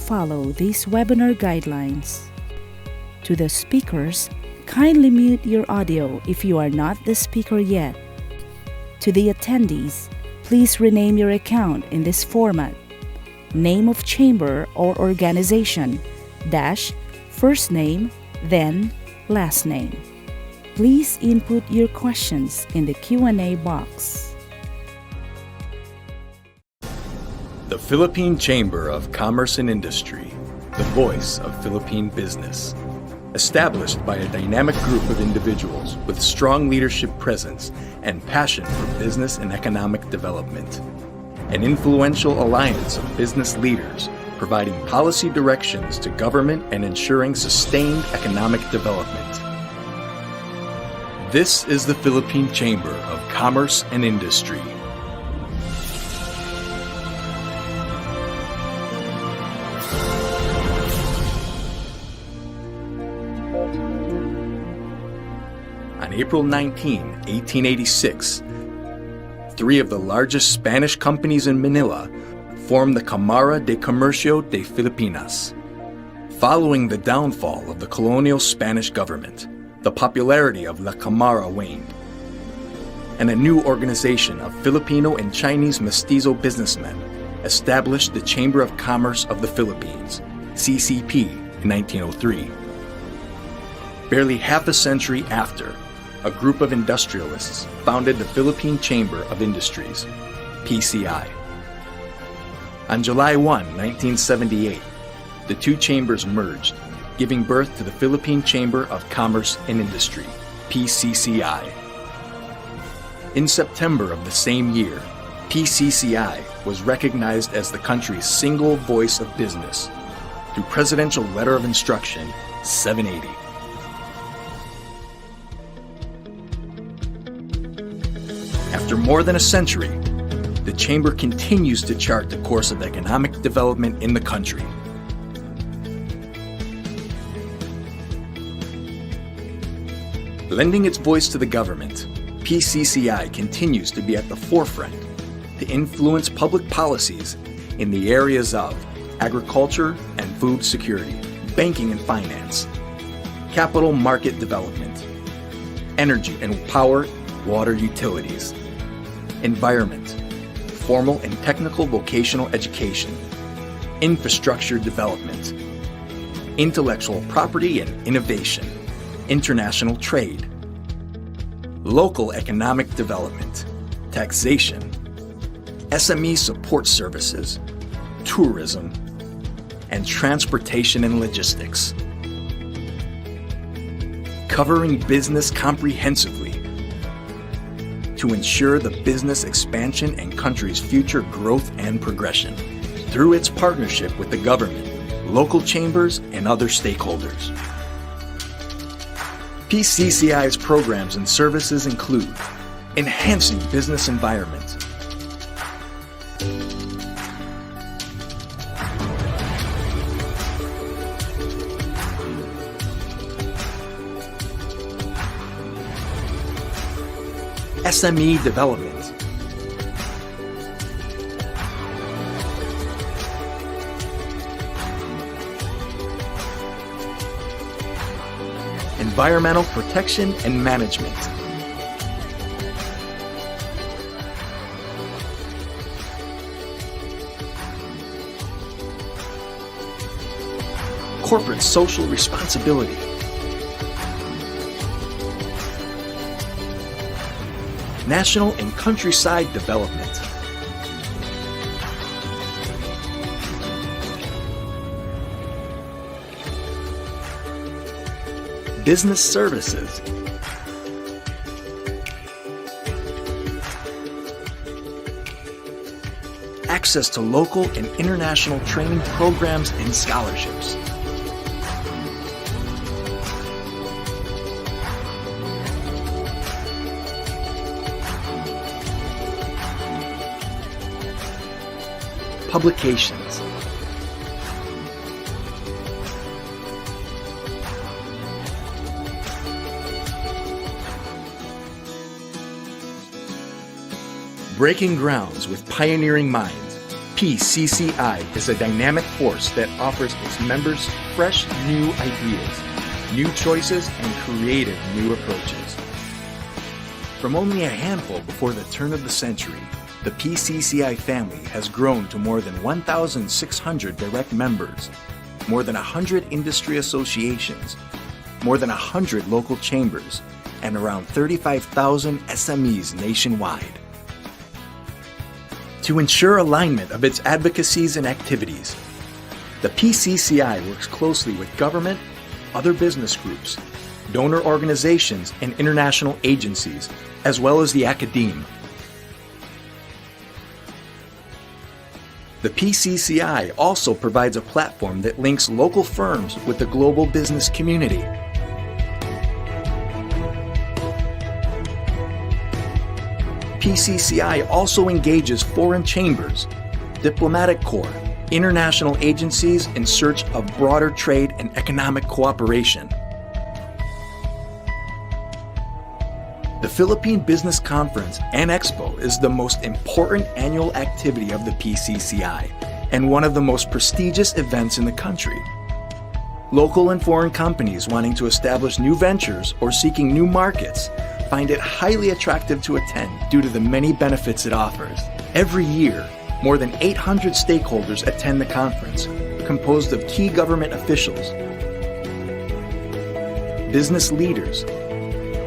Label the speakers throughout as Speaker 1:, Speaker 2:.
Speaker 1: follow these webinar guidelines. To the speakers, kindly mute your audio if you are not the speaker yet. To the attendees, please rename your account in this format: name of chamber or organization, dash, first name, then last name. Please input your questions in the Q&A box.
Speaker 2: The Philippine Chamber of Commerce and Industry, the voice of Philippine business. Established by a dynamic group of individuals with strong leadership presence and passion for business and economic development. An influential alliance of business leaders providing policy directions to government and ensuring sustained economic development. This is the Philippine Chamber of Commerce and Industry. On April 19, 1886, three of the largest Spanish companies in Manila formed the Cámara de Comercio de Filipinas. Following the downfall of the colonial Spanish government, the popularity of La Cámara waned, and a new organization of Filipino and Chinese mestizo businessmen established the Chamber of Commerce of the Philippines, CCP, in 1903. Barely half a century after, a group of industrialists founded the Philippine Chamber of Industries, PCI. On July 1, 1978, the two chambers merged, giving birth to the Philippine Chamber of Commerce and Industry, PCCI. In September of the same year, PCCI was recognized as the country's single voice of business through Presidential Letter of Instruction 780. After more than a century, the Chamber continues to chart the course of economic development in the country. Lending its voice to the government, PCCI continues to be at the forefront to influence public policies in the areas of agriculture and food security, banking and finance, capital market development, energy and power, water utilities, environment, formal and technical vocational education, infrastructure development, intellectual property and innovation, international trade, local economic development, taxation, SME support services, tourism, and transportation and logistics. Covering business comprehensively to ensure the business expansion and country's future growth and progression through its partnership with the government, local chambers, and other stakeholders. PCCI's programs and services include enhancing business environment, SME development, environmental protection and management, corporate social responsibility, national and countryside development, business services, access to local and international training programs and scholarships, publications, breaking grounds with pioneering minds PCCI is a dynamic force that offers its members fresh new ideas, new choices, and creative new approaches. From only a handful before the turn of the century, the PCCI family has grown to more than 1,600 direct members, more than 100 industry associations, more than 100 local chambers, and around 35,000 SMEs nationwide. To ensure alignment of its advocacies and activities, the PCCI works closely with government, other business groups, donor organizations, and international agencies, as well as the academe. The PCCI also provides a platform that links local firms with the global business community. PCCI also engages foreign chambers, diplomatic corps, international agencies in search of broader trade and economic cooperation. The Philippine Business Conference and Expo is the most important annual activity of the PCCI and one of the most prestigious events in the country. Local and foreign companies wanting to establish new ventures or seeking new markets find it highly attractive to attend due to the many benefits it offers. Every year, more than 800 stakeholders attend the conference, composed of key government officials, business leaders,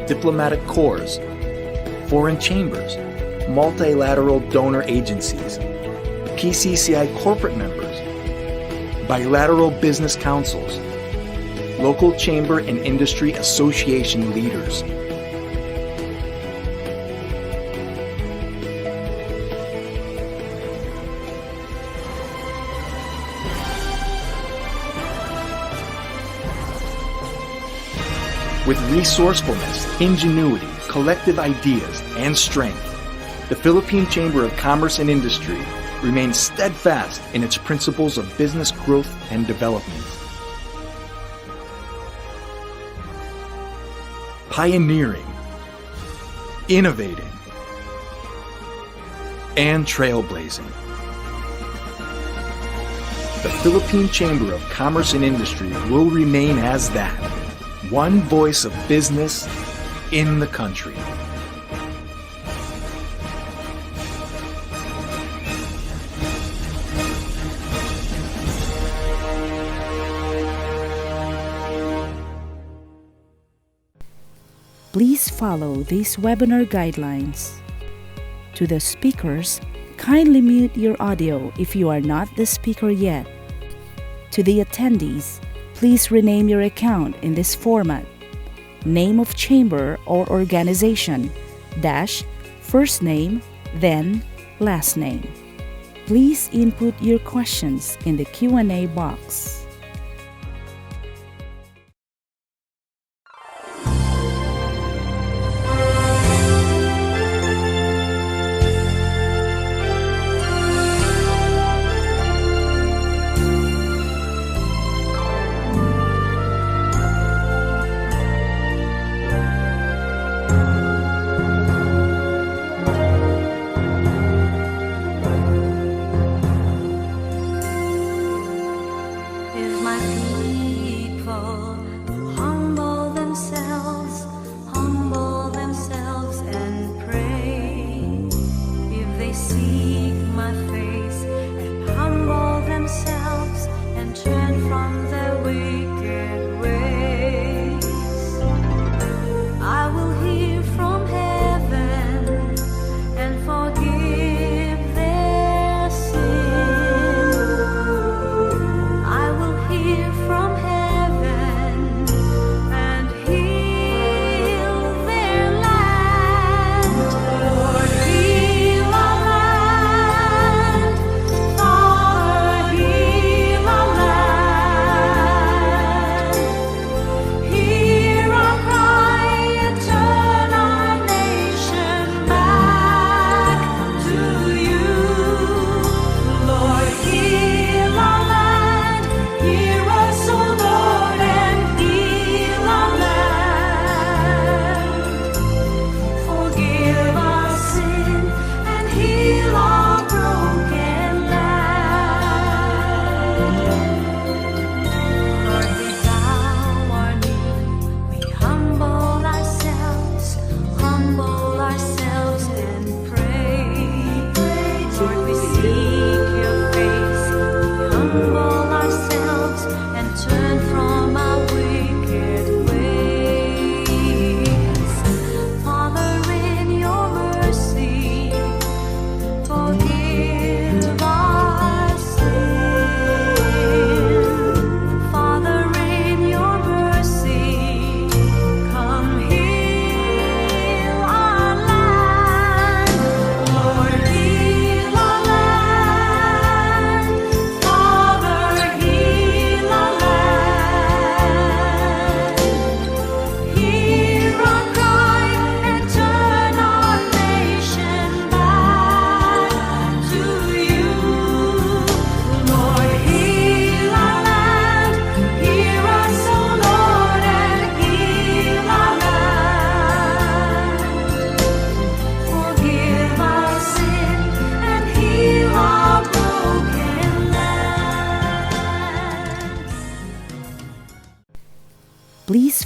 Speaker 2: diplomatic corps, foreign chambers, multilateral donor agencies, PCCI corporate members, bilateral business councils, local chamber and industry association leaders. With resourcefulness, ingenuity, collective ideas, and strength, the Philippine Chamber of Commerce and Industry remains steadfast in its principles of business growth and development. Pioneering, innovating, and trailblazing. The Philippine Chamber of Commerce and Industry will remain as that. One voice of business in the country.
Speaker 1: Please follow these webinar guidelines. To the speakers, kindly mute your audio if you are not the speaker yet. To the attendees, please rename your account in this format: name of chamber or organization, dash, first name, then last name. Please input your questions in the Q&A box.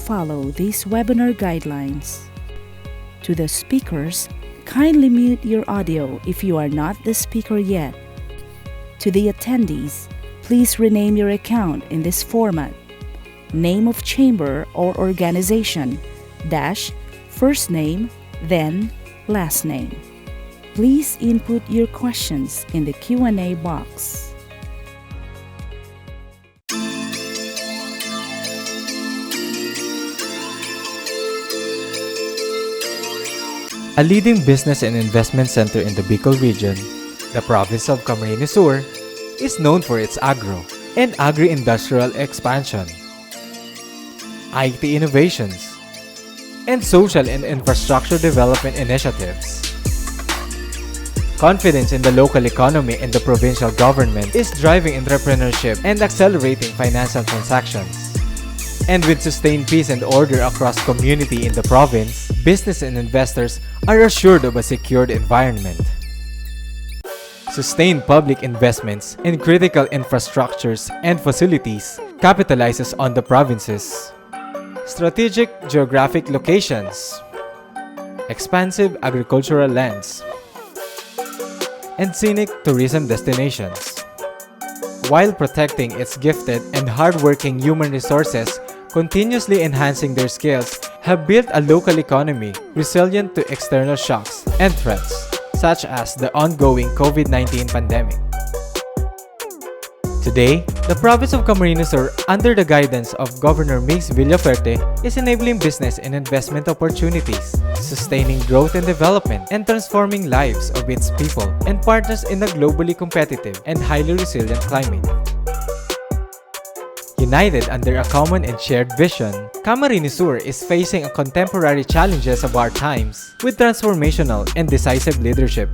Speaker 1: follow these webinar guidelines. To the speakers, kindly mute your audio if you are not the speaker yet. To the attendees, please rename your account in this format: name of chamber or organization, dash, first name, then last name. Please input your questions in the Q&A box.
Speaker 3: A leading business and investment center in the Bicol region, the province of Camarines Sur is known for its agro and agri-industrial expansion, IT innovations, and social and infrastructure development initiatives. Confidence in the local economy and the provincial government is driving entrepreneurship and accelerating financial transactions. And with sustained peace and order across community in the province, business and investors are assured of a secured environment. Sustained public investments in critical infrastructures and facilities capitalizes on the province's strategic geographic locations, expansive agricultural lands, and scenic tourism destinations, while protecting its gifted and hardworking human resources, continuously enhancing their skills, have built a local economy resilient to external shocks and threats, such as the ongoing COVID-19 pandemic. Today, the province of Camarines Sur, under the guidance of Governor Mix Villaferte, is enabling business and investment opportunities, sustaining growth and development, and transforming lives of its people and partners in a globally competitive and highly resilient climate. United under a common and shared vision, Camarines Sur is facing contemporary challenges of our times with transformational and decisive leadership.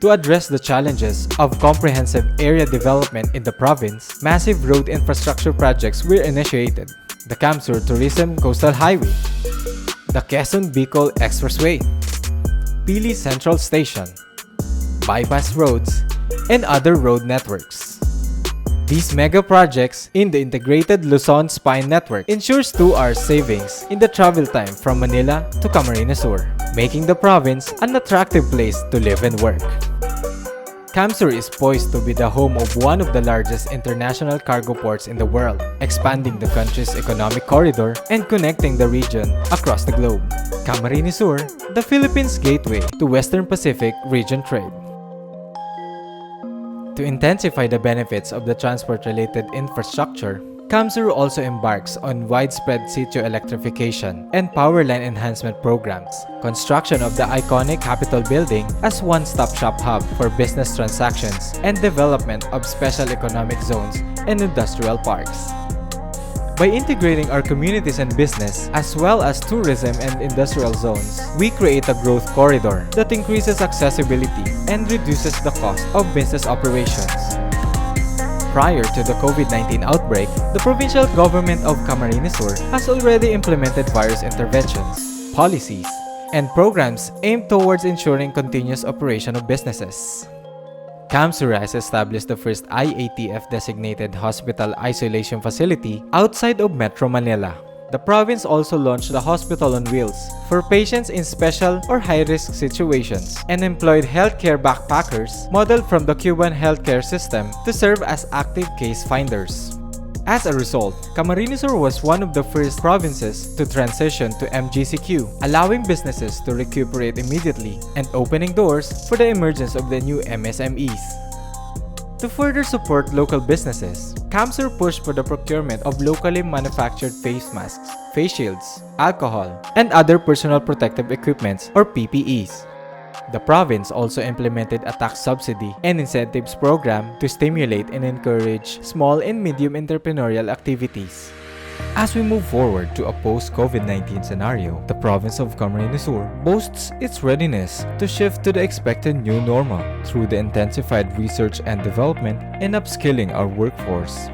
Speaker 3: To address the challenges of comprehensive area development in the province, massive road infrastructure projects were initiated: the Camsur Tourism Coastal Highway, the Quezon Bicol Expressway, Pili Central Station, bypass roads, and other road networks. These mega projects in the integrated Luzon Spine Network ensures 2 hours savings in the travel time from Manila to Camarines Sur, making the province an attractive place to live and work. Camsur is poised to be the home of one of the largest international cargo ports in the world, expanding the country's economic corridor and connecting the region across the globe. Camarines Sur, the Philippines' gateway to Western Pacific region trade. To intensify the benefits of the transport-related infrastructure, Camsur also embarks on widespread sitio electrification and power line enhancement programs, construction of the iconic Capitol building as one-stop shop hub for business transactions, and development of special economic zones and industrial parks. By integrating our communities and business, as well as tourism and industrial zones, we create a growth corridor that increases accessibility and reduces the cost of business operations. Prior to the COVID-19 outbreak, the provincial government of Camarines Sur has already implemented various interventions, policies, and programs aimed towards ensuring continuous operation of businesses. Camsur has established the first IATF-designated hospital isolation facility outside of Metro Manila. The province also launched the Hospital on Wheels for patients in special or high-risk situations and employed healthcare backpackers modeled from the Cuban healthcare system to serve as active case finders. As a result, Camarines Sur was one of the first provinces to transition to MGCQ, allowing businesses to recuperate immediately and opening doors for the emergence of the new MSMEs. To further support local businesses, Camsur pushed for the procurement of locally manufactured face masks, face shields, alcohol, and other personal protective equipments or PPEs. The province also implemented a tax subsidy and incentives program to stimulate and encourage small and medium entrepreneurial activities. As we move forward to a post-COVID-19 scenario, the province of Camarines Sur boasts its readiness to shift to the expected new normal through the intensified research and development and upskilling our workforce.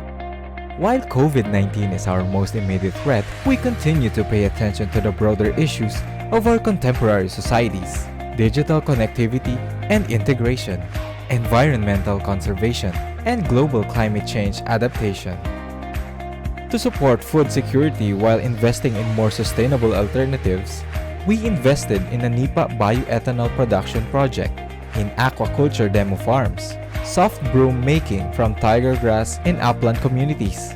Speaker 3: While COVID-19 is our most immediate threat, we continue to pay attention to the broader issues of our contemporary societies: digital connectivity and integration, environmental conservation, and global climate change adaptation. To support food security while investing in more sustainable alternatives, we invested in a NIPA bioethanol production project, in aquaculture demo farms, soft broom making from tiger grass in upland communities,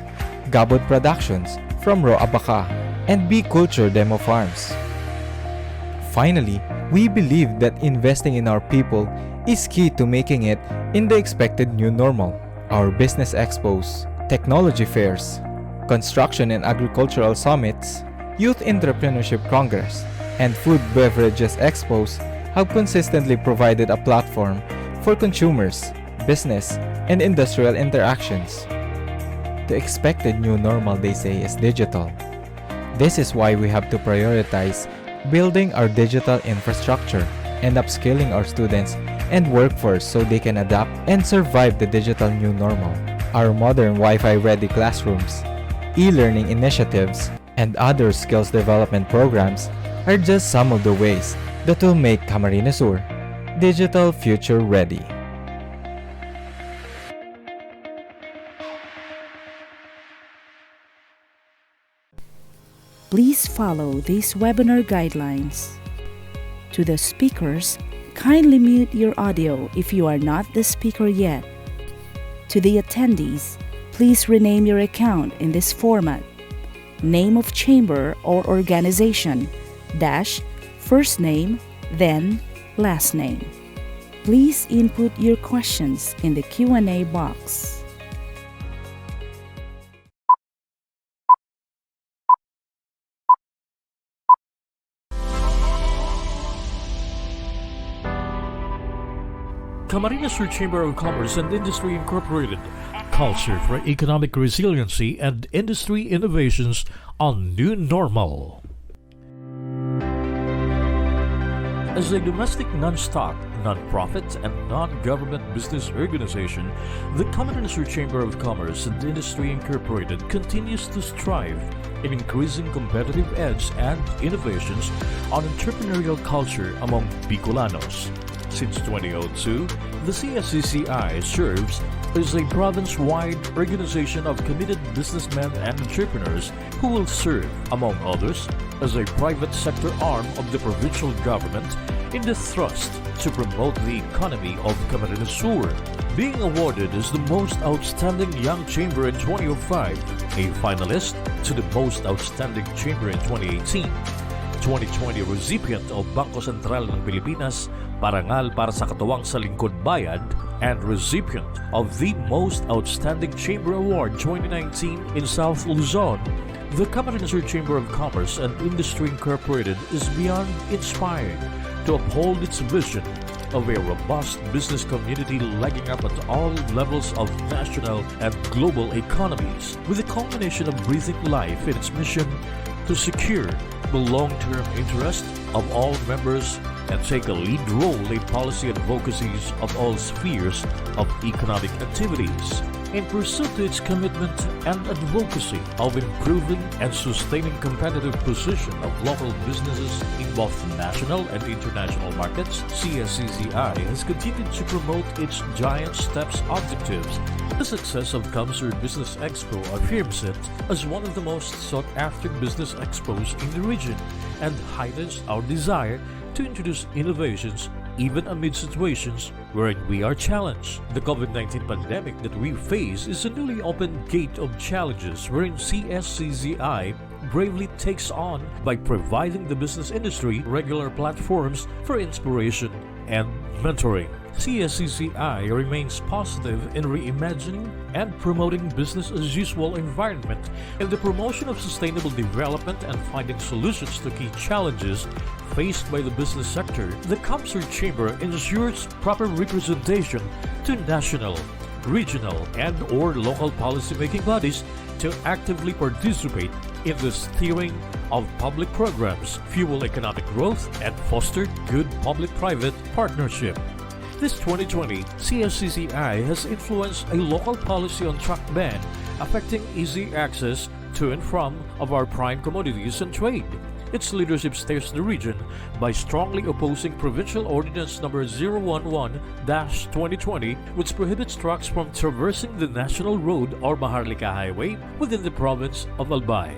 Speaker 3: gabot productions from raw abaca, and bee culture demo farms. Finally, we believe that investing in our people is key to making it in the expected new normal. Our business expos, technology fairs, construction and agricultural summits, youth entrepreneurship congress, and food beverages expos have consistently provided a platform for consumers, business, and industrial interactions. The expected new normal, they say, is digital. This is why we have to prioritize building our digital infrastructure and upskilling our students and workforce so they can adapt and survive the digital new normal. Our modern Wi-Fi ready classrooms, e-learning initiatives, and other skills development programs are just some of the ways that will make Camarines Sur digital future ready.
Speaker 1: Please follow these webinar guidelines. To the speakers, kindly mute your audio if you are not the speaker yet. To the attendees, please rename your account in this format: name of chamber or organization, dash, first name, then last name. Please input your questions in the Q&A box.
Speaker 4: Camarines Sur Chamber of Commerce and Industry Incorporated. Culture for economic resiliency and industry innovations on New Normal. As a domestic non-stock, non-profit, and non-government business organization, the Camarines Sur Chamber of Commerce and Industry Incorporated continues to strive in increasing competitive edge and innovations on entrepreneurial culture among Bicolanos. Since 2002, the CSCCI serves as a province-wide organization of committed businessmen and entrepreneurs who will serve, among others, as a private sector arm of the provincial government in the thrust to promote the economy of Camarines Sur. Being awarded as the Most Outstanding Young Chamber in 2005, a finalist to the Most Outstanding Chamber in 2018, 2020 recipient of Bangko Sentral ng Pilipinas, Parangal para sa Katuwang sa Lingkod Bayad, and recipient of the Most Outstanding Chamber Award 2019 in South Luzon, the Camarines Sur Chamber of Commerce and Industry Incorporated is beyond inspired to uphold its vision of a robust business community legging up at all levels of national and global economies, with a culmination of breathing life in its mission to secure the long-term interest of all members and take a lead role in policy advocacies of all spheres of economic activities in pursuit to its commitment and advocacy of improving and sustaining competitive position of local businesses in both national and international markets. CSCCI has continued to promote its Giant Steps objectives. The success of Camsur Business Expo affirms it as one of the most sought-after business expos in the region and heightens our desire to introduce innovations even amid situations wherein we are challenged. The COVID-19 pandemic that we face is a newly opened gate of challenges wherein CSCCI bravely takes on by providing the business industry regular platforms for inspiration and mentoring. CSCCI remains positive in reimagining and promoting business-as-usual environment in the promotion of sustainable development and finding solutions to key challenges faced by the business sector. The Camsur Chamber ensures proper representation to national, regional, and/or local policymaking bodies to actively participate in the steering of public programs, fuel economic growth, and foster good public-private partnership. This 2020, CSCCI has influenced a local policy on truck ban affecting easy access to and from of our prime commodities and trade. its leadership steers the region by strongly opposing Provincial Ordinance No. 011-2020, which prohibits trucks from traversing the National Road or Maharlika Highway within the province of Albay.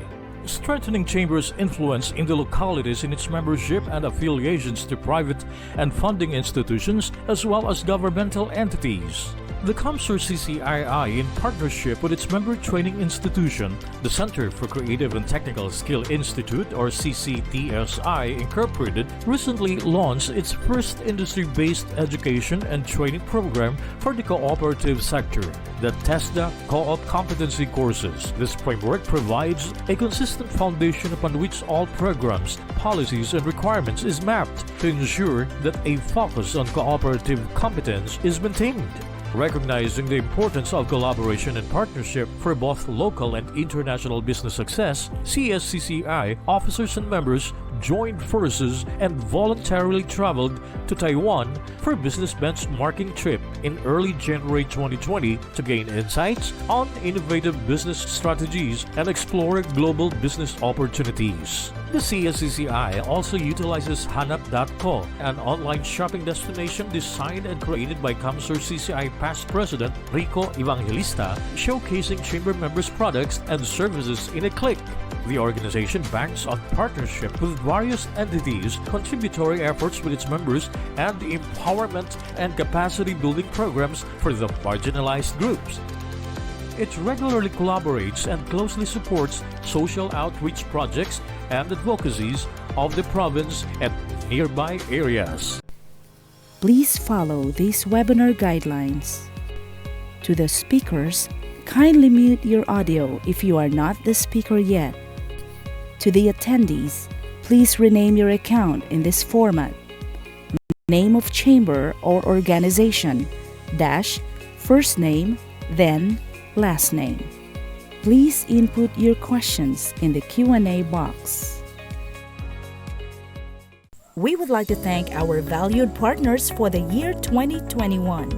Speaker 4: Strengthening Chamber's influence in the localities in its membership and affiliations to private and funding institutions as well as governmental entities. The Cscci, in partnership with its member training institution, the Center for Creative and Technical Skill Institute or CCTSI Incorporated, recently launched its first industry-based education and training program for the cooperative sector, the TESDA Co-op Competency Courses. This framework provides a consistent foundation upon which all programs, policies, and requirements is mapped to ensure that a focus on cooperative competence is maintained. Recognizing the importance of collaboration and partnership for both local and international business success, CSCCI officers and members joined forces and voluntarily traveled to Taiwan for a business benchmarking trip in early January 2020 to gain insights on innovative business strategies and explore global business opportunities. The CSCCI also utilizes Hanap.co, an online shopping destination designed and created by Cscci past president Rico Evangelista, showcasing chamber members' products and services in a click. The organization banks on partnership with various entities, contributory efforts with its members, and empowerment and capacity building programs for the marginalized groups. It regularly collaborates and closely supports social outreach projects and advocacies of the province and nearby areas.
Speaker 1: Please follow these webinar guidelines. To the speakers, kindly mute your audio if you are not the speaker yet. To the attendees, please rename your account in this format: name of chamber or organization, dash, first name, then last name. Please input your questions in the Q&A box. We would like to thank our valued partners for the year 2021.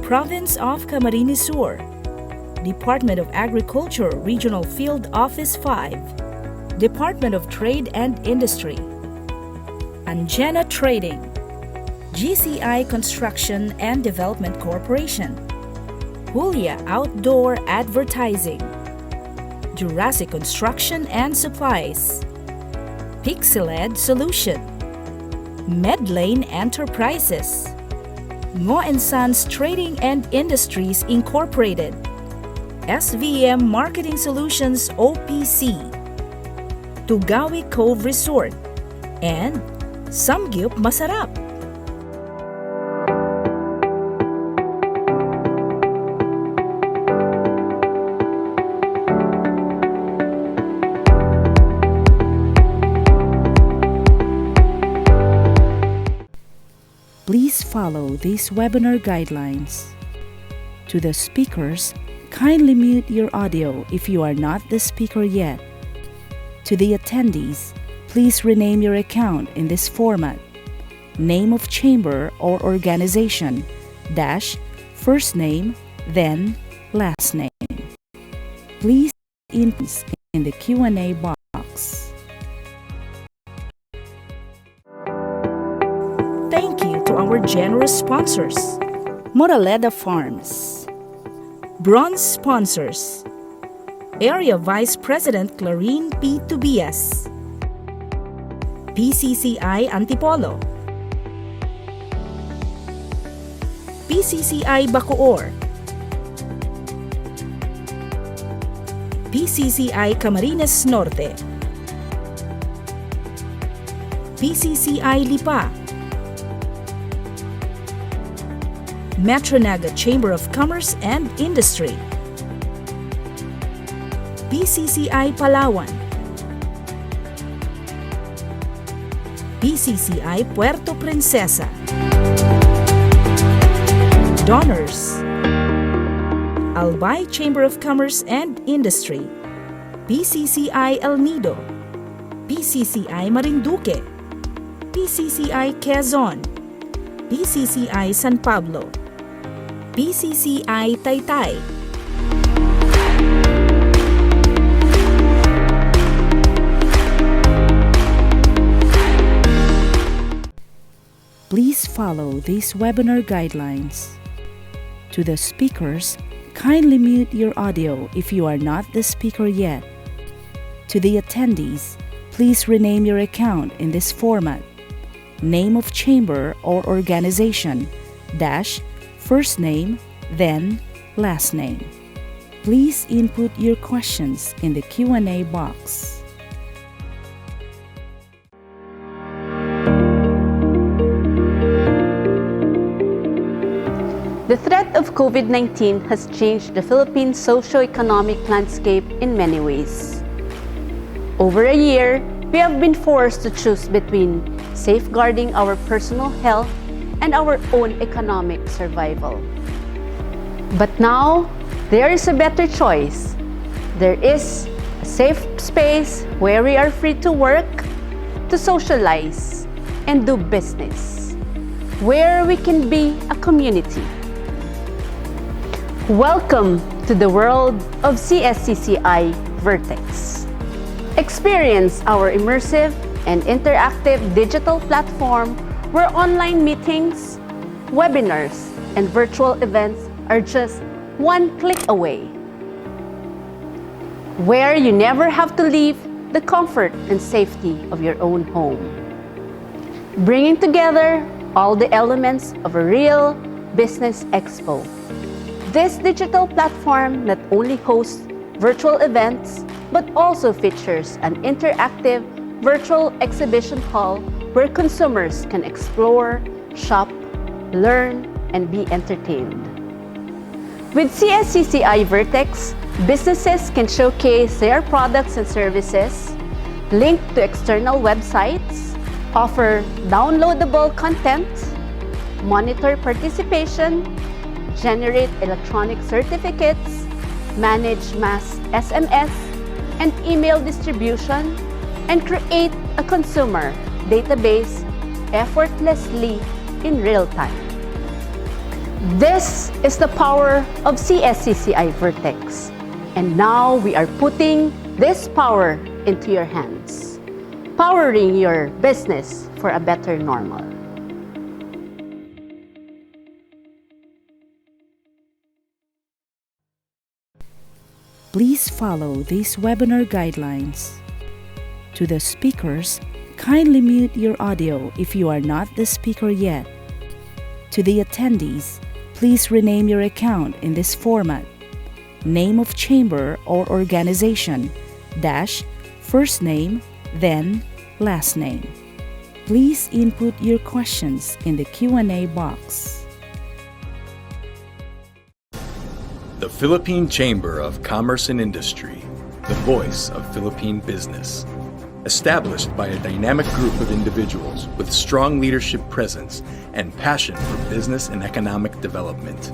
Speaker 1: Province of Camarines Sur, Department of Agriculture Regional Field Office 5, Department of Trade and Industry, Angena Trading, GCI Construction and Development Corporation, Julia Outdoor Advertising, Jurassic Construction and Supplies, Pixeled Solution, Medlane Enterprises, Ngo & Sons Trading and Industries Incorporated, SVM Marketing Solutions OPC, Tugawi Cove Resort, and Samgyup Masarap. Please follow these webinar guidelines. To the speakers, kindly mute your audio if you are not the speaker yet. To the attendees, please rename your account in this format: name of chamber or organization, dash, first name, then last name. Please input in the Q&A box. Thank you to our generous sponsors: Moraleda Farms. Bronze sponsors: Area Vice President Clarine P. Tobias, PCCI Antipolo, PCCI Bacoor, PCCI Camarines Norte, PCCI Lipa, Metronaga Chamber of Commerce and Industry, PCCI Palawan, PCCI Puerto Princesa. Donors: Albay Chamber of Commerce and Industry, PCCI El Nido, PCCI Marinduque, PCCI Quezon, PCCI San Pablo, PCCI Taytay, Please follow these webinar guidelines. To the speakers, kindly mute your audio if you are not the speaker yet. To the attendees, please rename your account in this format: name of chamber or organization, dash, first name, then last name. Please input your questions in the Q&A box.
Speaker 5: The threat of COVID-19 has changed the Philippine socio-economic landscape in many ways. Over a year, we have been forced to choose between safeguarding our personal health and our own economic survival. But now, there is a better choice. There is a safe space where we are free to work, to socialize, and do business, where we can be a community. Welcome to the world of CSCCI Vertex. Experience our immersive and interactive digital platform where online meetings, webinars, and virtual events are just one click away. Where you never have to leave the comfort and safety of your own home. Bringing together all the elements of a real business expo. This digital platform not only hosts virtual events, but also features an interactive virtual exhibition hall where consumers can explore, shop, learn, and be entertained. With CSCCI Vertex, businesses can showcase their products and services, link to external websites, offer downloadable content, monitor participation, generate electronic certificates, manage mass SMS and email distribution, and create a consumer database effortlessly in real time. This is the power of CSCCI Vertex, and now we are putting this power into your hands, powering your business for a better normal.
Speaker 1: Please follow these webinar guidelines. To the speakers, kindly mute your audio if you are not the speaker yet. To the attendees, please rename your account in this format: name of chamber or organization, dash, first name, then last name. Please input your questions in the Q&A box.
Speaker 2: The Philippine Chamber of Commerce and Industry, the voice of Philippine business. Established by a dynamic group of individuals with strong leadership presence and passion for business and economic development.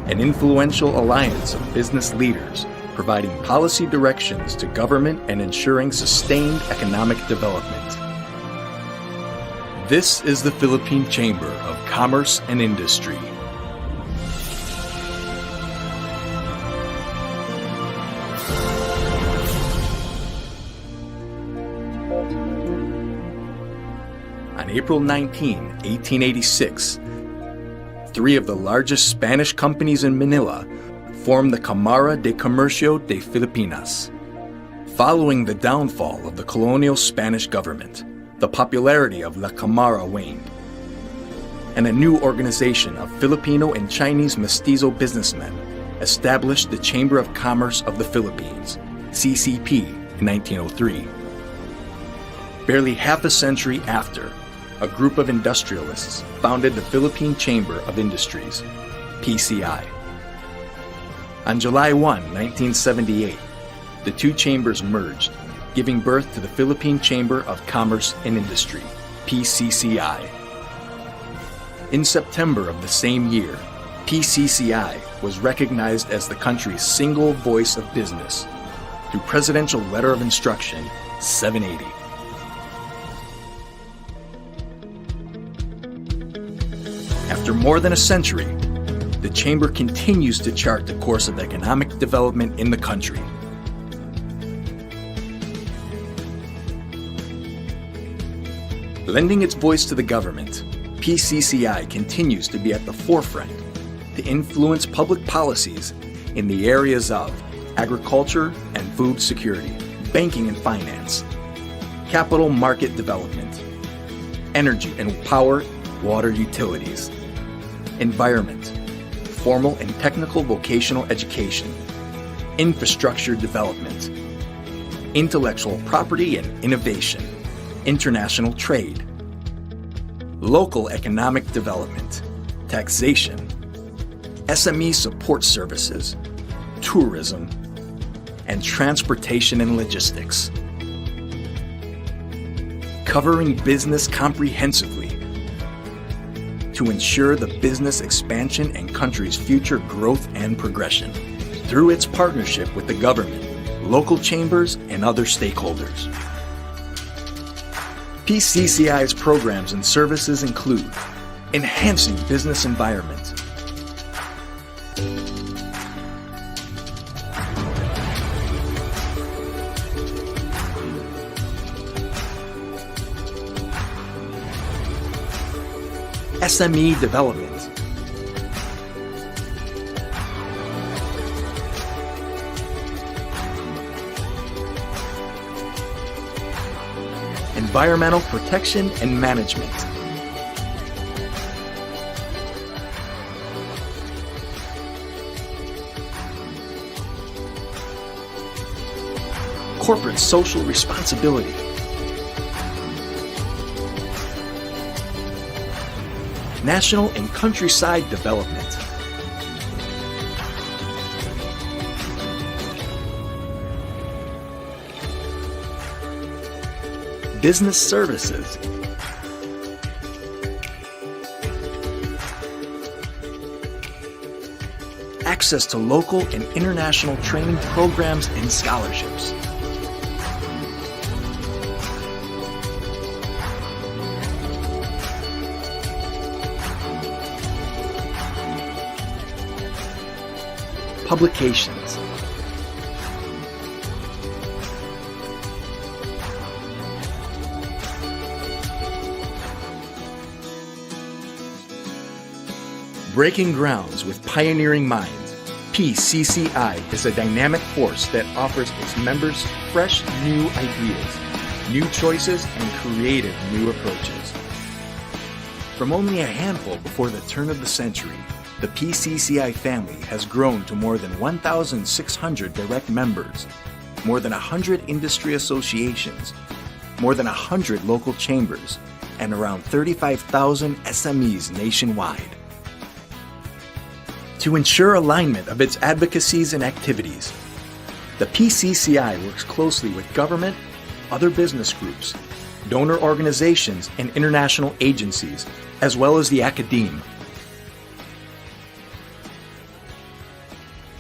Speaker 2: An influential alliance of business leaders providing policy directions to government and ensuring sustained economic development. This is the Philippine Chamber of Commerce and Industry. On April 19, 1886, three of the largest Spanish companies in Manila formed the Cámara de Comercio de Filipinas. Following the downfall of the colonial Spanish government, the popularity of La Cámara waned, and a new organization of Filipino and Chinese mestizo businessmen established the Chamber of Commerce of the Philippines, CCP, in 1903. Barely half a century after, a group of industrialists founded the Philippine Chamber of Industries, PCI. On July 1, 1978, the two chambers merged, giving birth to the Philippine Chamber of Commerce and Industry, PCCI. In September of the same year, PCCI was recognized as the country's single voice of business through Presidential Letter of Instruction 780. After more than a century, the Chamber continues to chart the course of economic development in the country. Lending its voice to the government, PCCI continues to be at the forefront to influence public policies in the areas of agriculture and food security, banking and finance, capital market development, energy and power, water utilities, environment, formal and technical vocational education, infrastructure development, intellectual property and innovation, international trade, local economic development, taxation, SME support services, tourism, and transportation and logistics. Covering business comprehensively to ensure the business expansion and country's future growth and progression through its partnership with the government, local chambers, and other stakeholders. PCCI's programs and services include enhancing business environment, SME development, environmental protection and management, corporate social responsibility, national and countryside development, business services, access to local and international training programs and scholarships, publications, breaking grounds with pioneering minds. PCCI is a dynamic force that offers its members fresh new ideas, new choices, and creative new approaches. From only a handful before the turn of the century, the PCCI family has grown to more than 1,600 direct members, more than 100 industry associations, more than 100 local chambers, and around 35,000 SMEs nationwide. To ensure alignment of its advocacies and activities, the PCCI works closely with government, other business groups, donor organizations, and international agencies, as well as the academe.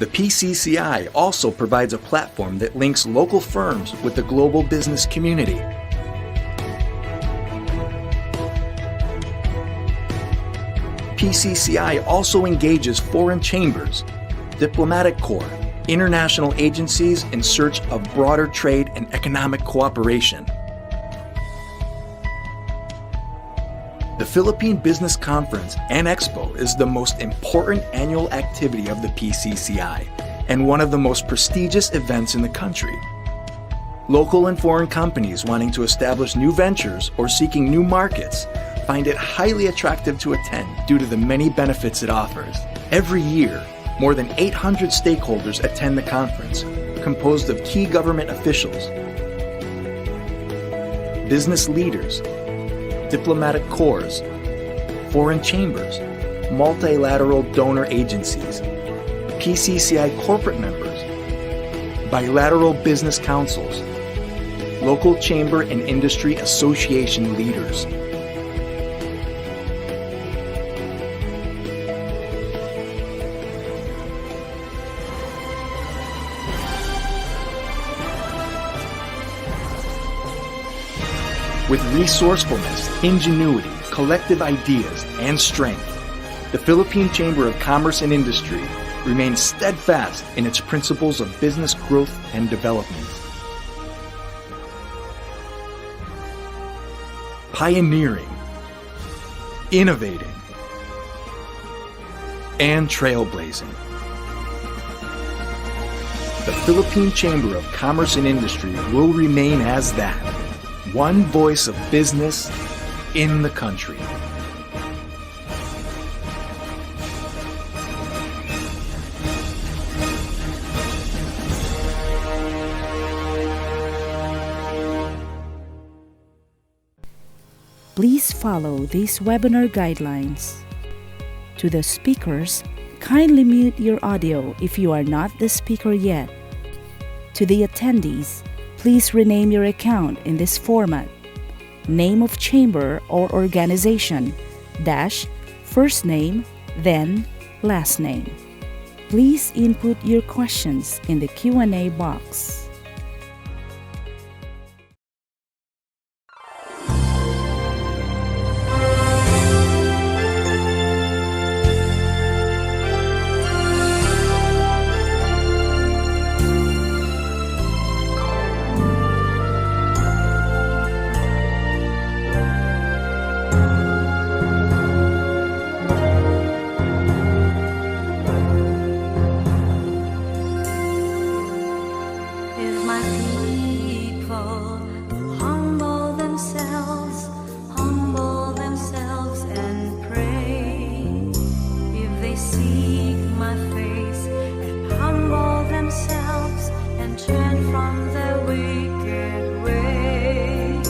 Speaker 2: The PCCI also provides a platform that links local firms with the global business community. PCCI also engages foreign chambers, diplomatic corps, international agencies in search of broader trade and economic cooperation. The Philippine Business Conference and Expo is the most important annual activity of the PCCI and one of the most prestigious events in the country. Local and foreign companies wanting to establish new ventures or seeking new markets find it highly attractive to attend due to the many benefits it offers. Every year, more than 800 stakeholders attend the conference, composed of key government officials, business leaders, diplomatic corps, foreign chambers, multilateral donor agencies, PCCI corporate members, bilateral business councils, local chamber and industry association leaders. With resourcefulness, ingenuity, collective ideas, and strength, the Philippine Chamber of Commerce and Industry remains steadfast in its principles of business growth and development. Pioneering, innovating, and trailblazing. The Philippine Chamber of Commerce and Industry will remain as that, one voice of business in the country.
Speaker 1: Please follow these webinar guidelines. To the speakers, kindly mute your audio if you are not the speaker yet. To the attendees, please rename your account in this format: name of chamber or organization, dash, first name, then last name. Please input your questions in the Q&A box.
Speaker 6: If my people humble themselves and pray, if they seek my face and humble themselves and turn from their wicked ways,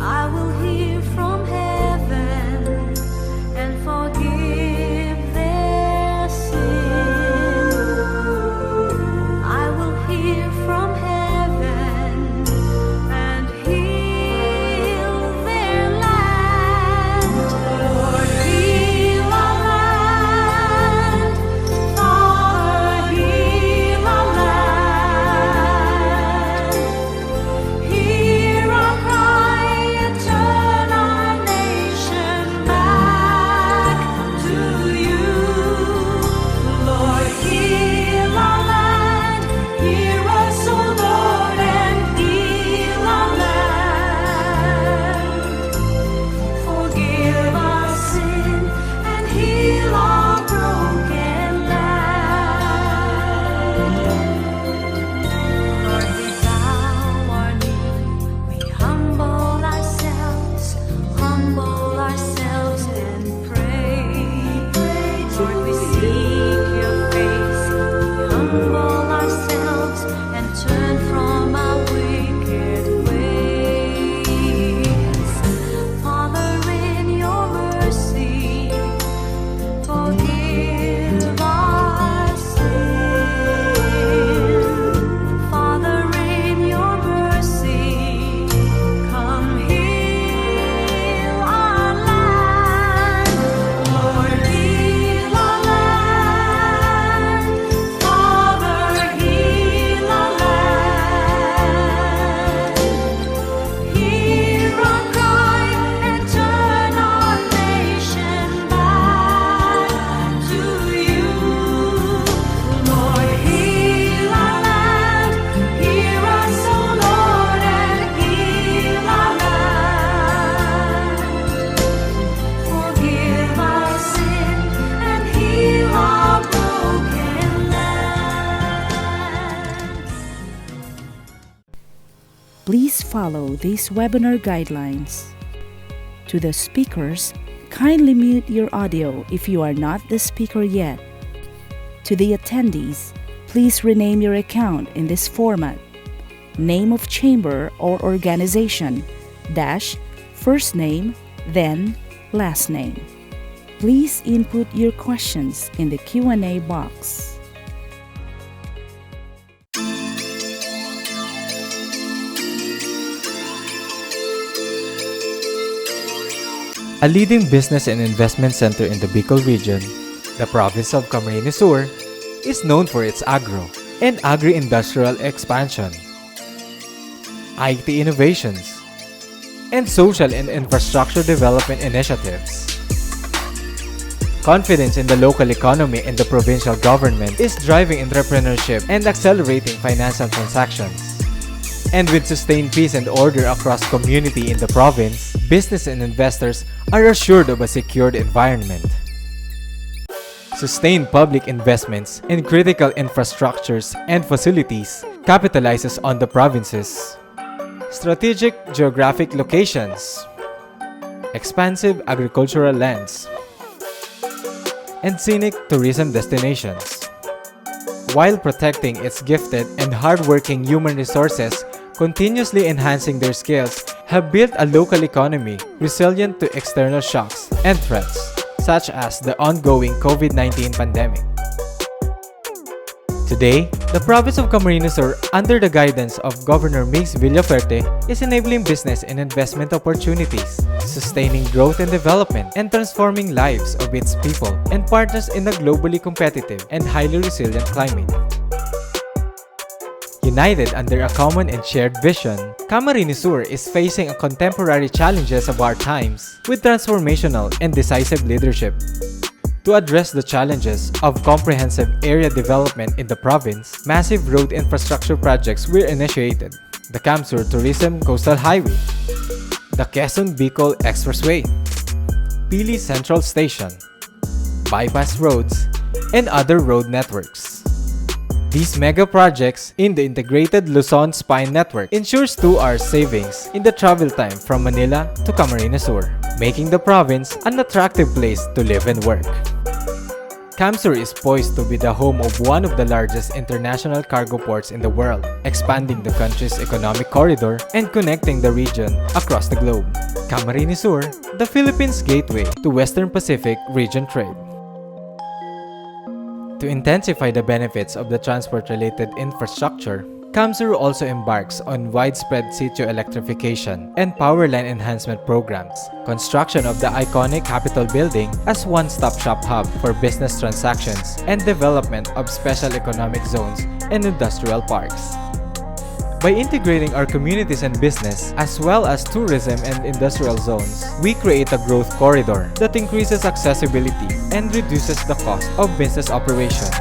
Speaker 6: I will hear from heaven and forgive their sin. I will hear from heaven and heal their land. Lord, heal our land. Father, heal our land. Hear our cry and turn our nation back to you. Lord, heal our land. Hear us, O Lord, and heal our land. Forgive our sin and heal our broken land. Lord, we bow our knee, we humble ourselves and pray. Lord, we seek your face, we humble ourselves and turn from our wicked ways. Father, in your mercy, forgive our sin. Father, in your mercy, come heal our land. Lord, heal our land. Father, heal our land. Hear our cry and turn our nation back to you. Lord, heal our land. Hear us, O Lord, and heal our land. Forgive our sin and heal our broken lands.
Speaker 1: Please follow these webinar guidelines. To the speakers, kindly mute your audio if you are not the speaker yet. To the attendees, please rename your account in this format: name of chamber or organization, dash, first name, then last name. Please input your questions in the Q&A box.
Speaker 3: A leading business and investment center in the Bicol region, the province of Camarines Sur is known for its agro and agri-industrial expansion, IT innovations, and social and infrastructure development initiatives. Confidence in the local economy and the provincial government is driving entrepreneurship and accelerating financial transactions. And with sustained peace and order across community in the province, business and investors are assured of a secured environment. Sustained public investments in critical infrastructures and facilities capitalizes on the province's strategic geographic locations, expansive agricultural lands, and scenic tourism destinations, while protecting its gifted and hardworking human resources, continuously enhancing their skills, have built a local economy resilient to external shocks and threats, such as the ongoing COVID-19 pandemic. Today, the province of Camarines Sur, under the guidance of Governor Mix Villaferte, is enabling business and investment opportunities, sustaining growth and development, and transforming lives of its people and partners in a globally competitive and highly resilient climate. United under a common and shared vision, Camarines Sur is facing contemporary challenges of our times with transformational and decisive leadership. To address the challenges of comprehensive area development in the province, massive road infrastructure projects were initiated. The Camsur Tourism Coastal Highway, the Quezon-Bicol Expressway, Pili Central Station, bypass roads, and other road networks. These mega projects in the integrated Luzon Spine Network ensures 2 hours savings in the travel time from Manila to Camarines Sur, making the province an attractive place to live and work. Camsur is poised to be the home of one of the largest international cargo ports in the world, expanding the country's economic corridor and connecting the region across the globe. Camarines Sur, the Philippines' gateway to Western Pacific region trade. To intensify the benefits of the transport-related infrastructure, Camsur also embarks on widespread sitio electrification and power line enhancement programs, construction of the iconic Capitol building as one-stop-shop hub for business transactions, and development of special economic zones and industrial parks. By integrating our communities and business, as well as tourism and industrial zones, we create a growth corridor that increases accessibility and reduces the cost of business operations.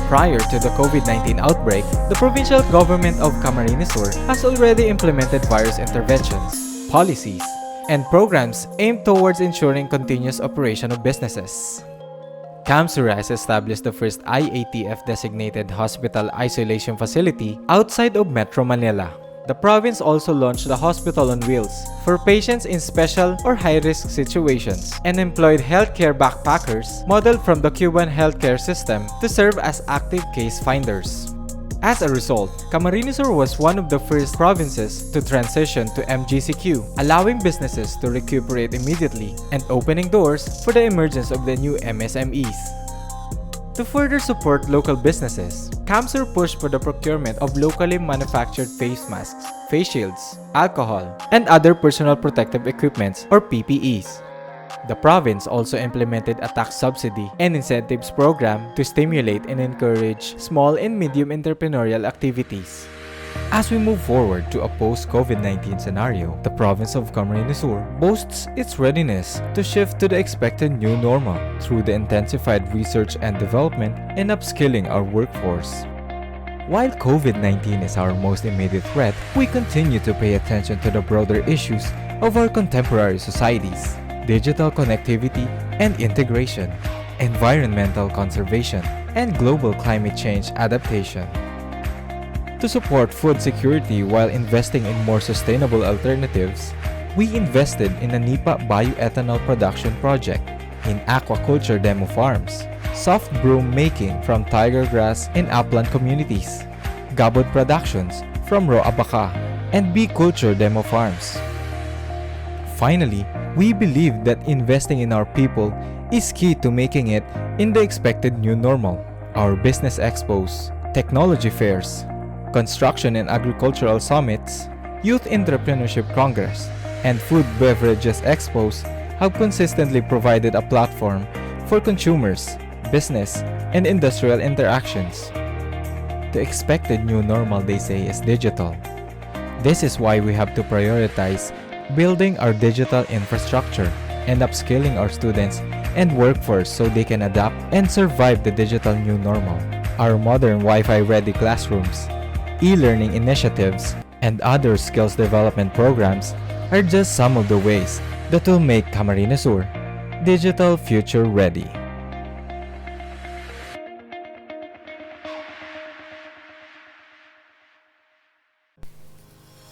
Speaker 3: Prior to the COVID-19 outbreak, the provincial government of Camarines Sur has already implemented various interventions, policies, and programs aimed towards ensuring continuous operation of businesses. Camsur has established the first IATF-designated hospital isolation facility outside of Metro Manila. The province also launched the Hospital on Wheels for patients in special or high-risk situations and employed healthcare backpackers modeled from the Cuban healthcare system to serve as active case finders. As a result, Camarines Sur was one of the first provinces to transition to MGCQ, allowing businesses to recuperate immediately and opening doors for the emergence of the new MSMEs. To further support local businesses, Camsur pushed for the procurement of locally manufactured face masks, face shields, alcohol, and other personal protective equipments or PPEs. The province also implemented a tax subsidy and incentives program to stimulate and encourage small and medium entrepreneurial activities. As we move forward to a post-COVID-19 scenario, the province of Camarines Sur boasts its readiness to shift to the expected new normal through the intensified research and development and upskilling our workforce. While COVID-19 is our most immediate threat, we continue to pay attention to the broader issues of our contemporary societies: digital connectivity and integration, environmental conservation, and global climate change adaptation. To support food security while investing in more sustainable alternatives, we invested in a NIPA bioethanol production project, in aquaculture demo farms, soft broom making from tiger grass in upland communities, gabot productions from raw abaca, and bee culture demo farms. Finally, we believe that investing in our people is key to making it in the expected new normal. Our business expos, technology fairs, construction and agricultural summits, youth entrepreneurship congress, and food beverages expos have consistently provided a platform for consumers, business, and industrial interactions. The expected new normal, they say, is digital. This is why we have to prioritize building our digital infrastructure and upskilling our students and workforce so they can adapt and survive the digital new normal. Our modern Wi-Fi ready classrooms, e-learning initiatives, and other skills development programs are just some of the ways that will make Camarines Sur digital future ready.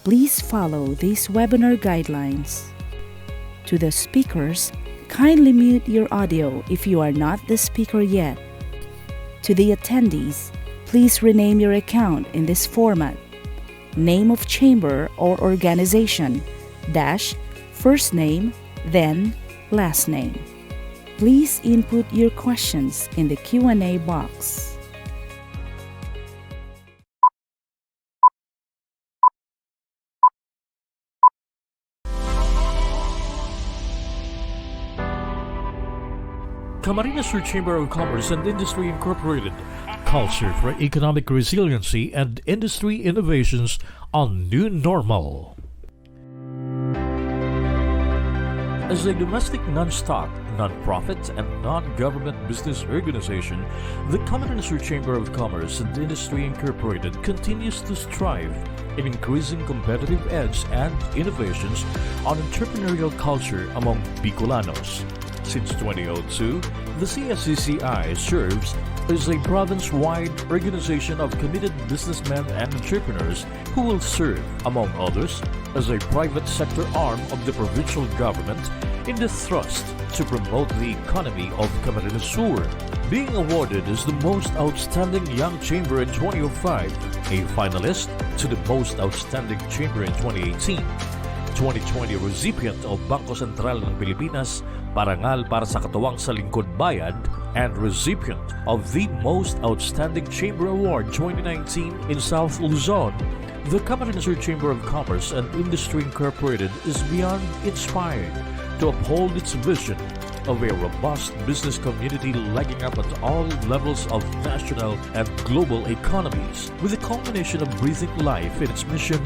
Speaker 1: Please follow these webinar guidelines. To the speakers, kindly mute your audio if you are not the speaker yet. To the attendees, please rename your account in this format: name of chamber or organization, dash, first name, then last name. Please input your questions in the Q&A box.
Speaker 4: Camarines Sur Chamber of Commerce and Industry Incorporated, culture for economic resiliency and industry innovations on New Normal. As a domestic non-stock, non-profit, and non-government business organization, the Camarines Sur Chamber of Commerce and Industry Incorporated continues to strive in increasing competitive edge and innovations on entrepreneurial culture among Bicolanos. Since 2002, the CSCCI serves as a province-wide organization of committed businessmen and entrepreneurs who will serve, among others, as a private sector arm of the provincial government in the thrust to promote the economy of Camarines Sur. Being awarded as the Most Outstanding Young Chamber in 2005, a finalist to the Most Outstanding Chamber in 2018, 2020 recipient of Bangko Sentral ng Pilipinas, Parangal para sa Katuwang sa Lingkod Bayad, and recipient of the Most Outstanding Chamber Award 2019 in South Luzon, the Camarines Sur Chamber of Commerce and Industry Incorporated is beyond inspired to uphold its vision of a robust business community legging up at all levels of national and global economies, with a combination of breathing life in its mission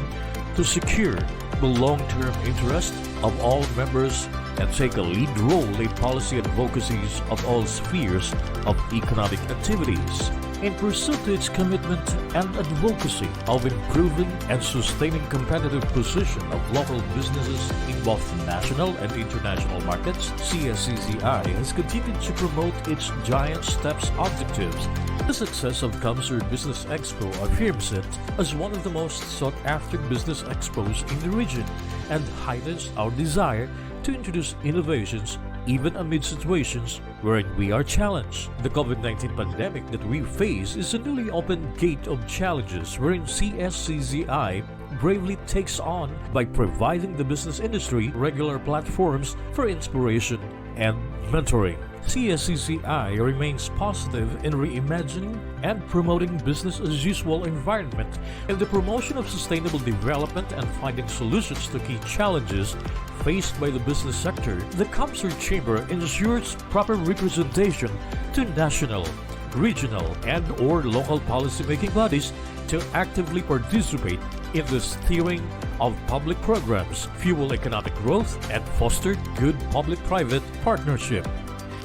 Speaker 4: to secure the long-term interest of all members and take a lead role in policy advocacies of all spheres of economic activities, in pursuit to its commitment and advocacy of improving and sustaining competitive position of local businesses in both national and international markets. CSCCI has continued to promote its Giant Steps objectives. The success of CamSur Business Expo affirms it as one of the most sought-after business expos in the region and heightens our desire to introduce innovations even amid situations wherein we are challenged. The COVID-19 pandemic that we face is a newly opened gate of challenges wherein CSCCI bravely takes on by providing the business industry regular platforms for inspiration and mentoring. CSCCI remains positive in reimagining and promoting business-as-usual environment in the promotion of sustainable development and finding solutions to key challenges faced by the business sector. The CamSur Chamber ensures proper representation to national, regional, and/or local policymaking bodies to actively participate in the steering of public programs, fuel economic growth, and foster good public-private partnership.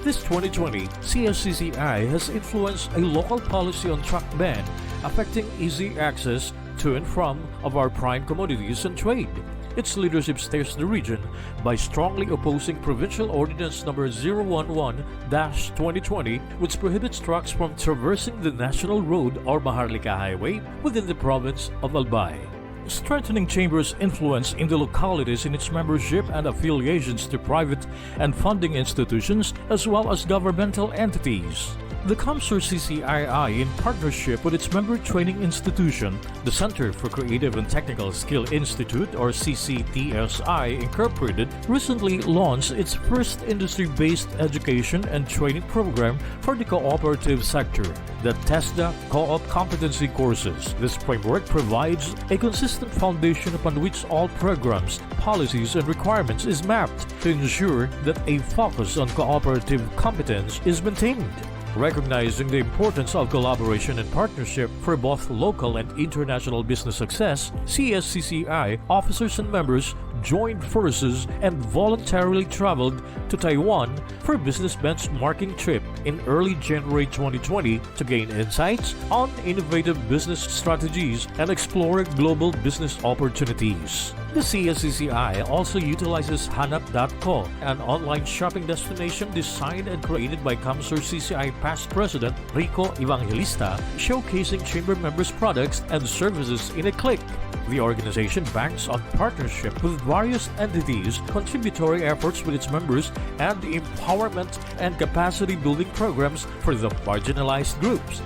Speaker 4: This 2020, CSCCI has influenced a local policy on truck ban affecting easy access to and from of our prime commodities and trade. Its leadership steers the region by strongly opposing Provincial Ordinance No. 011-2020, which prohibits trucks from traversing the National Road or Maharlika Highway within the province of Albay. Strengthening Chamber's influence in the localities in its membership and affiliations to private and funding institutions as well as governmental entities. The CamSur CCII, in partnership with its member training institution, the Center for Creative and Technical Skill Institute, or CCTSI Incorporated, recently launched its first industry-based education and training program for the cooperative sector, the TESDA Co-op Competency Courses. This framework provides a consistent foundation upon which all programs, policies, and requirements is mapped to ensure that a focus on cooperative competence is maintained. Recognizing the importance of collaboration and partnership for both local and international business success, CSCCI officers and members joined forces and voluntarily traveled to Taiwan for business benchmarking trip in early January 2020 to gain insights on innovative business strategies and explore global business opportunities. The CSCCI also utilizes Hanap.co, an online shopping destination designed and created by Kamsur CCI past president Rico Evangelista, showcasing chamber members' products and services in a click. The organization banks on partnership with various entities, contributory efforts with its members, and empowerment and capacity building programs for the marginalized groups.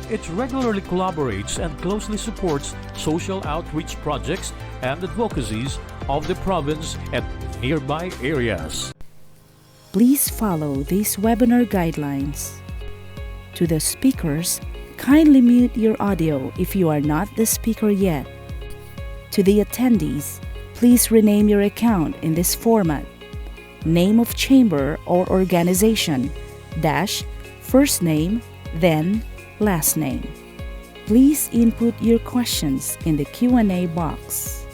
Speaker 4: It regularly collaborates and closely supports social outreach projects and advocacies of the province and nearby areas.
Speaker 1: Please follow these webinar guidelines. To the speakers, kindly mute your audio if you are not the speaker yet. To the attendees, please rename your account in this format: name of chamber or organization, dash, first name, then last name. Please input your questions in the Q&A box.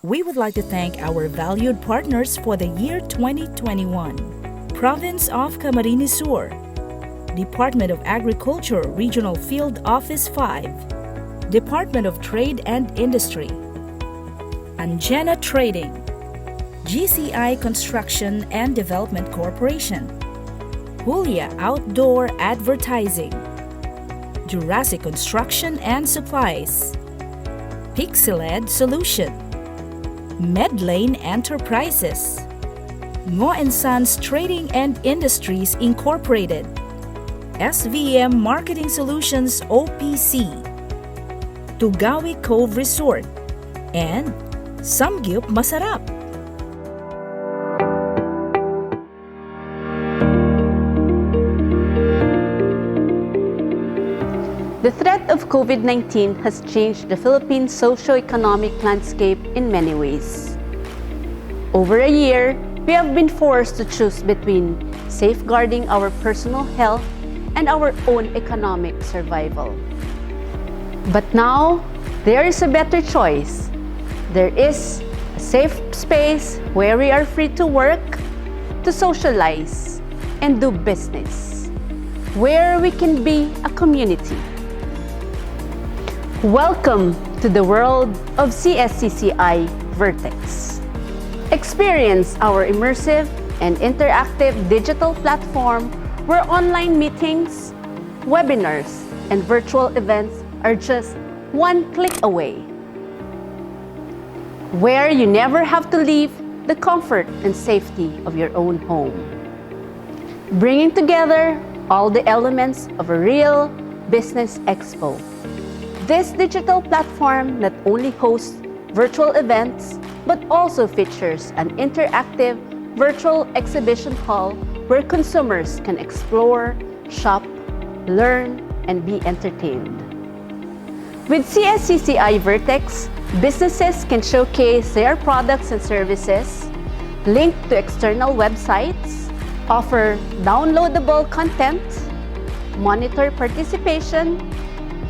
Speaker 1: We would like to thank our valued partners for the year 2021. Province of Camarines Sur, Department of Agriculture Regional Field Office 5, Department of Trade and Industry, Anjena Trading, GCI Construction and Development Corporation, Julia Outdoor Advertising, Jurassic Construction and Supplies, Pixeled Solution, Medlane Enterprises, Ngo & Sons Trading and Industries Incorporated, SVM Marketing Solutions OPC, Tugawi Cove Resort, and Samgyup Masarap.
Speaker 5: The threat of COVID-19 has changed the Philippine socio-economic landscape in many ways. Over a year, we have been forced to choose between safeguarding our personal health and our own economic survival. But now, there is a better choice. There is a safe space where we are free to work, to socialize, and do business, where we can be a community. Welcome to the world of CSCCI Vertex. Experience our immersive and interactive digital platform where online meetings, webinars, and virtual events are just one click away. Where you never have to leave the comfort and safety of your own home. Bringing together all the elements of a real business expo. This digital platform not only hosts virtual events, but also features an interactive virtual exhibition hall where consumers can explore, shop, learn, and be entertained. With CSCCI Vertex, businesses can showcase their products and services, link to external websites, offer downloadable content, monitor participation,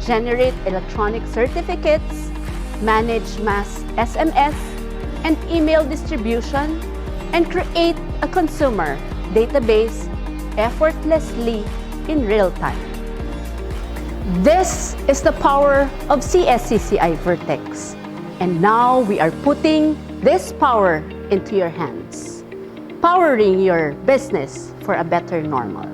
Speaker 5: generate electronic certificates, manage mass SMS and email distribution, and create a consumer database effortlessly in real time. This is the power of CSCCI Vertex, and now we are putting this power into your hands, powering your business for a better normal.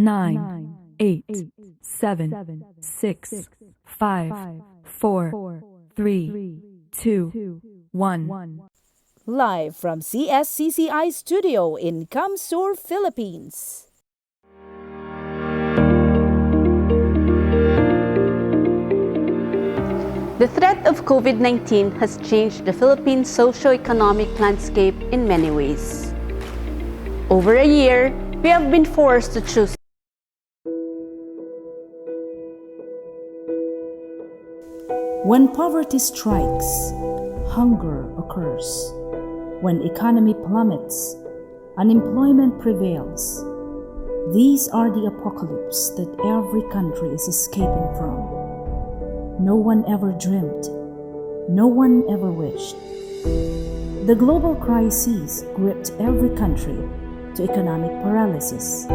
Speaker 7: 9, 8, 7, 6, 5, 4, 3, 2, 1.
Speaker 1: Live from CSCCI studio in Kamsur, Philippines.
Speaker 5: The threat of COVID-19 has changed the Philippine socio-economic landscape in many ways. Over a year, we have been forced to choose
Speaker 1: When poverty strikes, hunger occurs. When economy plummets, unemployment prevails. These are the apocalypse that every country is escaping from. No one ever dreamt. No one ever wished. The global crises gripped every country to economic paralysis.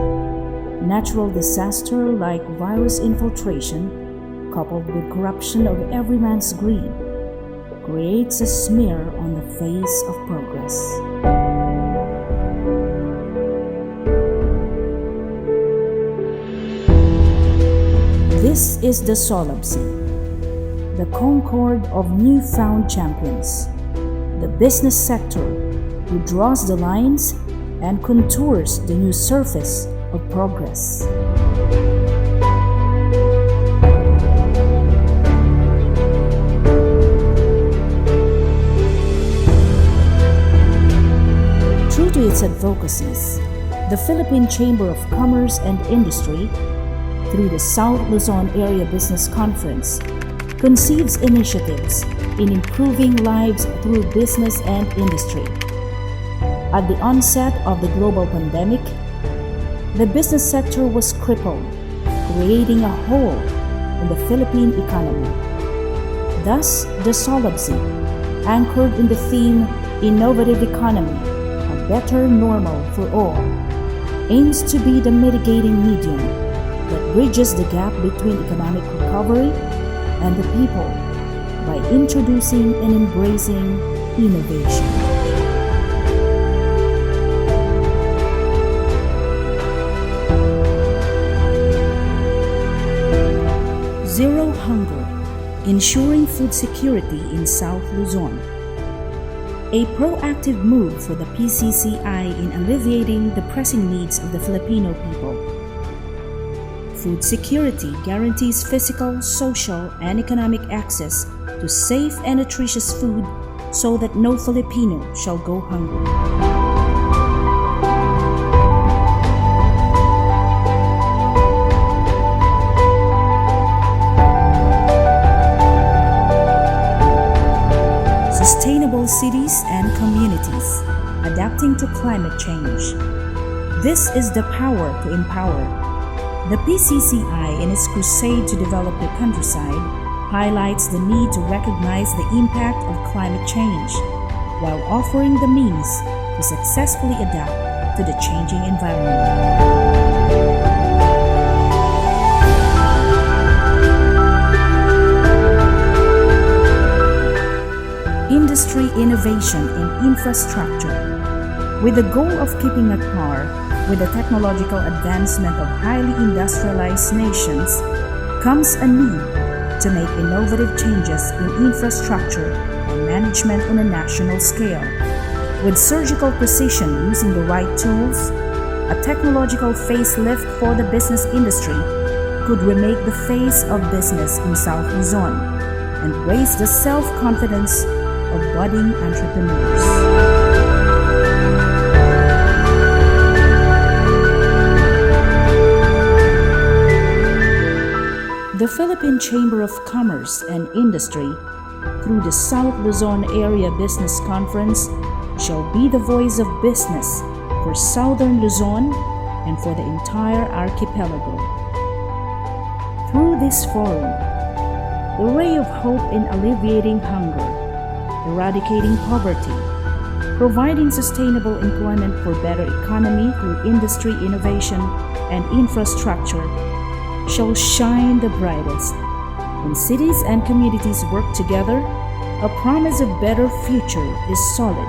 Speaker 1: Natural disaster like virus infiltration, coupled with corruption of every man's greed, creates a smear on the face of progress. This is the Solabc, the concord of newfound champions, the business sector who draws the lines and contours the new surface of progress. True to its advocacies, the Philippine Chamber of Commerce and Industry, through the South Luzon Area Business Conference, conceives initiatives in improving lives through business and industry. At the onset of the global pandemic, the business sector was crippled, creating a hole in the Philippine economy. Thus, the Solabc, anchored in the theme Innovative Economy, a better normal for all, aims to be the mitigating medium that bridges the gap between economic recovery and the people by introducing and embracing innovation. Zero hunger, ensuring food security in South Luzon. A proactive move for the PCCI in alleviating the pressing needs of the Filipino people. Food security guarantees physical, social, and economic access to safe and nutritious food so that no Filipino shall go hungry. Sustainable cities and communities, adapting to climate change. This is the power to empower. The PCCI, in its crusade to develop the countryside, highlights the need to recognize the impact of climate change, while offering the means to successfully adapt to the changing environment. Industry innovation in infrastructure. With the goal of keeping at par with the technological advancement of highly industrialized nations, comes a need to make innovative changes in infrastructure and management on a national scale. With surgical precision using the right tools, a technological facelift for the business industry could remake the face of business in South Luzon and raise the self-confidence of budding entrepreneurs. The Philippine Chamber of Commerce and Industry, through the South Luzon Area Business Conference, shall be the voice of business for Southern Luzon and for the entire archipelago. Through this forum, the ray of hope in alleviating hunger, eradicating poverty, providing sustainable employment for better economy through industry innovation and infrastructure, shall shine the brightest. When cities and communities work together, a promise of better future is solid.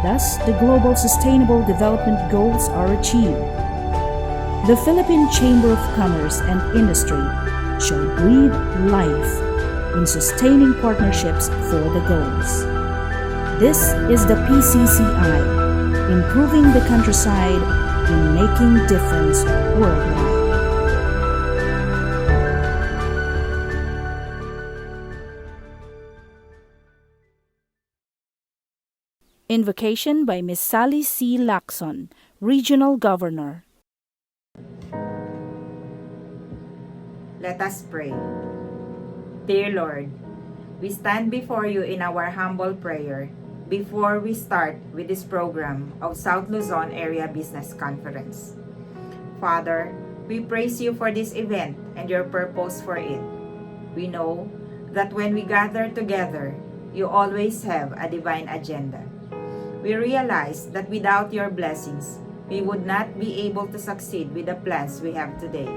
Speaker 1: Thus, the global sustainable development goals are achieved. the Philippine Chamber of Commerce and Industry shall breathe life in sustaining partnerships for the goals. This is the PCCI, improving the countryside in making difference worldwide. Invocation by Ms. Sally C. Lacson, Regional Governor.
Speaker 8: Let us pray. Dear Lord, we stand before you in our humble prayer before we start with this program of South Luzon Area Business Conference. Father, we praise you for this event and your purpose for it. We know that when we gather together, you always have a divine agenda. We realize that without your blessings, we would not be able to succeed with the plans we have today.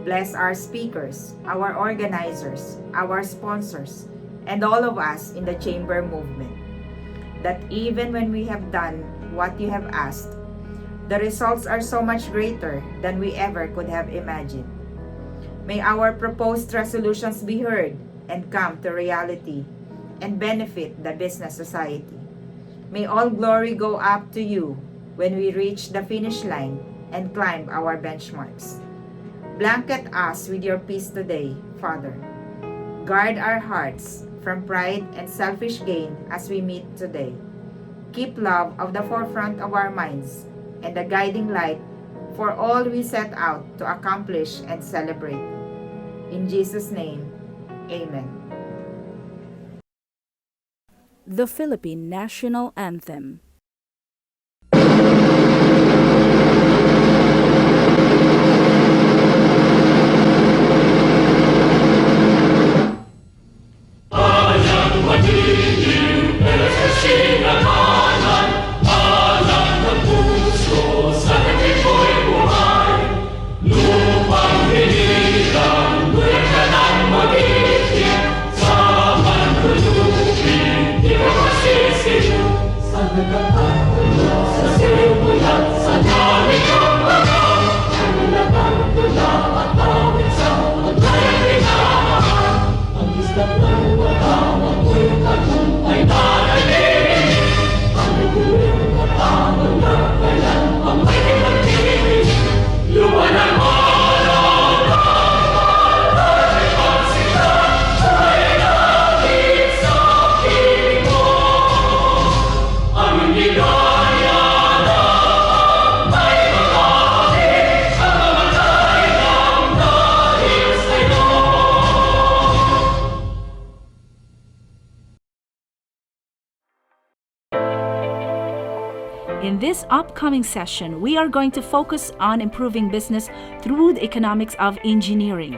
Speaker 8: Bless our speakers, our organizers, our sponsors, and all of us in the Chamber movement, that even when we have done what you have asked, the results are so much greater than we ever could have imagined. May our proposed resolutions be heard and come to reality and benefit the business society. May all glory go up to you when we reach the finish line and climb our benchmarks. Blanket us with your peace today, Father. Guard our hearts from pride and selfish gain as we meet today. Keep love of the forefront of our minds and the guiding light for all we set out to accomplish and celebrate. In Jesus' name, Amen.
Speaker 1: The Philippine National Anthem. In this upcoming session, we are going to focus on improving business through the economics of engineering.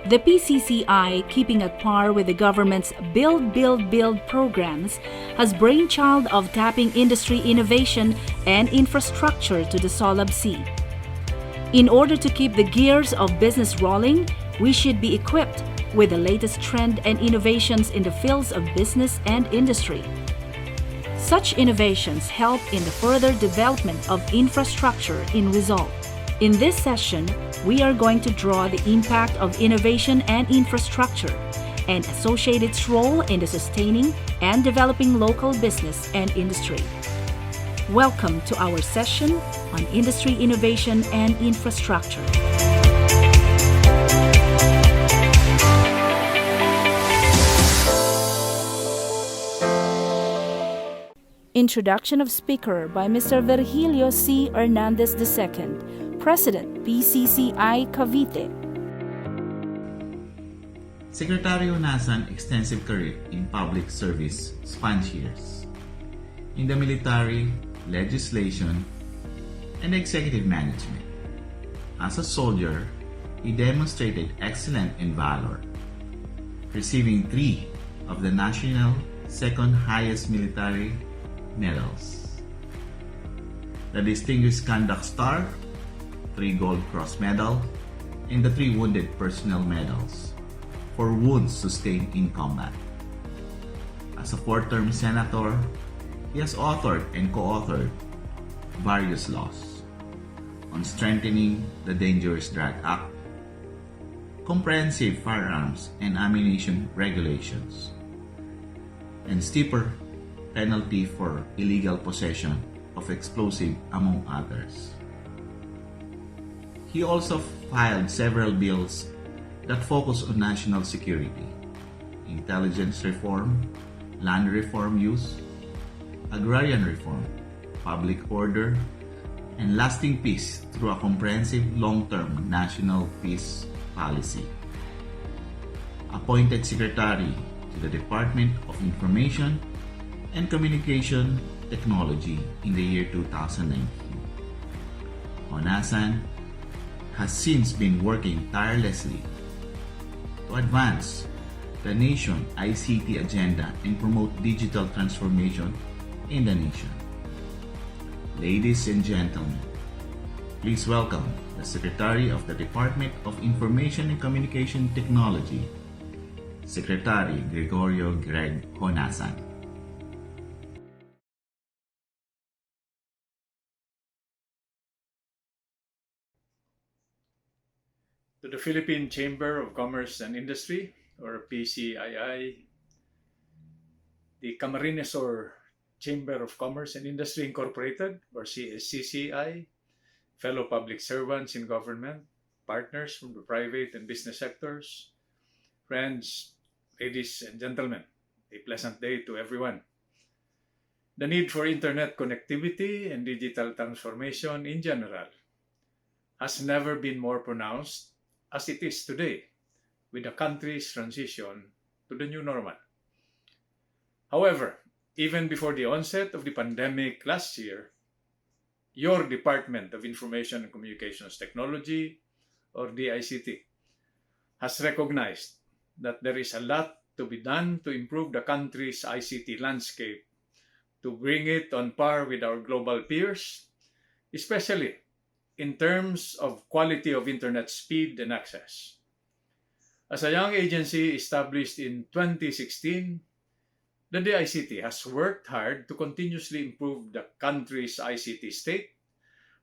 Speaker 1: The PCCI, keeping at par with the government's Build, Build, Build programs, has brainchild of tapping industry innovation and infrastructure to the Solabc. In order to keep the gears of business rolling, we should be equipped with the latest trend and innovations in the fields of business and industry. Such innovations help in the further development of infrastructure in result. In this session, we are going to draw the impact of innovation and infrastructure and associate its role in the sustaining and developing local business and industry. Welcome to our session on industry innovation and infrastructure. Introduction of speaker by Mr. Virgilio C. Hernandez II, President, PCCI Cavite.
Speaker 9: Secretary Onasan extensive career in public service spans years. In the military, legislation, and executive management. As a soldier, he demonstrated excellence in valor, receiving 3 of the national second highest military medals: the Distinguished Conduct Star, 3 Gold Cross Medal, and the 3 Wounded Personnel Medals for wounds sustained in combat. As a 4-term senator, he has authored and co-authored various laws, on strengthening the Dangerous Drug Act, comprehensive firearms and ammunition regulations, and steeper penalty for illegal possession of explosive, among others. He also filed several bills that focus on national security, intelligence reform, land reform use, agrarian reform, public order, and lasting peace through a comprehensive long-term national peace policy. Appointed Secretary to the Department of Information and Communication Technology in the year 2019. Honasan has since been working tirelessly to advance the nation ICT agenda and promote digital transformation in the nation. Ladies and gentlemen, please welcome the Secretary of the Department of Information and Communication Technology, Secretary Gregorio Greg Honasan.
Speaker 10: To the Philippine Chamber of Commerce and Industry, or PCII, the Camarines Chamber of Commerce and Industry Incorporated, or Cscci, fellow public servants in government, partners from the private and business sectors, friends, ladies and gentlemen, a pleasant day to everyone. The need for internet connectivity and digital transformation in general has never been more pronounced as it is today, with the country's transition to the new normal. However, even before the onset of the pandemic last year, your Department of Information and Communications Technology, or DICT, has recognized that there is a lot to be done to improve the country's ICT landscape to bring it on par with our global peers, especially in terms of quality of internet speed and access. As a young agency established in 2016, the DICT has worked hard to continuously improve the country's ICT state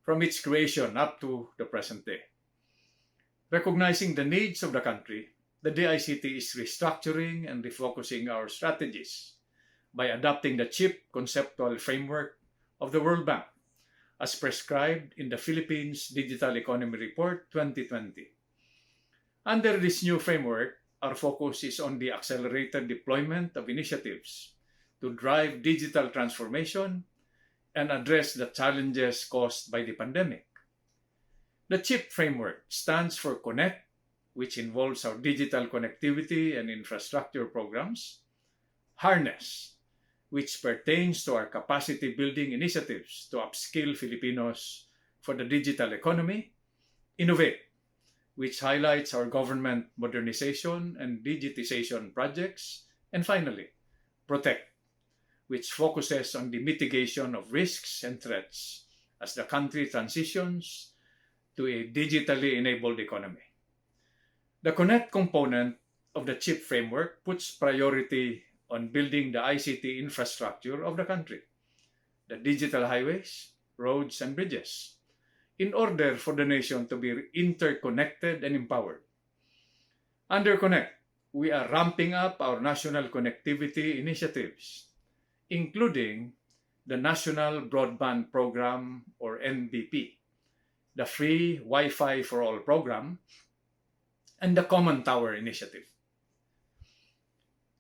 Speaker 10: from its creation up to the present day. Recognizing the needs of the country, the DICT is restructuring and refocusing our strategies by adopting the CHIP conceptual framework of the World Bank as prescribed in the Philippines Digital Economy Report 2020. Under this new framework, our focus is on the accelerated deployment of initiatives to drive digital transformation and address the challenges caused by the pandemic. The CHIP framework stands for Connect, which involves our digital connectivity and infrastructure programs, Harness, which pertains to our capacity building initiatives to upskill Filipinos for the digital economy, Innovate, which highlights our government modernization and digitization projects, and finally, Protect, which focuses on the mitigation of risks and threats as the country transitions to a digitally enabled economy. The Connect component of the CHIP framework puts priority on building the ICT infrastructure of the country, the digital highways, roads, and bridges, in order for the nation to be interconnected and empowered. Under Connect, we are ramping up our national connectivity initiatives, including the National Broadband Program, or NBP, the Free Wi-Fi for All program, and the Common Tower Initiative.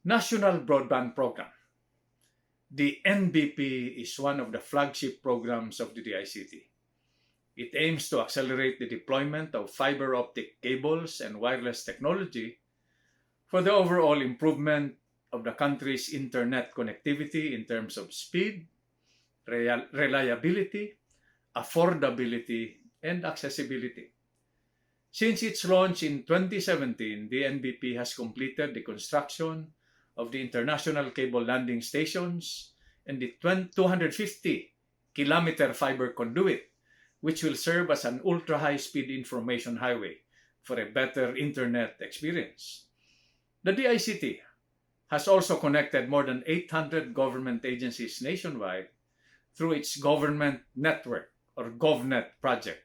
Speaker 10: National Broadband Program. The NBP is one of the flagship programs of the DICT. It aims to accelerate the deployment of fiber optic cables and wireless technology for the overall improvement of the country's internet connectivity in terms of speed, reliability, affordability, and accessibility. Since its launch in 2017, the NBP has completed the construction of the international cable landing stations and the 250-kilometer fiber conduit, which will serve as an ultra-high-speed information highway for a better internet experience. The DICT has also connected more than 800 government agencies nationwide through its Government Network, or GovNet project,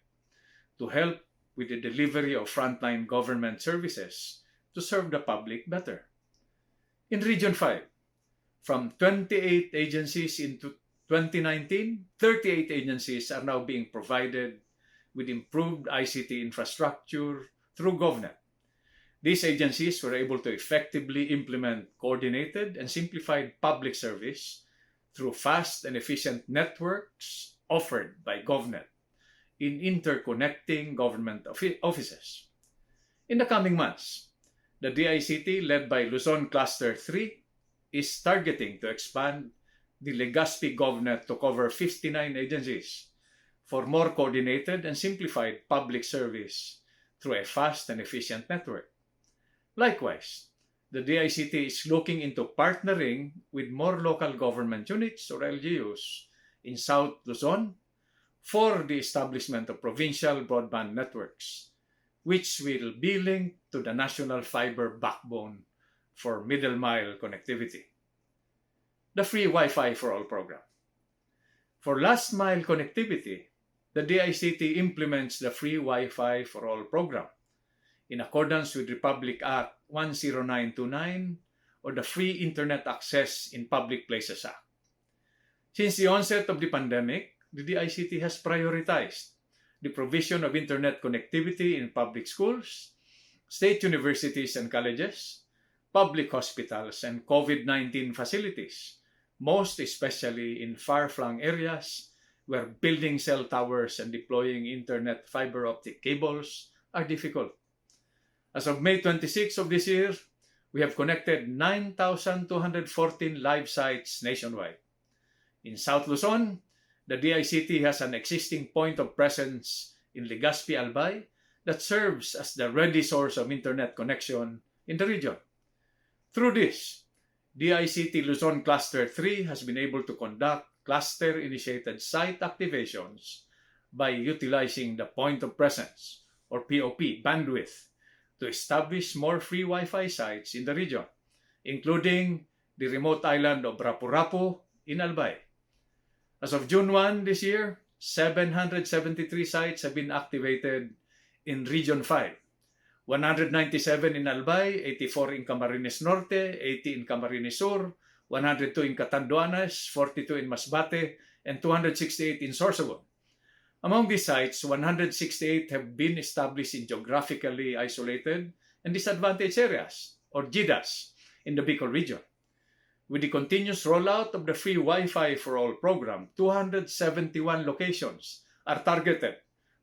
Speaker 10: to help with the delivery of frontline government services to serve the public better. In Region 5, from 28 agencies in 2019, 38 agencies are now being provided with improved ICT infrastructure through GovNet. These agencies were able to effectively implement coordinated and simplified public service through fast and efficient networks offered by GovNet in interconnecting government offices. In the coming months, the DICT, led by Luzon Cluster 3, is targeting to expand the Legazpi GovNet to cover 59 agencies for more coordinated and simplified public service through a fast and efficient network. Likewise, the DICT is looking into partnering with more local government units or LGUs in South Luzon for the establishment of provincial broadband networks, which will be linked to the national fiber backbone for middle mile connectivity. The Free Wi-Fi for All program. For last mile connectivity, the DICT implements the Free Wi-Fi for All program in accordance with Republic Act 10929 or the Free Internet Access in Public Places Act. Since the onset of the pandemic, the DICT has prioritized the provision of internet connectivity in public schools, state universities and colleges, public hospitals, and COVID-19 facilities, most especially in far-flung areas where building cell towers and deploying internet fiber optic cables are difficult. As of May 26 of this year, we have connected 9,214 live sites nationwide. In South Luzon, the DICT has an existing point of presence in Legazpi, Albay that serves as the ready source of internet connection in the region. Through this, DICT Luzon Cluster 3 has been able to conduct cluster-initiated site activations by utilizing the point of presence, or POP, bandwidth to establish more free Wi-Fi sites in the region, including the remote island of Rapu-Rapu in Albay. As of June 1 this year, 773 sites have been activated in Region 5, 197 in Albay, 84 in Camarines Norte, 80 in Camarines Sur, 102 in Catanduanes, 42 in Masbate, and 268 in Sorsogon. Among these sites, 168 have been established in geographically isolated and disadvantaged areas, or GIDAs, in the Bicol region. With the continuous rollout of the Free Wi-Fi for All program, 271 locations are targeted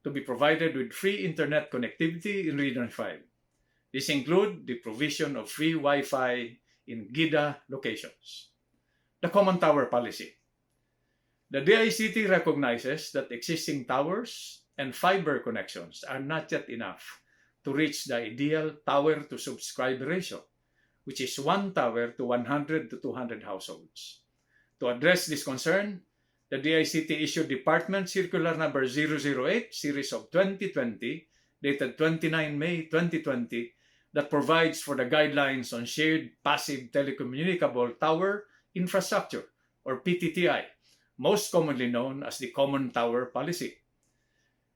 Speaker 10: to be provided with free internet connectivity in Region 5. These include the provision of free Wi-Fi in GIDA locations. The Common Tower Policy. The DICT recognizes that existing towers and fiber connections are not yet enough to reach the ideal tower-to-subscriber ratio, which is 1 tower to 100 to 200 households. To address this concern, the DICT issued Department Circular Number 008, Series of 2020, dated 29 May 2020, that provides for the guidelines on shared passive telecommunicable tower infrastructure, or PTTI, most commonly known as the Common Tower Policy.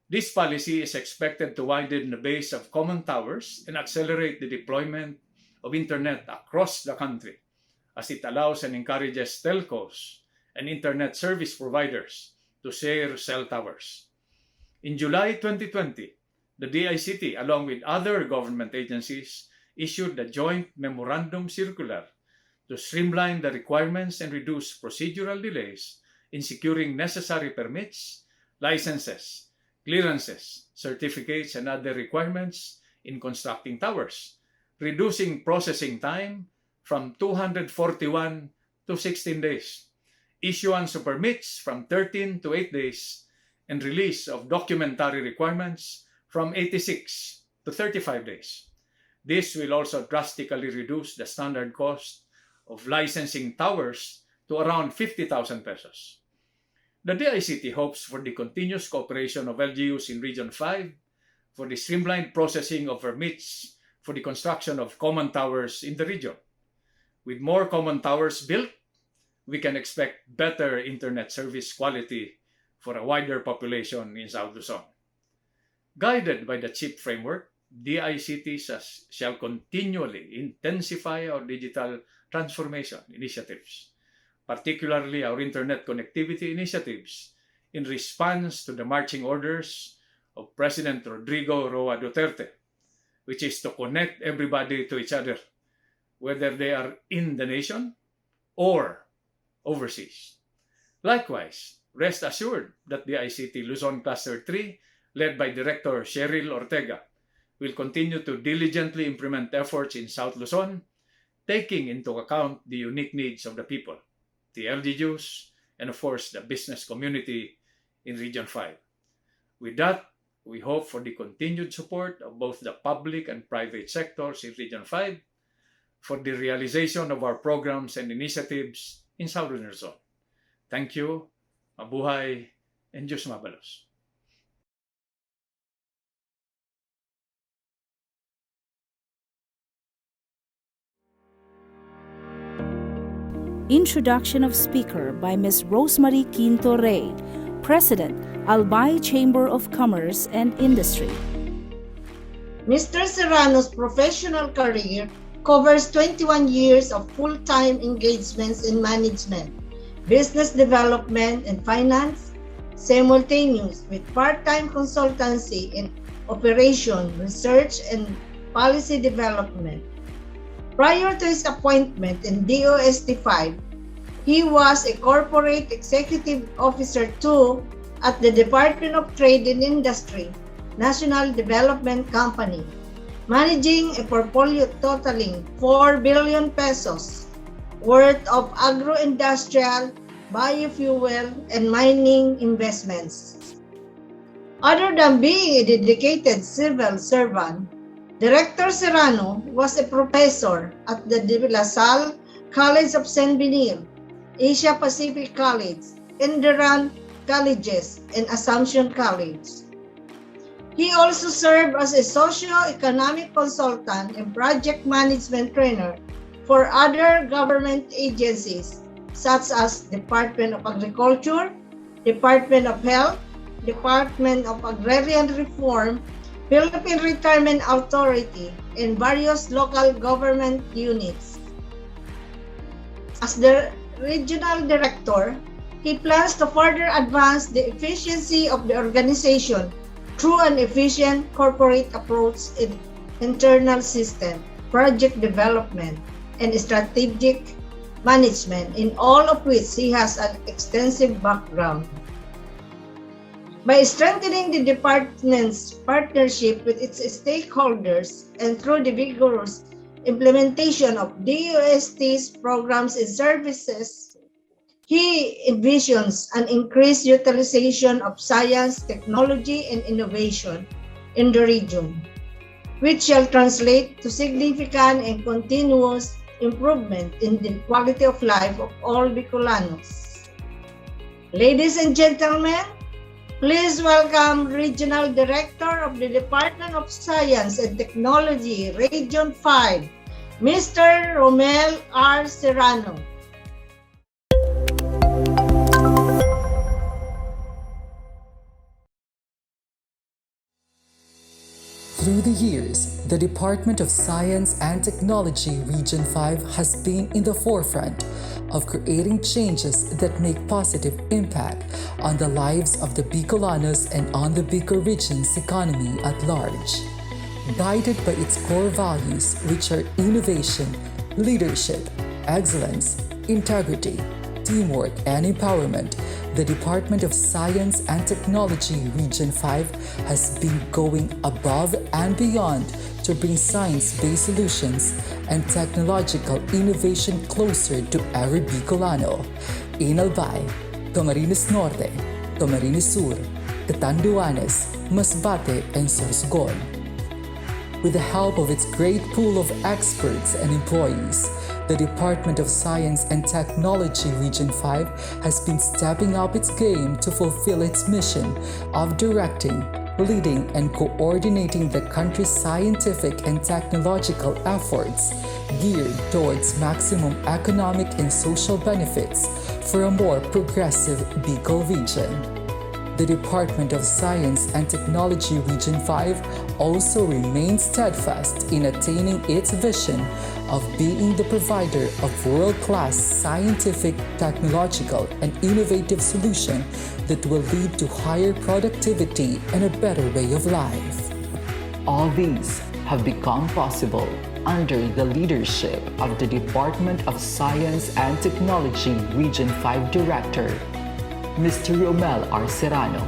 Speaker 10: This policy is expected to widen the base of common towers and accelerate the deployment of internet across the country, as it allows and encourages telcos and internet service providers to share cell towers. In July 2020, the DICT, along with other government agencies, issued a joint memorandum circular to streamline the requirements and reduce procedural delays in securing necessary permits, licenses, clearances, certificates, and other requirements in constructing towers, reducing processing time from 241 to 16 days, issuance of permits from 13 to 8 days, and release of documentary requirements from 86 to 35 days. This will also drastically reduce the standard cost of licensing towers to around 50,000 pesos. The DICT hopes for the continuous cooperation of LGUs in Region 5 for the streamlined processing of permits for the construction of common towers in the region. With more common towers built, we can expect better internet service quality for a wider population in South Luzon. Guided by the CHIP framework, DICT shall continually intensify our digital transformation initiatives, particularly our internet connectivity initiatives, in response to the marching orders of President Rodrigo Roa Duterte, which is to connect everybody to each other, whether they are in the nation or overseas. Likewise, rest assured that the ICT Luzon Cluster 3, led by Director Cheryl Ortega, will continue to diligently implement efforts in South Luzon, taking into account the unique needs of the people, the LGUs, and of course the business community in Region 5. With that, we hope for the continued support of both the public and private sectors in Region 5 for the realization of our programs and initiatives in Southern Luzon. Thank you, mabuhay, and Diyos mabalos.
Speaker 1: Introduction of speaker by Ms. Rosemary Quinto Rey, President, Albay Chamber of Commerce and Industry.
Speaker 11: Mr. Serrano's professional career covers 21 years of full-time engagements in management, business development, and finance, simultaneous with part-time consultancy in operation, research, and policy development. Prior to his appointment in DOST-5, he was a Corporate Executive Officer 2 at the Department of Trade and Industry, National Development Company, managing a portfolio totaling 4 billion pesos worth of agro-industrial, biofuel, and mining investments. Other than being a dedicated civil servant, Director Serrano was a professor at the De La Salle College of San Benil, Asia Pacific College, Enderun Colleges, and Assumption College. He also served as a socio-economic consultant and project management trainer for other government agencies such as Department of Agriculture, Department of Health, Department of Agrarian Reform, Philippine Retirement Authority, and various local government units. As the regional director, he plans to further advance the efficiency of the organization through an efficient corporate approach in internal system, project development, and strategic management, in all of which he has an extensive background. By strengthening the department's partnership with its stakeholders and through the vigorous implementation of DOST's programs and services, he envisions an increased utilization of science, technology, and innovation in the region, which shall translate to significant and continuous improvement in the quality of life of all Bicolanos. Ladies and gentlemen, please welcome Regional Director of the Department of Science and Technology, Region 5, Mr. Romel R. Serrano.
Speaker 12: Through the years, the Department of Science and Technology Region 5 has been in the forefront of creating changes that make positive impact on the lives of the Bicolanos and on the Bicol region's economy at large. Guided by its core values, which are innovation, leadership, excellence, integrity, teamwork, and empowerment, the Department of Science and Technology Region 5 has been going above and beyond to bring science-based solutions and technological innovation closer to every Bicolano in Albay, Camarines Norte, Camarines Sur, Catanduanes, Masbate, and Sorsogon. With the help of its great pool of experts and employees, the Department of Science and Technology Region 5 has been stepping up its game to fulfill its mission of directing, leading, and coordinating the country's scientific and technological efforts geared towards maximum economic and social benefits for a more progressive Bicol region. the Department of Science and Technology Region 5 also remains steadfast in attaining its vision of being the provider of world-class scientific, technological, and innovative solutions that will lead to higher productivity and a better way of life. All these have become possible under the leadership of the Department of Science and Technology Region 5 Director, Mr. Romel R. Serrano.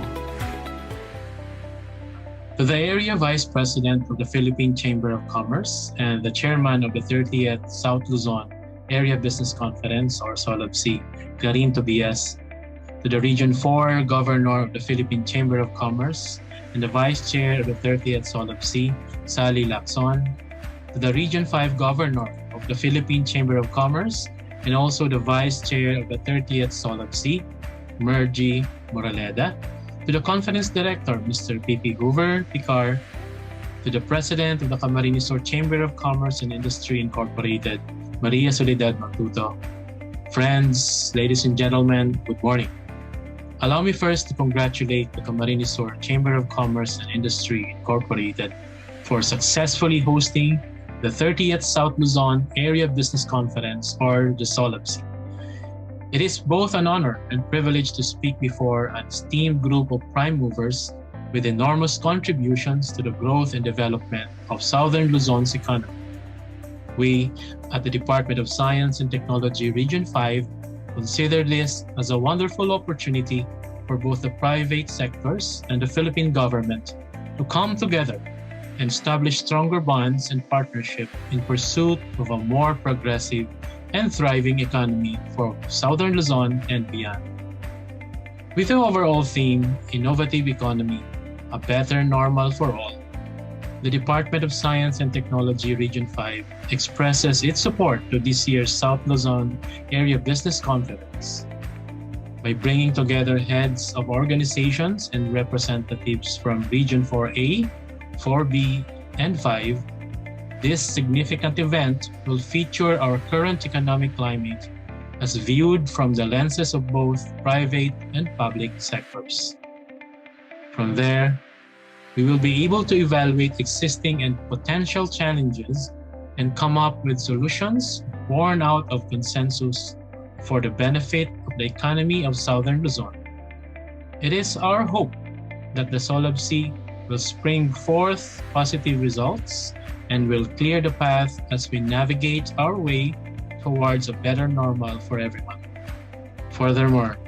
Speaker 13: To the Area Vice President of the Philippine Chamber of Commerce and the Chairman of the 30th South Luzon Area Business Conference, or Solabc, Clarin Tobias. To the Region 4 Governor of the Philippine Chamber of Commerce and the Vice Chair of the 30th Solabc, Sally Lacson. To the Region 5 Governor of the Philippine Chamber of Commerce and also the Vice Chair of the 30th Solabc, Mergy Moraleda. To the Conference Director, Mr. P.P. Hoover Picar. To the President of the Camarines Sur Chamber of Commerce and Industry Incorporated, Maria Soledad Matuto. Friends, ladies and gentlemen, good morning. Allow me first to congratulate the Camarines Sur Chamber of Commerce and Industry Incorporated for successfully hosting the 30th South Luzon Area Business Conference, or the Solabc. It is both an honor and privilege to speak before an esteemed group of prime movers with enormous contributions to the growth and development of Southern Luzon's economy. We, at the Department of Science and Technology Region 5, consider this as a wonderful opportunity for both the private sectors and the Philippine government to come together and establish stronger bonds and partnership in pursuit of a more progressive and thriving economy for Southern Luzon and beyond. With the overall theme, Innovative Economy, a Better Normal for All, the Department of Science and Technology Region 5 expresses its support to this year's South Luzon Area Business Conference by bringing together heads of organizations and representatives from Region 4A, 4B, and 5. This significant event will feature our current economic climate as viewed from the lenses of both private and public sectors. From there, we will be able to evaluate existing and potential challenges and come up with solutions born out of consensus for the benefit of the economy of Southern Luzon. It is our hope that the Solabc will spring forth positive results and will clear the path as we navigate our way towards a better normal for everyone. Furthermore,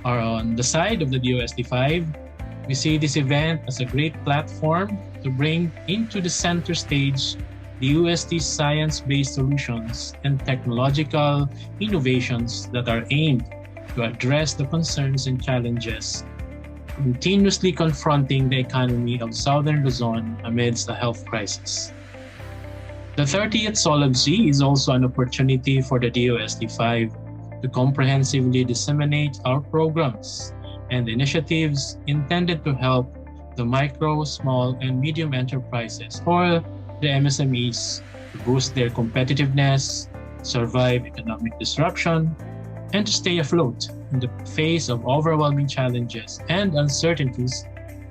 Speaker 13: on the side of the DOST5, we see this event as a great platform to bring into the center stage the UST's science-based solutions and technological innovations that are aimed to address the concerns and challenges continuously confronting the economy of Southern Luzon amidst the health crisis. The 30th Solabc is also an opportunity for the DOST5 to comprehensively disseminate our programs and initiatives intended to help the micro, small, and medium enterprises, or the MSMEs, to boost their competitiveness, survive economic disruption, and to stay afloat in the face of overwhelming challenges and uncertainties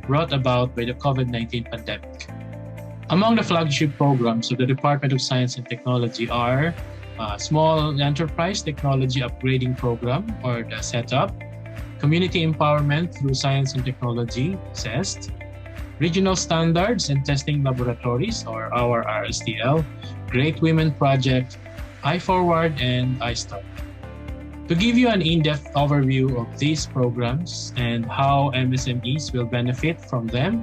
Speaker 13: brought about by the COVID-19 pandemic. Among the flagship programs of the Department of Science and Technology are Small Enterprise Technology Upgrading Program, or the SETUP, Community Empowerment through Science and Technology, CEST, Regional Standards and Testing Laboratories, or our RSTL, Great Women Project, iForward, and iStart. To give you an in-depth overview of these programs and how MSMEs will benefit from them,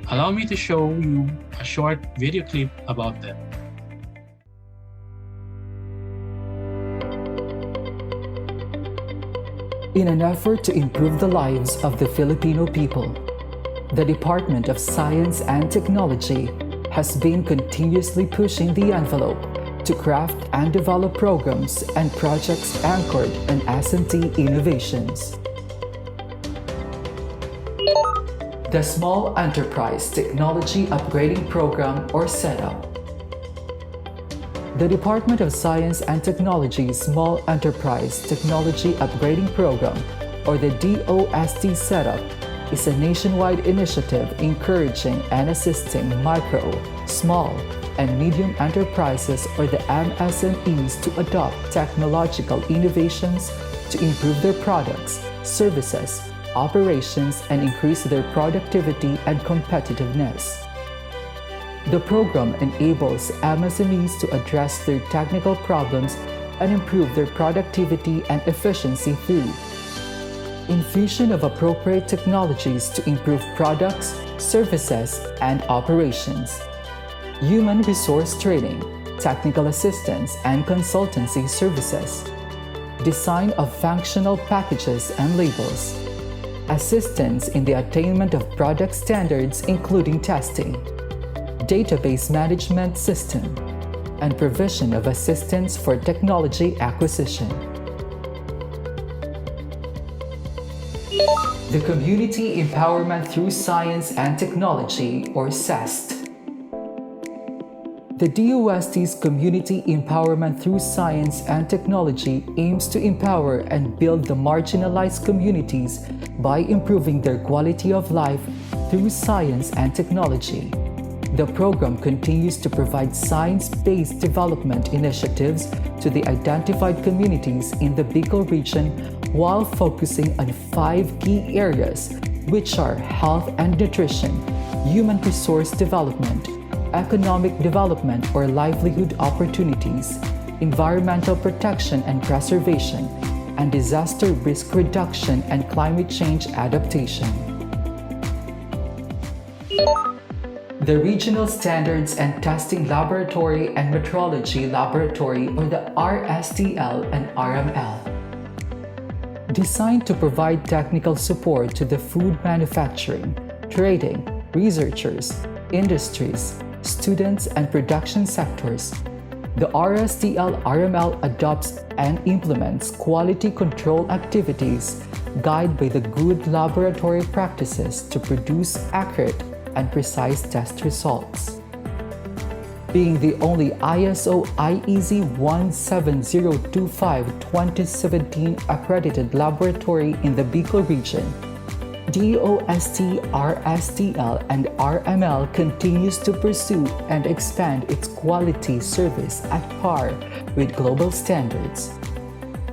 Speaker 13: allow me to show you a short video clip about them.
Speaker 12: In an effort to improve the lives of the Filipino people, the Department of Science and Technology has been continuously pushing the envelope to craft and develop programs and projects anchored in S&T innovations. The Small Enterprise Technology Upgrading Program, or SETUP. The Department of Science and Technology's Small Enterprise Technology Upgrading Program, or the DOST setup, is a nationwide initiative encouraging and assisting micro, small, and medium enterprises or the MSMEs to adopt technological innovations to improve their products, services, operations, and increase their productivity and competitiveness. The program enables MSMEs to address their technical problems and improve their productivity and efficiency through infusion of appropriate technologies to improve products, services, and operations, human resource training, technical assistance and consultancy services, design of functional packages and labels, assistance in the attainment of product standards including testing, database management system, and provision of assistance for technology acquisition. The Community Empowerment Through Science and Technology, or CEST. The DOST's Community Empowerment Through Science and Technology aims to empower and build the marginalized communities by improving their quality of life through science and technology. The program continues to provide science-based development initiatives to the identified communities in the Bicol region while focusing on 5 key areas, which are health and nutrition, human resource development, economic development or livelihood opportunities, environmental protection and preservation, and disaster risk reduction and climate change adaptation. The Regional Standards and Testing Laboratory and Metrology Laboratory, or the RSTL and RML. Designed to provide technical support to the food manufacturing, trading, researchers, industries, students, and production sectors, the RSTL-RML adopts and implements quality control activities guided by the good laboratory practices to produce accurate and precise test results. Being the only ISO IEC 17025-2017 accredited laboratory in the Bicol region, DOST, RSTL, and RML continues to pursue and expand its quality service at par with global standards.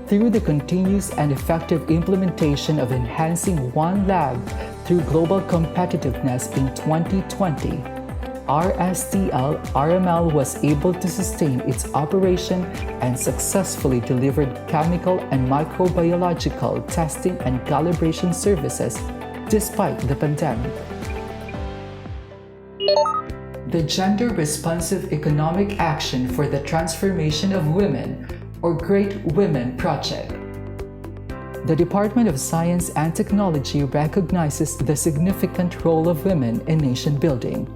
Speaker 12: Through the continuous and effective implementation of enhancing One Lab through global competitiveness in 2020, RSTL-RML was able to sustain its operation and successfully delivered chemical and microbiological testing and calibration services despite the pandemic. The Gender Responsive Economic Action for the Transformation of Women, or Great Women Project. The Department of Science and Technology recognizes the significant role of women in nation building.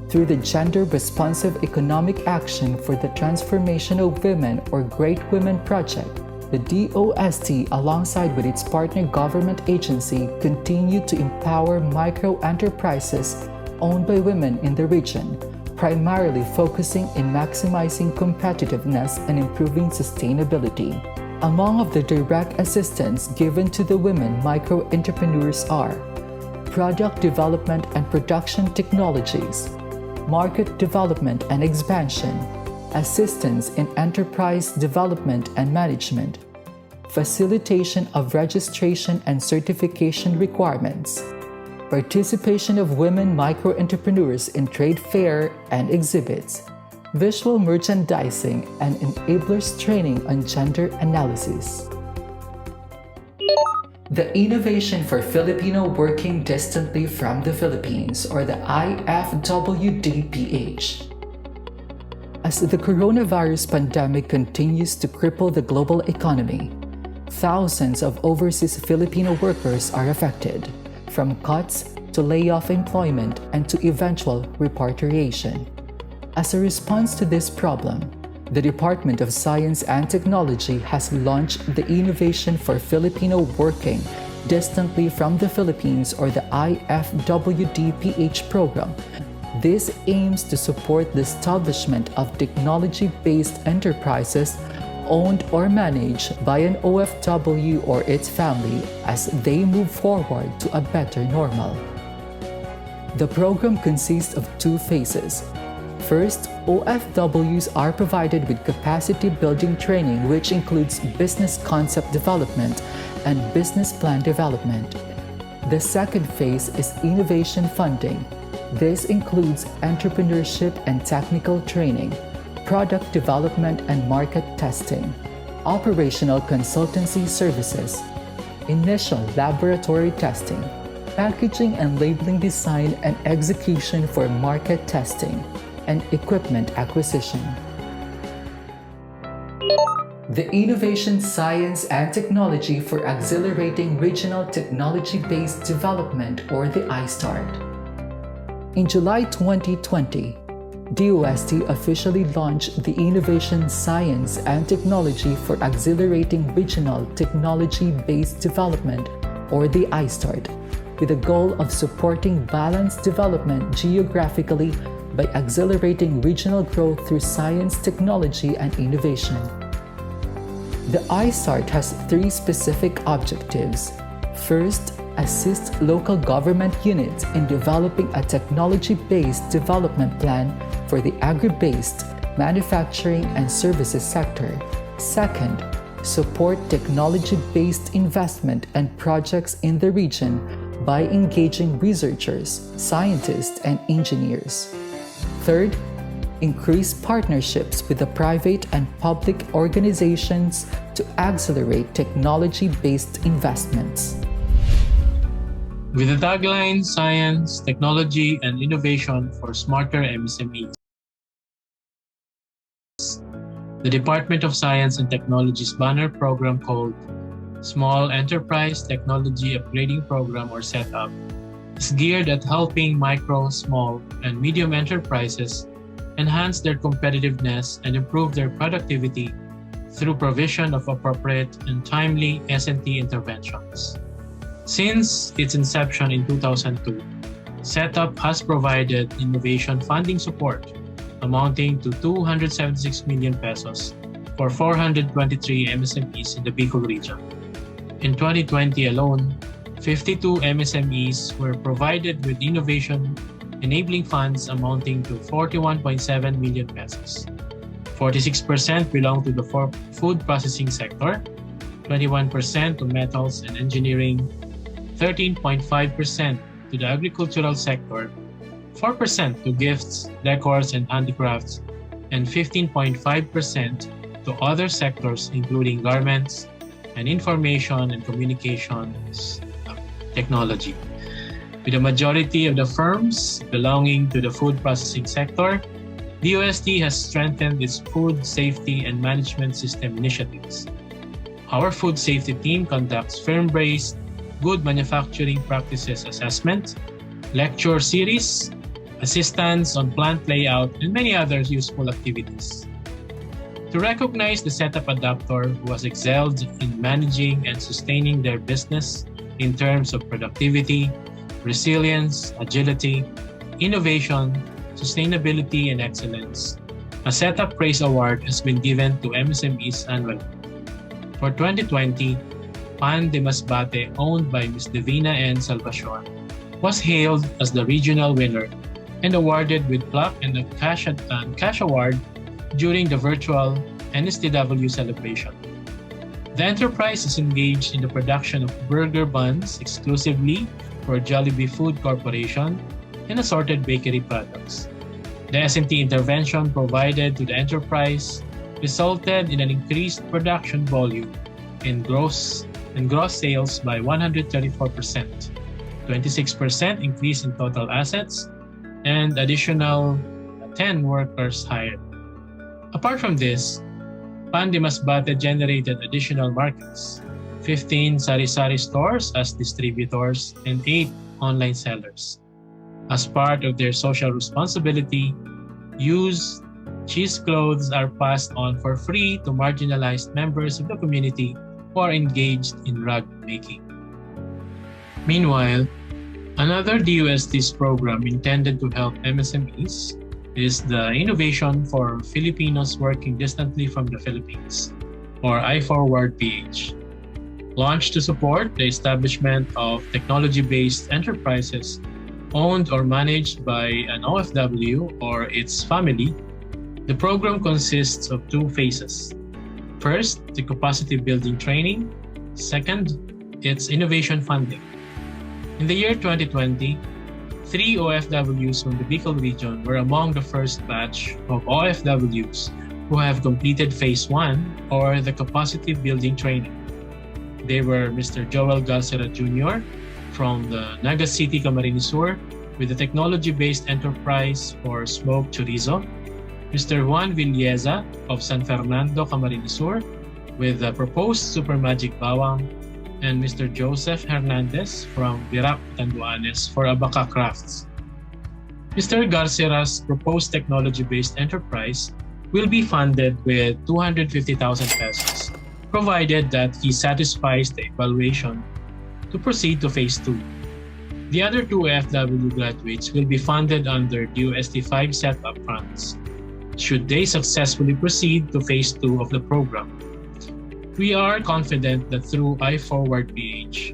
Speaker 12: Through the Gender Responsive Economic Action for the Transformation of Women, or Great Women Project, the DOST, alongside with its partner government agency, continue to empower micro-enterprises owned by women in the region, primarily focusing in maximizing competitiveness and improving sustainability. Among of the direct assistance given to the women micro-entrepreneurs are product development and production technologies, market development and expansion, assistance in enterprise development and management, facilitation of registration and certification requirements, participation of women micro-entrepreneurs in trade fair and exhibits, visual merchandising, and enablers training on gender analysis. The Innovation for Filipino Working Distantly from the Philippines, or the IFWDPH. As the coronavirus pandemic continues to cripple the global economy, thousands of overseas Filipino workers are affected, from cuts to layoff employment and to eventual repatriation. As a response to this problem, the Department of Science and Technology has launched the Innovation for Filipino Working Distantly from the Philippines, or the IFWDPH program. This aims to support the establishment of technology-based enterprises owned or managed by an OFW or its family as they move forward to a better normal. The program consists of 2 phases. First, OFWs are provided with capacity building training, which includes business concept development and business plan development. The second phase is innovation funding. This includes entrepreneurship and technical training, product development and market testing, operational consultancy services, initial laboratory testing, packaging and labeling design and execution for market testing, and equipment acquisition. The Innovation, Science and Technology for Accelerating Regional Technology-Based Development, or the iStart. In July 2020, DOST officially launched the Innovation, Science and Technology for Accelerating Regional Technology-Based Development, or the iStart, with the goal of supporting balanced development geographically by accelerating regional growth through science, technology, and innovation. The iStart has 3 specific objectives. First, assist local government units in developing a technology-based development plan for the agri-based, manufacturing, and services sector. Second, support technology-based investment and projects in the region by engaging researchers, scientists, and engineers. Third, increase partnerships with the private and public organizations to accelerate technology-based investments.
Speaker 13: With the tagline Science, Technology, and Innovation for Smarter MSMEs, the Department of Science and Technology's banner program called Small Enterprise Technology Upgrading Program, or SETUP, is geared at helping micro, small, and medium enterprises enhance their competitiveness and improve their productivity through provision of appropriate and timely S&T interventions. Since its inception in 2002, SETUP has provided innovation funding support amounting to 276 million pesos for 423 MSMEs in the Bicol region. In 2020 alone, 52 MSMEs were provided with innovation enabling funds amounting to 41.7 million pesos. 46% belong to the food processing sector, 21% to metals and engineering, 13.5% to the agricultural sector, 4% to gifts, decors, and handicrafts, and 15.5% to other sectors including garments and information and communications technology. With the majority of the firms belonging to the food processing sector, DOST has strengthened its food safety and management system initiatives. Our food safety team conducts firm-based good manufacturing practices assessment, lecture series, assistance on plant layout, and many other useful activities. To recognize the SETUP adopter who has excelled in managing and sustaining their business in terms of productivity, resilience, agility, innovation, sustainability, and excellence, a SETUP Praise Award has been given to MSMEs annually. For 2020, Pan de Masbate, owned by Ms. Divina N. Salvacion, was hailed as the regional winner and awarded with plaque and a cash award during the virtual NSTW celebration. The enterprise is engaged in the production of burger buns exclusively for Jollibee Food Corporation and assorted bakery products. The S&T intervention provided to the enterprise resulted in an increased production volume and gross sales by 134%, 26% increase in total assets, and additional 10 workers hired. Apart from this, Pan de Masbate generated additional markets, 15 sari-sari stores as distributors, and 8 online sellers. As part of their social responsibility, used cheese clothes are passed on for free to marginalized members of the community who are engaged in rug making. Meanwhile, another DOST's program intended to help MSMEs is the Innovation for Filipinos Working Distantly from the Philippines, or iForward PH. Launched to support the establishment of technology-based enterprises owned or managed by an OFW or its family, the program consists of two phases. First, the capacity building training. Second, its innovation funding. In the year 2020, 3 OFWs from the Bicol region were among the first batch of OFWs who have completed Phase 1 or the capacity building training. They were Mr. Joel Galcera Jr. from the Naga City, Camarines Sur with the technology-based enterprise for smoked chorizo, Mr. Juan Villeza of San Fernando, Camarines Sur with the proposed Super Magic Bawang, and Mr. Joseph Hernandez from Virac, Tanduanes for Abaca Crafts. Mr. Garcera's proposed technology-based enterprise will be funded with 250,000 pesos, provided that he satisfies the evaluation to proceed to Phase 2. The other two FW graduates will be funded under DOST 5 setup funds, should they successfully proceed to Phase 2 of the program. We are confident that through iForward PH,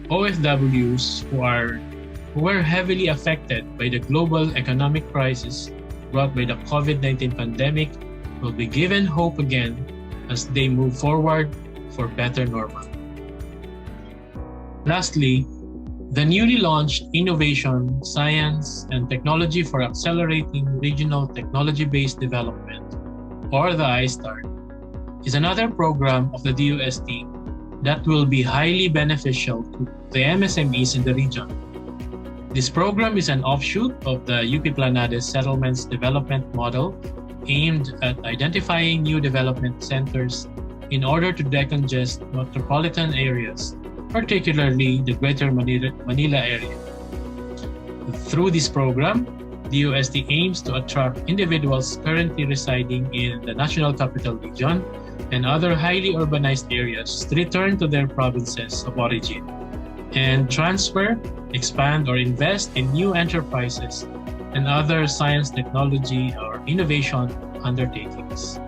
Speaker 13: OFWs who were heavily affected by the global economic crisis brought by the COVID-19 pandemic will be given hope again as they move forward for better normal. Lastly, the newly launched Innovation, Science, and Technology for Accelerating Regional Technology-Based Development, or the iStart, is another program of the DOST that will be highly beneficial to the MSMEs in the region. This program is an offshoot of the UP Planades Settlements Development Model aimed at identifying new development centers in order to decongest metropolitan areas, particularly the Greater Manila area. Through this program, DOST aims to attract individuals currently residing in the National Capital Region and other highly urbanized areas to return to their provinces of origin and transfer, expand, or invest in new enterprises and other science, technology, or innovation undertakings.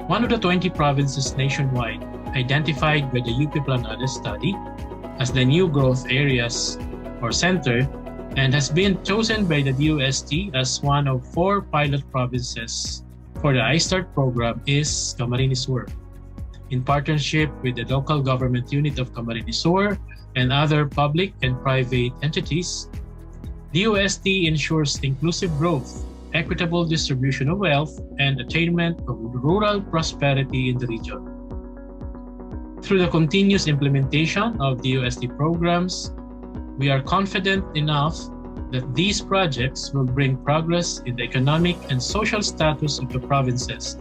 Speaker 13: One of the 20 provinces nationwide identified by the UP Planades study as the new growth areas or center and has been chosen by the DOST as one of 4 pilot provinces for the iStart program is Camarines Sur. In partnership with the local government unit of Camarines Sur and other public and private entities, DOST ensures inclusive growth, equitable distribution of wealth, and attainment of rural prosperity in the region. Through the continuous implementation of DOST programs, we are confident enough that these projects will bring progress in the economic and social status of the provinces,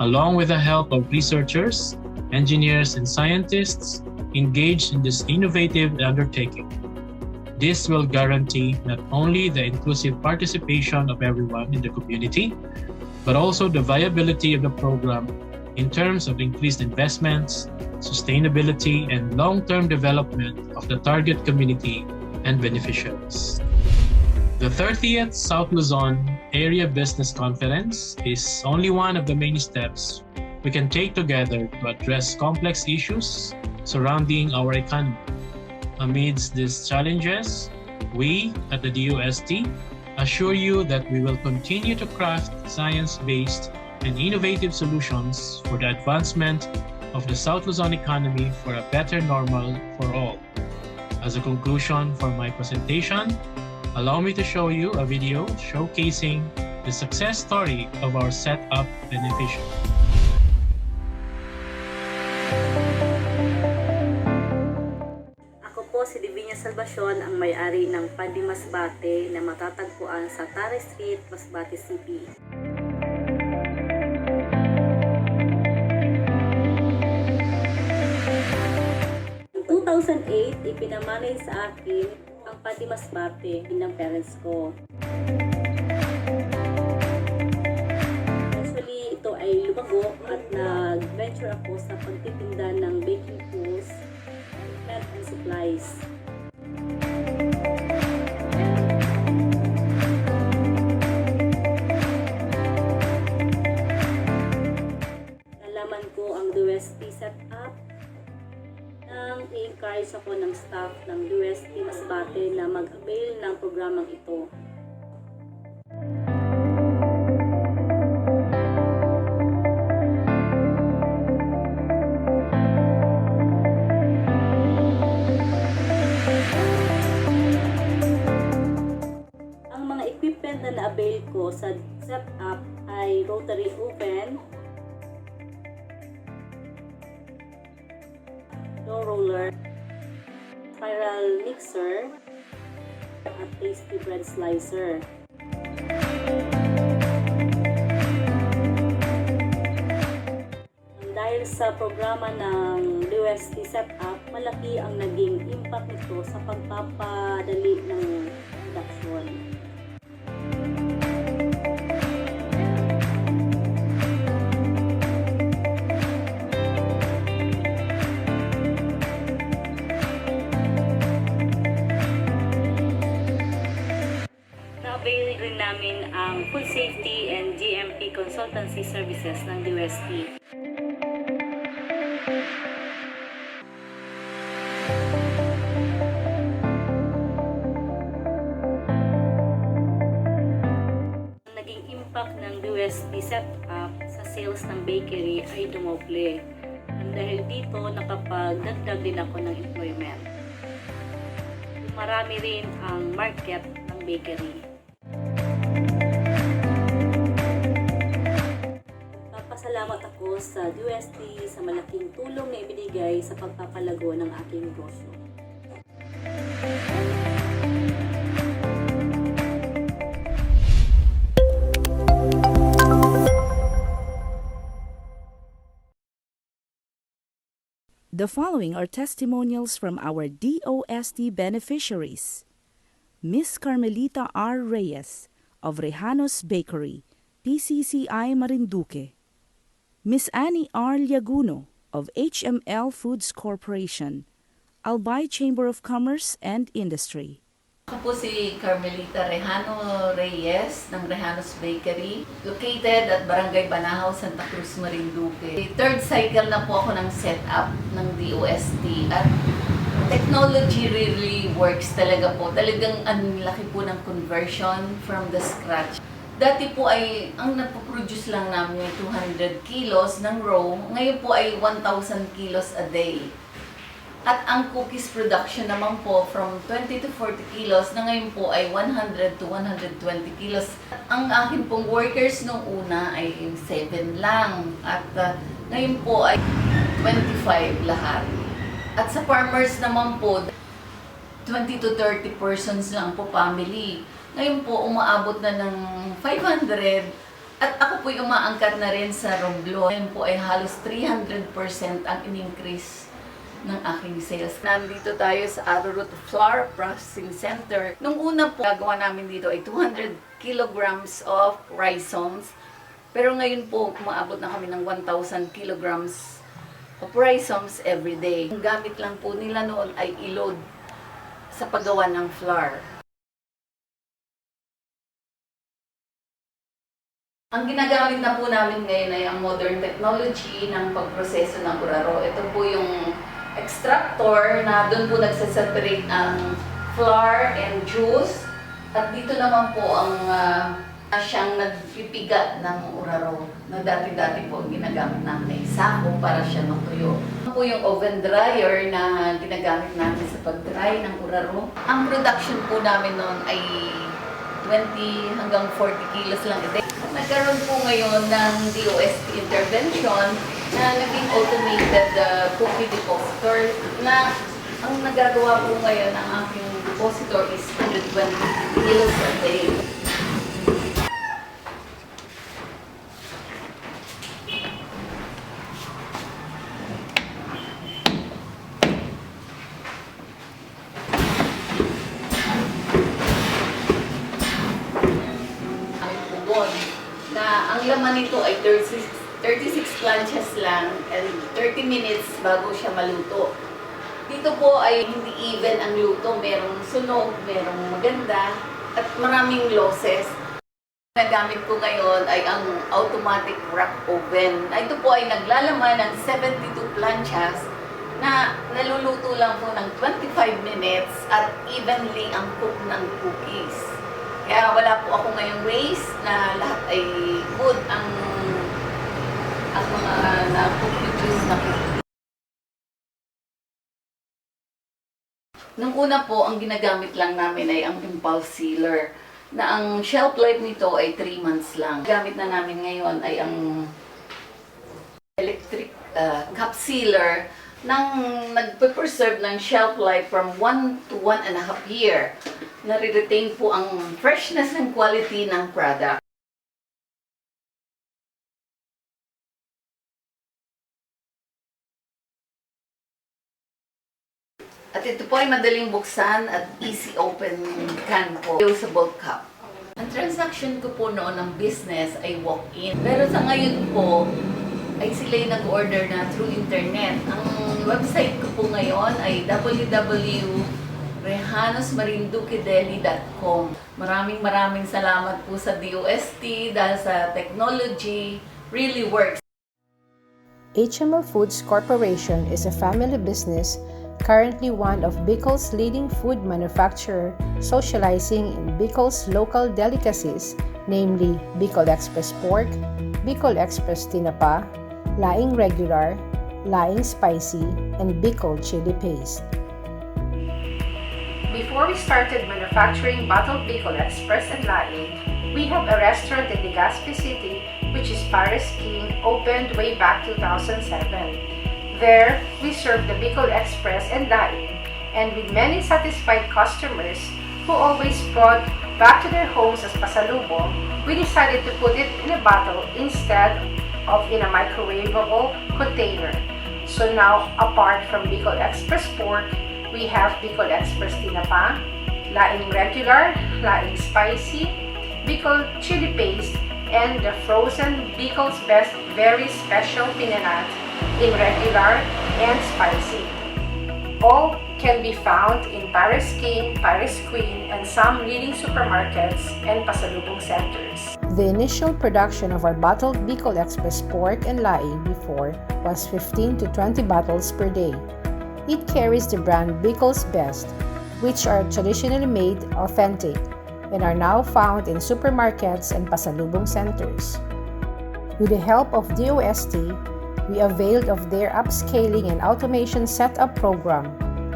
Speaker 13: along with the help of researchers, engineers, and scientists engaged in this innovative undertaking. This will guarantee not only the inclusive participation of everyone in the community, but also the viability of the program in terms of increased investments, sustainability, and long-term development of the target community and beneficiaries. The 30th South Luzon Area Business Conference is only one of the many steps we can take together to address complex issues surrounding our economy. Amidst these challenges, we at the DOST assure you that we will continue to craft science-based and innovative solutions for the advancement of the South Luzon economy for a better normal for all. As a conclusion for my presentation, allow me to show you a video showcasing the success story of our setup beneficiary.
Speaker 14: Ako po si Divina Salvacion, ang may-ari ng Pandi Masbate na matatagpuan sa Tare Street, Masbate City. In 2008, ipinamanay sa akin ang Pandi Masbate ng parents ko. Actually, ito ay lumago at nag-venture ako sa pagtitinda ng baking tools, plant and supplies. Nalaman ko ang DOST Talagang i-encourage ako ng staff ng UST Masbate na mag-avail ng programang ito. Ang mga equipment na na-avail ko sa setup ay rotary oven, dough roller, spiral mixer, at tasty bread slicer. Dahil sa programa ng UST Setup, malaki ang naging impact nito sa pagpapadali ng production. Na-avail rin namin ang food safety and GMP consultancy services ng UST. Naging impact ng UST setup sa sales ng bakery ay dumoble. Dahil dito, nakapagdagdag din ako ng employment. Marami rin ang market ng bakery. Papasalamat ako sa UST sa malaking tulong na ibinigay sa pagpapalago ng aking negosyo.
Speaker 1: The following are testimonials from our DOST beneficiaries. Miss Carmelita R. Reyes of Rejanos Bakery, PCCI Marinduque. Miss Annie R. Llaguno of HML Foods Corporation, Albay Chamber of Commerce and Industry.
Speaker 15: Ako po si Carmelita Rejano Reyes ng Rejanos Bakery, located at Barangay Banahaw, Santa Cruz, Marinduque. Third cycle na po ako ng setup ng DOST at technology really works talaga po. Talagang ang laki po ng conversion from the scratch. Dati po ay, ang napoproduce lang namin 200 kilos ng raw, ngayon po ay 1,000 kilos a day. At ang cookies production naman po from 20 to 40 kilos na ngayon po ay 100 to 120 kilos. Ang akin pong workers nung una ay 7 lang at ngayon po ay 25 lahat. At sa farmers naman po, 20 to 30 persons lang po family. Ngayon po umaabot na ng 500 at ako po umaangkat na rin sa Romblo. Ngayon po ay halos 300% ang in-increase ng aking sales. Nandito tayo sa Arrowroot Flour Processing Center. Nung una po, gagawa namin dito ay 200 kilograms of rhizomes. Pero ngayon po, umaabot na kami ng 1,000 kilograms of rhizomes every day. Ang gamit lang po nila noon ay ilod sa paggawa ng flour. Ang ginagamit na po namin ngayon ay ang modern technology ng pagproseso ng uraro. Ito po yung extractor na doon po nagsaseparate ang flour and juice. At dito naman po ang siyang nagpipiga ng uraro na dati-dati po ginagamit namin ay sako para siya matuyo. Ito po yung oven dryer na ginagamit namin sa pag-dry ng uraro. Ang production po namin noon ay 20 hanggang 40 kilos lang a day. Nagkaroon po ngayon ng DOST intervention na naging automated cookie depositor na ang nagagawa po ngayon ng aking depositor is 120 kilos a day. Na ang laman nito ay 36 planchas lang and 30 minutes bago siya maluto. Dito po ay hindi even ang luto, merong sunog, merong maganda at maraming losses. Nagamit ko ngayon ay ang automatic rack oven. Ito po ay naglalaman ng 72 planchas na naluluto lang po ng 25 minutes at evenly ang cook ng cookies. Kaya wala po ako ngayong waste na lahat ay good ang mga na-produce na cookies. Nung una po, ang ginagamit lang namin ay ang impulse sealer na ang shelf life nito ay 3 months lang. Gamit na namin ngayon ay ang electric cup sealer nang nagpe-preserve ng shelf life from 1 to 1.5 year. Nare-retain po ang freshness and quality ng product. At ito po ay madaling buksan at easy open can po. Usable cup. Ang transaction ko po noon ng business ay walk-in. Pero sa ngayon po, ay sila'y nag-order na through internet. Ang website ko po ngayon ay www.rehanosmarinduquedeli.com. Maraming salamat po sa DOST dahil sa technology really works.
Speaker 16: HML Foods Corporation is a family business currently one of Bicol's leading food manufacturer, socializing in Bicol's local delicacies, namely Bicol Express Pork, Bicol Express Tinapa, Laing Regular, Laing Spicy, and Bicol Chili Paste.
Speaker 17: Before we started manufacturing bottled Bicol Express and Laing, we have a restaurant in Legazpi City, which is Paris King, opened way back 2007. There, we serve the Bicol Express and Laing, and with many satisfied customers who always brought back to their homes as pasalubong, we decided to put it in a bottle instead of in a microwavable container. So now, apart from Bicol Express Pork, we have Bicol Express Tinapa, Laing Regular, Laing Spicy, Bicol Chili Paste, and the frozen Bicol's Best Very Special Pinanat in regular and spicy. All can be found in Paris King, Paris Queen, and some leading supermarkets and pasalubong centers.
Speaker 16: The initial production of our bottled Bicol Express Pork and Laing before was 15 to 20 bottles per day. It carries the brand Bicol's Best, which are traditionally made authentic and are now found in supermarkets and pasalubong centers. With the help of DOST, we availed of their upscaling and automation setup program.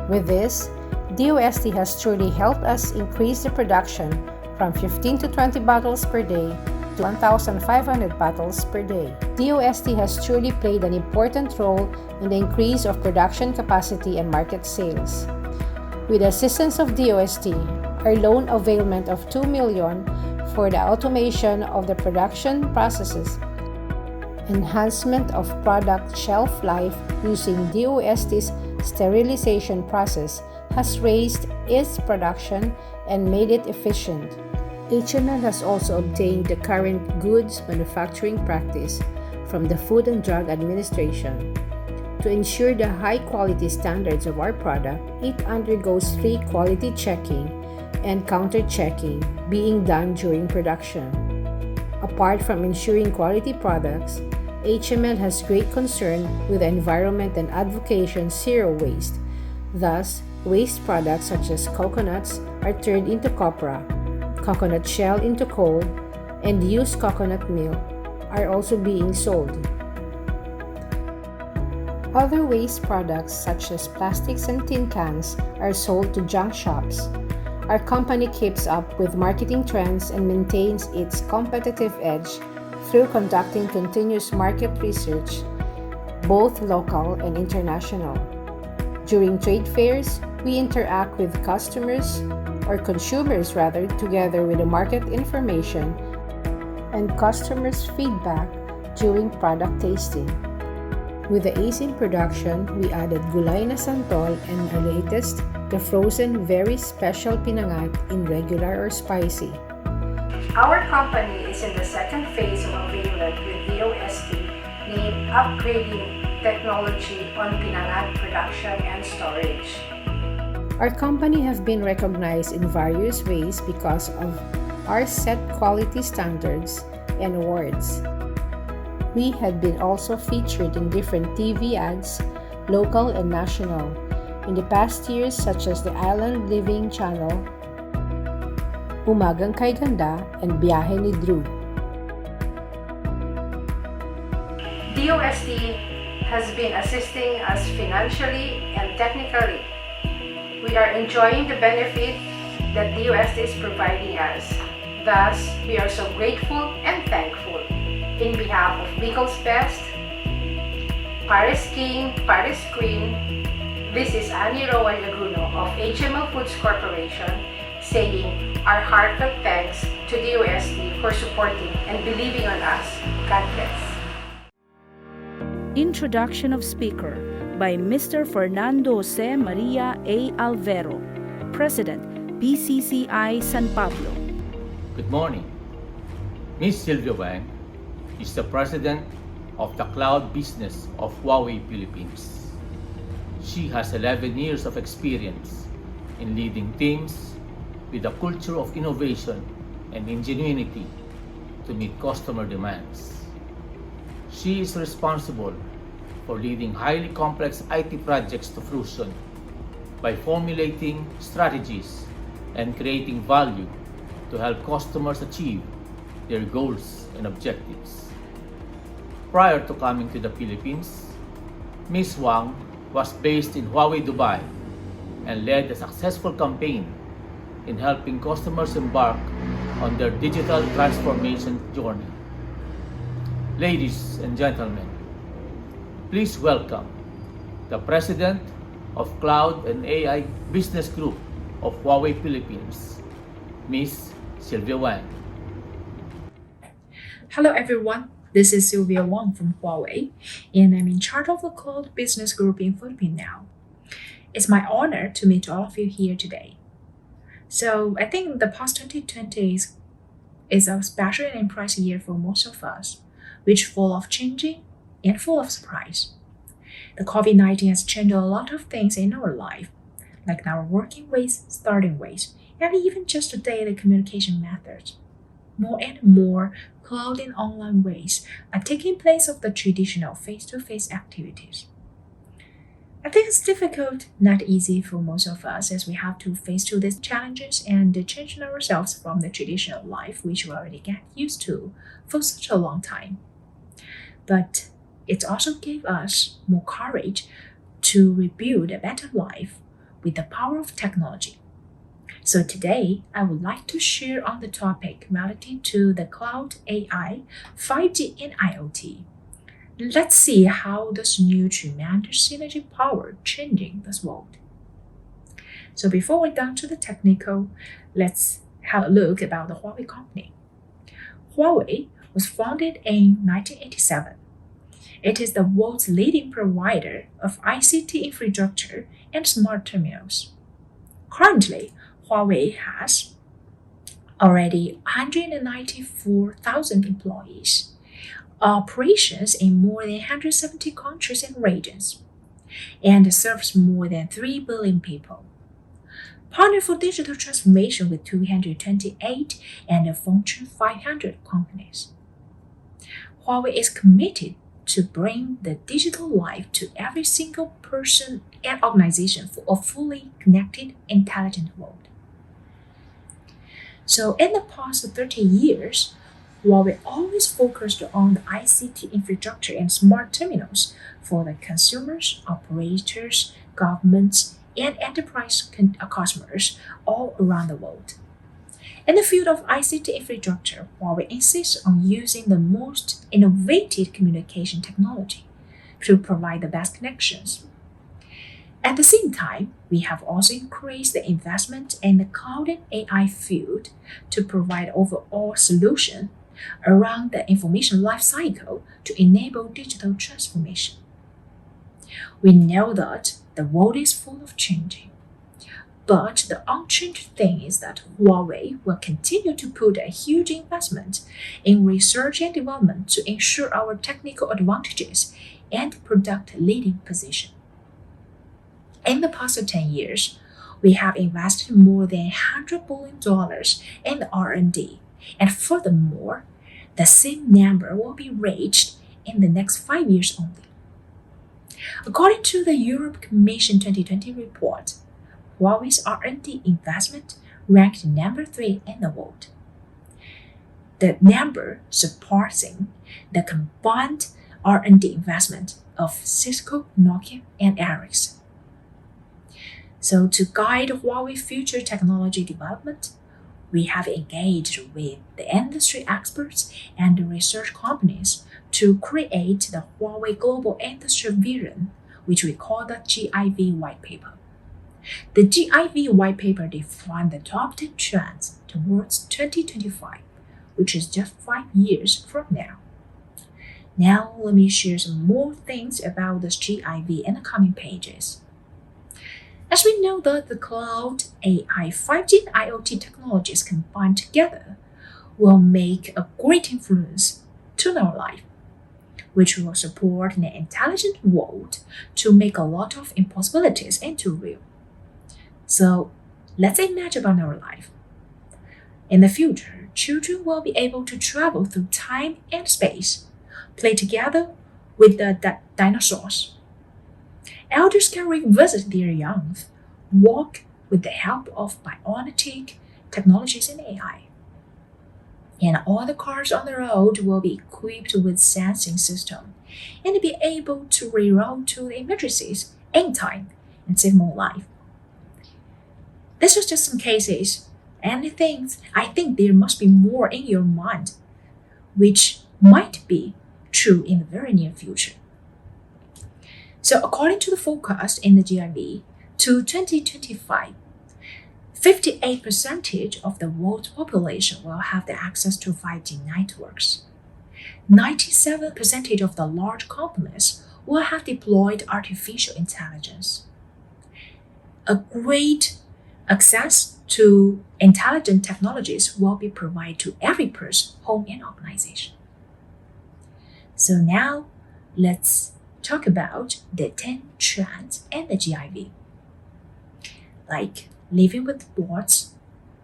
Speaker 16: With this, DOST has truly helped us increase the production from 15 to 20 bottles per day to 1,500 bottles per day. DOST has truly played an important role in the increase of production capacity and market sales. With the assistance of DOST, our loan availment of 2 million for the automation of the production processes, enhancement of product shelf life using DOST's sterilization process has raised its production and made it efficient. HML has also obtained the current goods manufacturing practice from the Food and Drug Administration. To ensure the high quality standards of our product, it undergoes 3 quality checking and counter checking being done during production. Apart from ensuring quality products, HML has great concern with the environment and advocates zero waste. Thus, waste products such as coconuts are turned into copra, coconut shell into coal, and used coconut meal are also being sold. Other waste products such as plastics and tin cans are sold to junk shops. Our company keeps up with marketing trends and maintains its competitive edge through conducting continuous market research, both local and international. During trade fairs, we interact with customers or consumers rather together with the market information and customers' feedback during product tasting. With the ACE in production, we added gulay na santol and our latest, the frozen very special pinangat in regular or spicy.
Speaker 17: Our company is in the second phase of agreement with DOST named Upgrading Technology on Pinangat Production and Storage.
Speaker 16: Our company has been recognized in various ways because of our set quality standards and awards. We had been also featured in different TV ads local and national, in the past years such as the Island Living Channel, Umagang Kay Ganda, and Biyahe ni Drew.
Speaker 17: DOST has been assisting us financially and technically. We are enjoying the benefit that DOST is providing us. Thus, we are so grateful and thankful. In behalf of Bicol's Best, Paris King, Paris Queen, this is Annie Rowan Laguno of HML Foods Corporation saying our heartfelt thanks to DOST for supporting and believing on us. God bless.
Speaker 1: Introduction of speaker by Mr. Fernando C. Maria A. Alvero, President, PCCI San Pablo.
Speaker 18: Good morning. Ms. Sylvia Wang is the President of the Cloud Business of Huawei Philippines. She has 11 years of experience in leading teams with a culture of innovation and ingenuity to meet customer demands. She is responsible for leading highly complex IT projects to fruition by formulating strategies and creating value to help customers achieve their goals and objectives. Prior to coming to the Philippines, Ms. Wang was based in Huawei, Dubai, and led a successful campaign in helping customers embark on their digital transformation journey. Ladies and gentlemen, please welcome the President of Cloud and AI Business Group of Huawei Philippines, Ms. Sylvia Wang.
Speaker 19: Hello everyone, this is Sylvia Wang from Huawei, and I'm in charge of the Cloud Business Group in Philippines now. It's my honor to meet all of you here today. So I think the past 2020 is a special and impressive year for most of us, which full of changing and full of surprise. The COVID-19 has changed a lot of things in our life, like our working ways, starting ways, and even just the daily communication methods. More and more cloud and online ways are taking place of the traditional face-to-face activities. I think it's difficult, not easy for most of us as we have to face to these challenges and change ourselves from the traditional life which we already get used to for such a long time. But it also gave us more courage to rebuild a better life with the power of technology. So today, I would like to share on the topic related to the cloud AI, 5G, and IoT. Let's see how this new tremendous synergy power changing this world. So before we down to the technical, let's have a look about the Huawei company. Huawei was founded in 1987. It is the world's leading provider of ICT infrastructure and smart terminals. Currently, Huawei has already 194,000 employees, operations in more than 170 countries and regions, and serves more than 3 billion people. Partner for digital transformation with 228 and a Fortune 500 companies. Huawei is committed to bring the digital life to every single person and organization for a fully connected, intelligent world. So in the past 30 years, Huawei always focused on the ICT infrastructure and smart terminals for the consumers, operators, governments, and enterprise customers all around the world. In the field of ICT infrastructure, Huawei insists on using the most innovative communication technology to provide the best connections. At the same time, we have also increased the investment in the cloud and AI field to provide overall solution around the information lifecycle to enable digital transformation. We know that the world is full of changing. But the unchanged thing is that Huawei will continue to put a huge investment in research and development to ensure our technical advantages and product leading position. In the past 10 years, we have invested more than $100 billion in R&D, and furthermore, the same number will be reached in the next 5 years only. According to the Europe Commission 2020 report, Huawei's R&D investment ranked number 3 in the world. The number surpassing the combined R&D investment of Cisco, Nokia, and Ericsson. So to guide Huawei future technology development, we have engaged with the industry experts and the research companies to create the Huawei Global Industry Vision, which we call the GIV white paper. The GIV white paper defined the top 10 trends towards 2025, which is just 5 years from now. Now let me share some more things about this GIV in the coming pages. As we know that the cloud, AI, 5G, and IoT technologies combined together will make a great influence to our life, which will support an intelligent world to make a lot of impossibilities into real. So let's imagine about our life. In the future, children will be able to travel through time and space, play together with the dinosaurs. Elders can revisit their young, walk with the help of bionic technologies and AI. And all the cars on the road will be equipped with sensing system and be able to reroute to emergencies in time and save more life. This is just some cases and things. I think there must be more in your mind, which might be true in the very near future. So according to the forecast in the GIV, to 2025, 58% of the world's population will have the access to 5G networks. 97% of the large companies will have deployed artificial intelligence. A great access to intelligent technologies will be provided to every person, home, and organization. So now let's talk about the 10 trends and the GIV, like living with bots,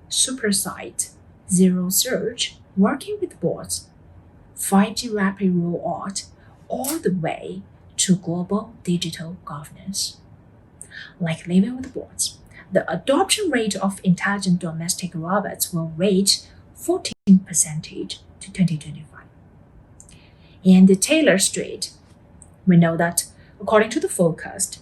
Speaker 19: supersite, zero surge, working with bots, 5G rapid rollout, all the way to global digital governance. Like living with bots, the adoption rate of intelligent domestic robots will reach 14% to 2025. And the Taylor Street, we know that according to the forecast,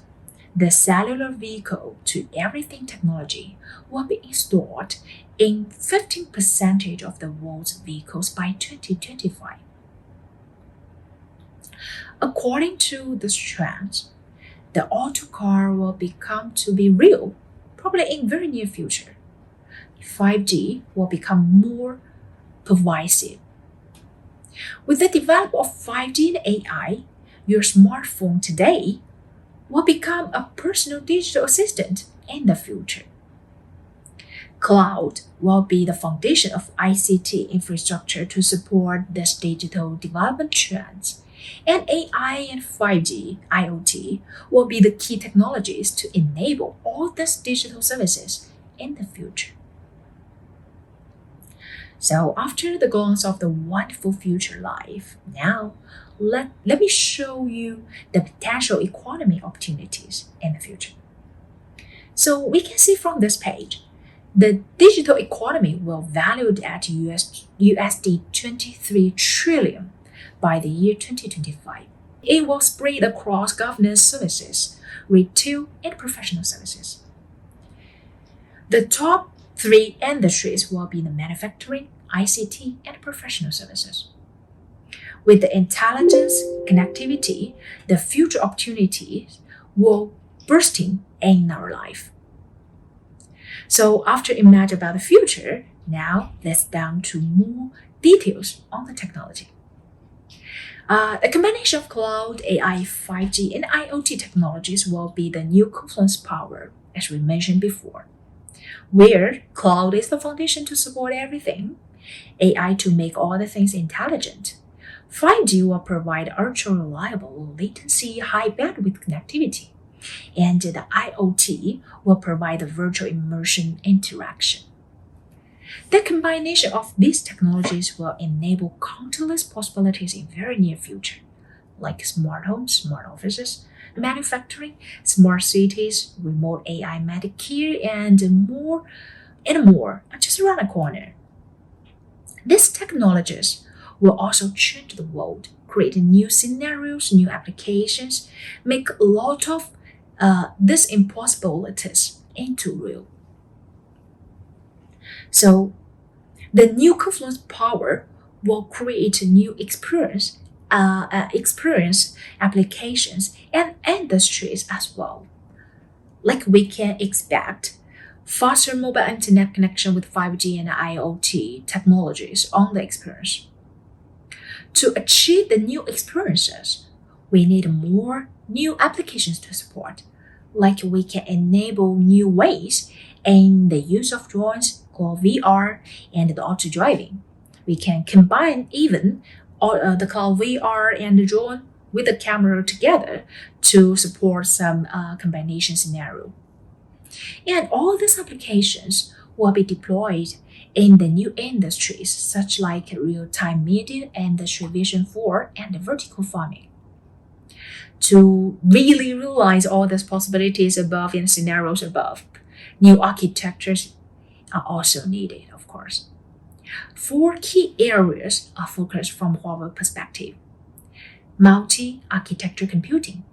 Speaker 19: the cellular vehicle to everything technology will be installed in 15% of the world's vehicles by 2025. According to this trend, the auto car will become to be real, probably in very near future. 5G will become more pervasive. With the development of 5G and AI, your smartphone today will become a personal digital assistant in the future. Cloud will be the foundation of ICT infrastructure to support this digital development trends. And AI and 5G, IoT will be the key technologies to enable all these digital services in the future. So after the glance of the wonderful future life, now let me show you the potential economy opportunities in the future. So we can see from this page, the digital economy will valued at USD 23 trillion by the year 2025. It will spread across governance services, retail, and professional services. The top 3 industries will be the manufacturing, ICT, and professional services. With the intelligence connectivity, the future opportunities will bursting in our life. So after imagine about the future, now let's down to more details on the technology. A combination of cloud, AI, 5G, and IoT technologies will be the new confluence power, as we mentioned before, where cloud is the foundation to support everything, AI to make all the things intelligent, 5G will provide ultra-reliable, low-latency, high-bandwidth connectivity, and the IoT will provide the virtual immersion interaction. The combination of these technologies will enable countless possibilities in very near future, like smart homes, smart offices, manufacturing, smart cities, remote AI medical care, and more are just around the corner. These technologies will also change the world, create new scenarios, new applications, make a lot of these impossibilities into real. So the new confluence power will create new experience applications and industries as well. Like we can expect faster mobile internet connection with 5G and IoT technologies on the experience. To achieve the new experiences, we need more new applications to support. Like we can enable new ways in the use of drones, called VR, and the auto driving. We can combine even the cloud VR and the drone with the camera together to support some combination scenario. And all these applications will be deployed in the new industries such like real-time media, industry vision 4, and vertical farming. To really realize all these possibilities above and scenarios above, new architectures are also needed, of course. 4 key areas are focused from Huawei perspective: multi-architecture computing,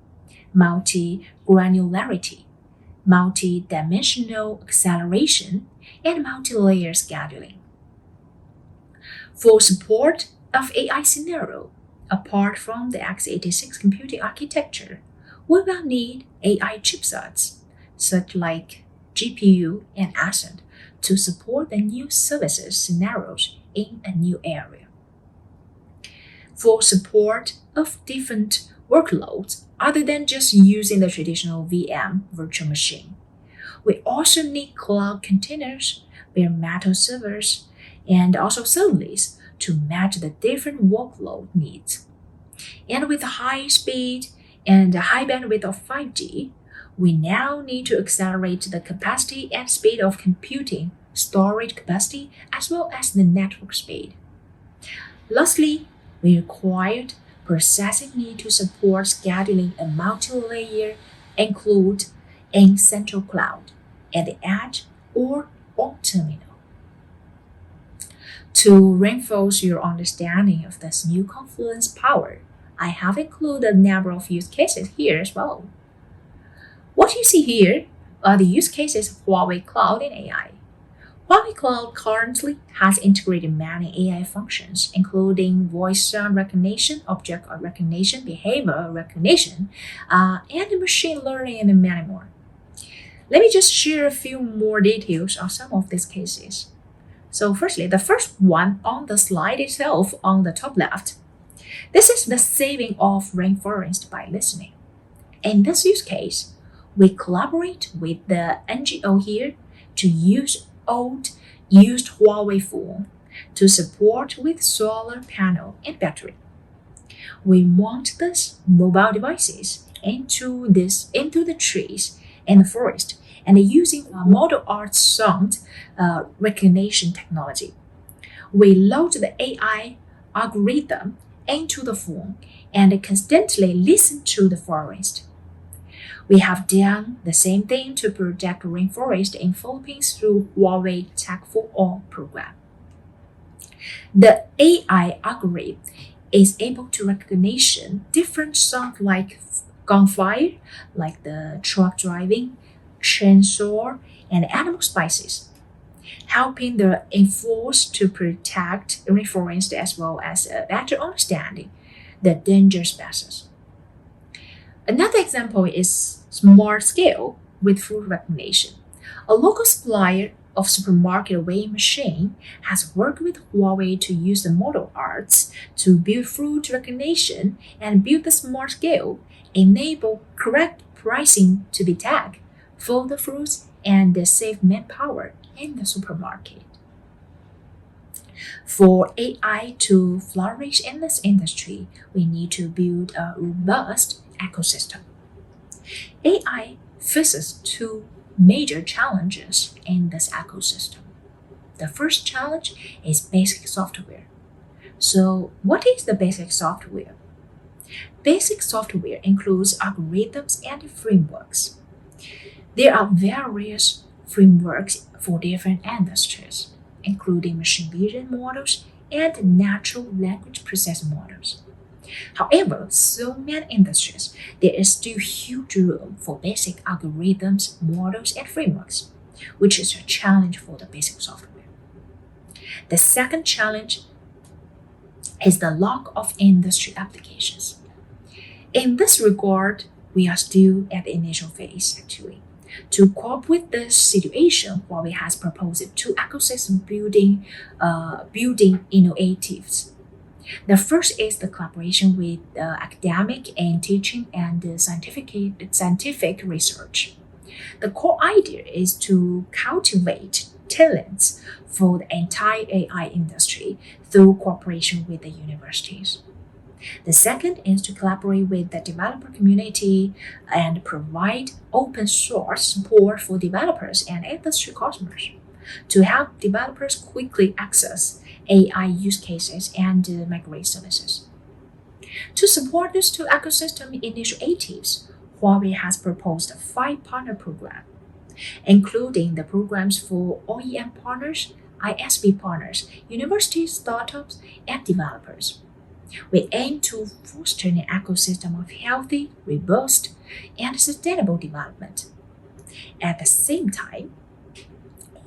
Speaker 19: multi-granularity, multi-dimensional acceleration, and multi-layer scheduling. For support of AI scenario, apart from the x86 computing architecture, we will need AI chipsets, such like GPU and ASIC, to support the new services scenarios in a new area. For support of different workloads other than just using the traditional VM virtual machine, we also need cloud containers, bare metal servers, and also serverless to match the different workload needs. And with high speed and high bandwidth of 5G, we now need to accelerate the capacity and speed of computing, storage capacity, as well as the network speed. Lastly, we required processing need to support scheduling a multi-layer include in central cloud, at the edge, or on terminal. To reinforce your understanding of this new confluence power, I have included a number of use cases here as well. What you see here are the use cases of Huawei Cloud and AI. Huawei Cloud currently has integrated many AI functions, including voice sound recognition, object recognition, behavior recognition, and machine learning, and many more. Let me just share a few more details on some of these cases. So firstly, the first one on the slide itself on the top left. This is the saving of rainforest by listening. In this use case, we collaborate with the NGO here to use old used Huawei phone to support with solar panel and battery. We mount these mobile devices into the trees and the forest, and using model art sound recognition technology. We load the AI algorithm into the phone and constantly listen to the forest. We have done the same thing to protect rainforest in Philippines through Huawei Tech for All program. The AI algorithm is able to recognize different sounds like gunfire, like the truck driving, chainsaw, and animal spices, helping the enforced to protect rainforest as well as better understanding the danger species. Another example is smart scale with food recognition. A local supplier of supermarket weighing machine has worked with Huawei to use the model arts to build food recognition and build the smart scale, enable correct pricing to be tagged for the fruits and save manpower in the supermarket. For AI to flourish in this industry, we need to build a robust ecosystem. AI faces 2 major challenges in this ecosystem. The first challenge is basic software. So, what is the basic software? Basic software includes algorithms and frameworks. There are various frameworks for different industries, including machine vision models and natural language processing models. However, so many industries, there is still huge room for basic algorithms, models, and frameworks, which is a challenge for the basic software. The second challenge is the lack of industry applications. In this regard, we are still at the initial phase, actually. To cope with this situation, Huawei has proposed two ecosystem building initiatives. The first is the collaboration with academic and teaching and scientific research. The core idea is to cultivate talents for the entire AI industry through cooperation with the universities. The second is to collaborate with the developer community and provide open source support for developers and industry customers to help developers quickly access AI use cases and migrate services. To support these two ecosystem initiatives, Huawei has proposed a 5-partner program, including the programs for OEM partners, ISV partners, university startups, and developers. We aim to foster an ecosystem of healthy, robust, and sustainable development. At the same time,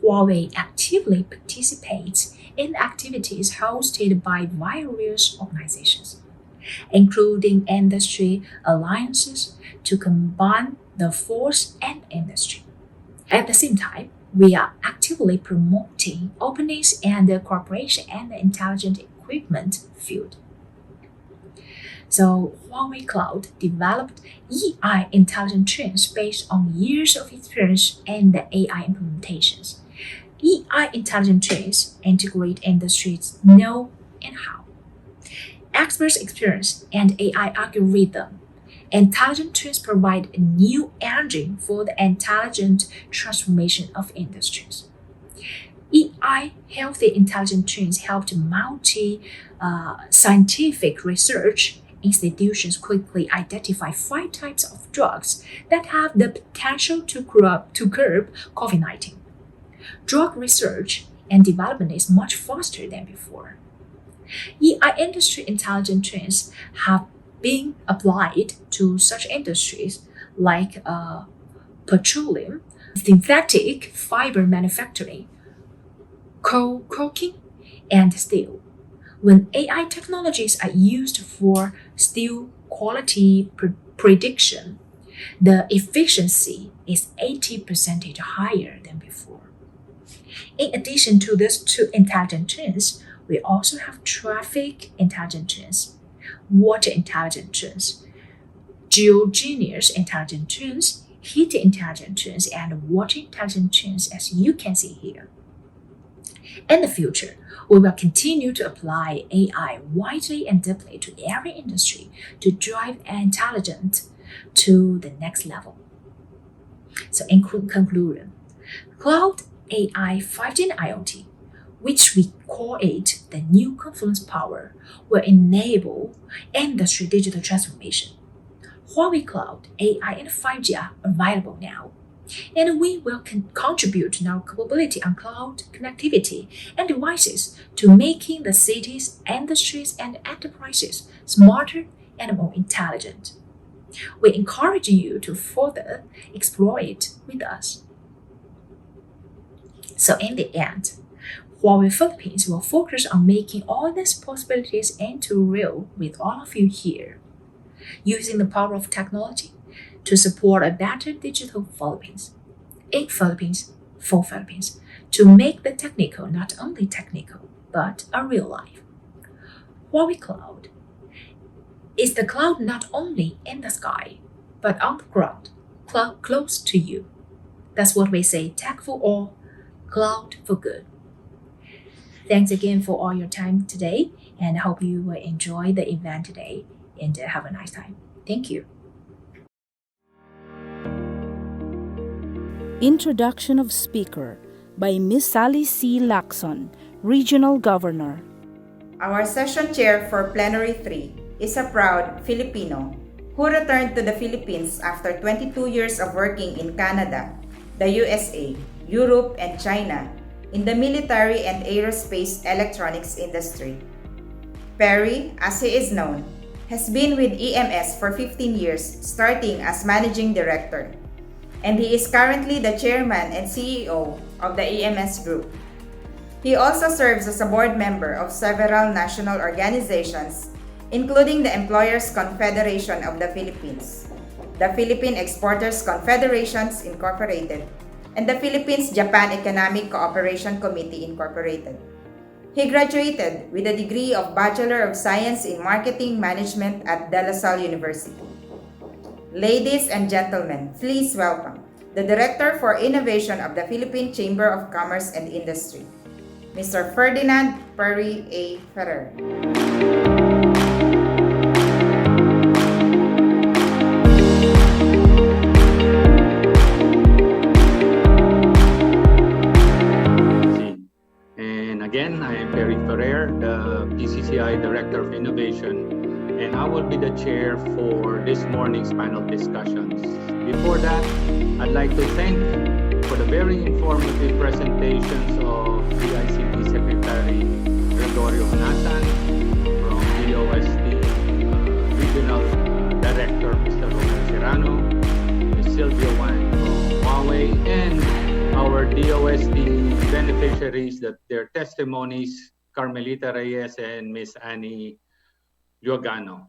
Speaker 19: Huawei actively participates in activities hosted by various organizations, including industry alliances to combine the force and industry. At the same time, we are actively promoting openness and cooperation in the intelligent equipment field. So Huawei Cloud developed EI intelligent twins based on years of experience in the AI implementations. EI intelligent twins integrate industries' know and how, experts' experience, and AI algorithm. Intelligent twins provide a new engine for the intelligent transformation of industries. EI Healthy Intelligent Twins helped scientific research institutions quickly identify 5 types of drugs that have the potential to curb COVID-19. Drug research and development is much faster than before. EI industry intelligent twins have been applied to such industries like petroleum, synthetic fiber manufacturing, coking, and steel. When AI technologies are used for steel quality prediction, the efficiency is 80% higher than before. In addition to these two intelligent twins, we also have traffic intelligent twins, water intelligent twins, geogenius intelligent twins, heat intelligent twins, and water intelligent twins, as you can see here. In the future, we will continue to apply AI widely and deeply to every industry to drive intelligence to the next level. So in conclusion, Cloud AI 5G and IoT, which we call it the new confluence power, will enable industry digital transformation. Huawei Cloud AI and 5G are available now, and we will contribute to our capability on cloud connectivity and devices to making the cities, industries, and enterprises smarter and more intelligent. We encourage you to further explore it with us. So in the end, Huawei Philippines will focus on making all these possibilities into real with all of you here, using the power of technology to support a better digital Philippines, in Philippines, for Philippines, to make the technical not only technical, but a real life. Huawei Cloud is the cloud not only in the sky, but on the ground, close to you. That's what we say, tech for all, cloud for good. Thanks again for all your time today, and I hope you will enjoy the event today and have a nice time. Thank you.
Speaker 1: Introduction of Speaker by Ms. Sally C. Lacson, Regional Governor.
Speaker 8: Our session chair for Plenary 3, is a proud Filipino who returned to the Philippines after 22 years of working in Canada, the USA, Europe, and China in the military and aerospace electronics industry. Perry, as he is known, has been with EMS for 15 years, starting as managing director, and he is currently the chairman and CEO of the EMS group. He also serves as a board member of several national organizations, including the Employers Confederation of the Philippines, the Philippine Exporters Confederations Incorporated, and the Philippines-Japan Economic Cooperation Committee Incorporated. He graduated with a degree of Bachelor of Science in Marketing Management at De La Salle University. Ladies and gentlemen, please welcome the Director for Innovation of the Philippine Chamber of Commerce and Industry, Mr. Ferdinand Perry A. Ferrer.
Speaker 20: And again, I am Perry Ferrer, the PCCI Director of Innovation, and I will be the chair for this morning's panel discussions. Before that, I'd like to thank for the very informative presentations of DICT Secretary Gregorio Honasan, from DOST Regional Director Mr. Romel Serrano, Ms. Sylvia Wang from Huawei, and our DOST beneficiaries, that their testimonies, Carmelita Reyes and Ms. Annie Giogano.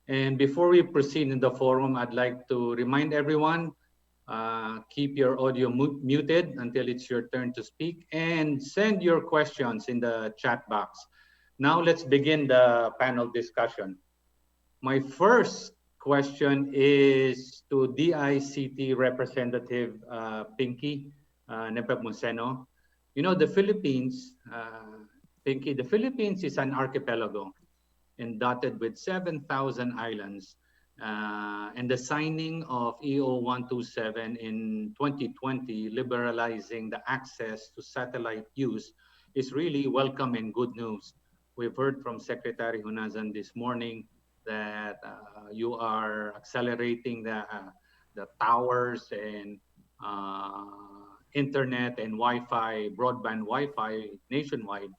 Speaker 20: And before we proceed in the forum, I'd like to remind everyone, keep your audio muted until it's your turn to speak, and send your questions in the chat box. Now let's begin the panel discussion. My first question is to DICT Representative Pinky Nepomuceno. You know, the Philippines, Pinky, the Philippines is an archipelago and dotted with 7,000 islands. And the signing of EO 127 in 2020, liberalizing the access to satellite use, is really welcome and good news. We've heard from Secretary Hunasan this morning that you are accelerating the towers and internet and Wi-Fi, broadband Wi-Fi nationwide,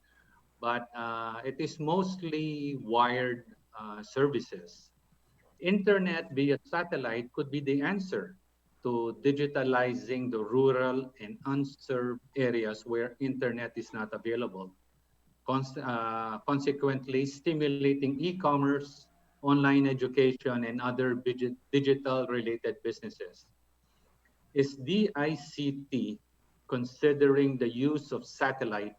Speaker 20: but it is mostly wired services. Internet via satellite could be the answer to digitalizing the rural and unserved areas where internet is not available. Consequently, stimulating e-commerce, online education, and other digital-related businesses. Is DICT considering the use of satellite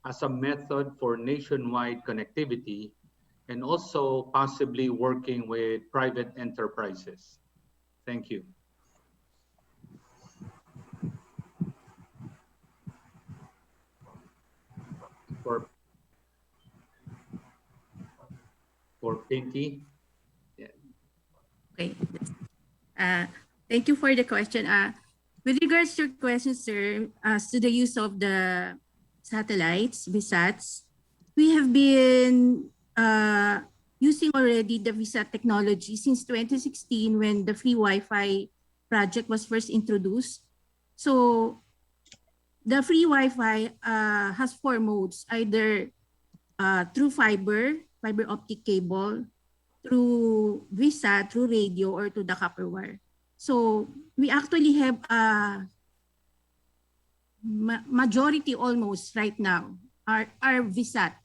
Speaker 20: as a method for nationwide connectivity, and also possibly working with private enterprises? Thank you. For Pinky.
Speaker 21: Yeah. Okay. Thank you for the question. With regards to your question, sir, as to the use of the satellites, VSATs, we have been using already the VSAT technology since 2016 when the free Wi-Fi project was first introduced. So the free Wi-Fi has 4 modes, either through fiber optic cable, through VSAT, through radio, or to the copper wire. So we actually have a majority almost right now are VSAT.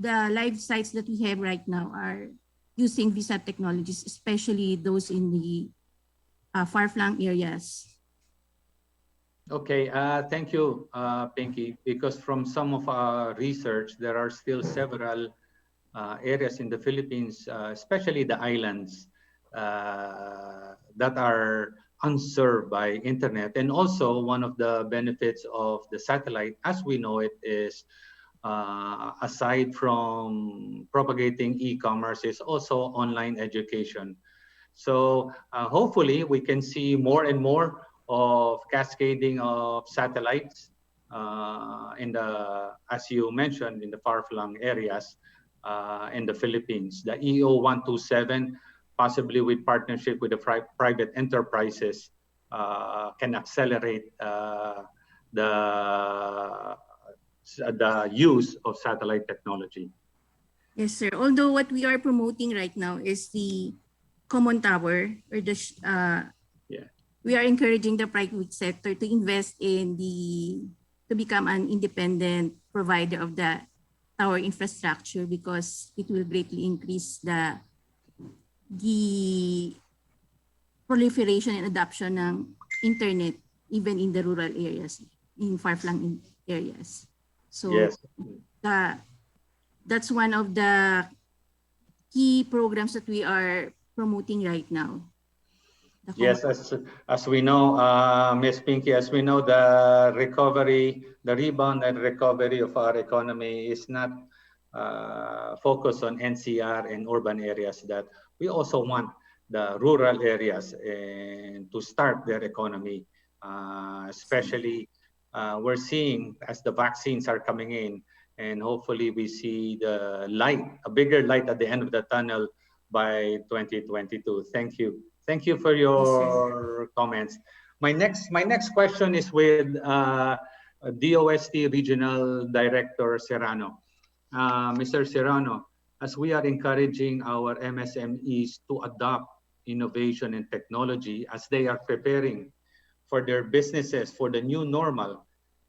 Speaker 21: The live sites that we have right now are using VSAT technologies, especially those in the far-flung areas.
Speaker 20: Okay, thank you, Pinky, because from some of our research, there are still several areas in the Philippines, especially the islands, that are unserved by internet. And also, one of the benefits of the satellite, as we know it, is aside from propagating e-commerce, is also online education. So hopefully we can see more and more of cascading of satellites in the, as you mentioned, in the far-flung areas, in the Philippines. The EO 127, possibly with partnership with the private enterprises, can accelerate the use of satellite technology.
Speaker 21: Yes, sir. Although what we are promoting right now is the common tower, or the we are encouraging the private sector to invest in to become an independent provider of the tower infrastructure, because it will greatly increase the proliferation and adoption ng internet even in the rural areas, in far-flung areas. So
Speaker 20: yes,
Speaker 21: that's one of the key programs that we are promoting right now.
Speaker 20: Yes, as we know, Ms. Pinky, as we know, the recovery, the rebound and recovery of our economy is not focused on NCR and urban areas. That we also want the rural areas and to start their economy, especially we're seeing as the vaccines are coming in, and hopefully we see the light, a bigger light at the end of the tunnel by 2022. Thank you. Thank you for your comments. My next question is with DOST Regional Director Serrano. Mr. Serrano, as we are encouraging our MSMEs to adopt innovation and technology as they are preparing for their businesses for the new normal,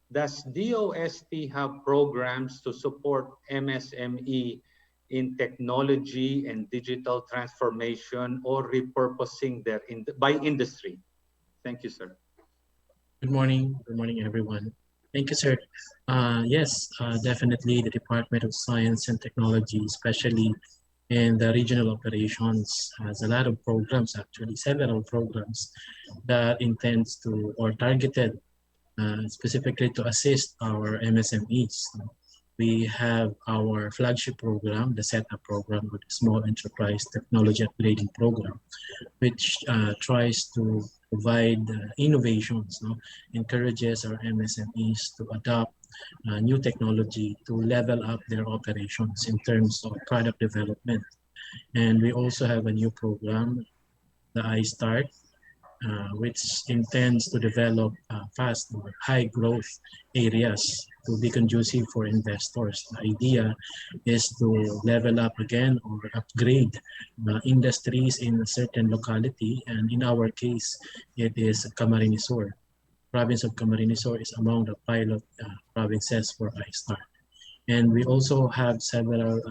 Speaker 20: does DOST have programs to support MSME in technology and digital transformation or repurposing by industry? Thank you, sir.
Speaker 13: Good morning. Good morning, everyone. Thank you, sir. Yes, definitely the Department of Science and Technology, especially in the regional operations, has a lot of programs, actually several programs that intends to or targeted specifically to assist our MSMEs. We have our flagship program, the setup program, with the Small Enterprise Technology Upgrading Program, which tries to provide innovations, encourages our MSMEs to adopt new technology to level up their operations in terms of product development. And we also have a new program, the iStart, which intends to develop fast or high growth areas to be conducive for investors. The idea is to level up again or upgrade industries in a certain locality, and in our case, it is Camarines Sur. Province of Camarines Sur is among the pilot provinces for iStart. And we also have several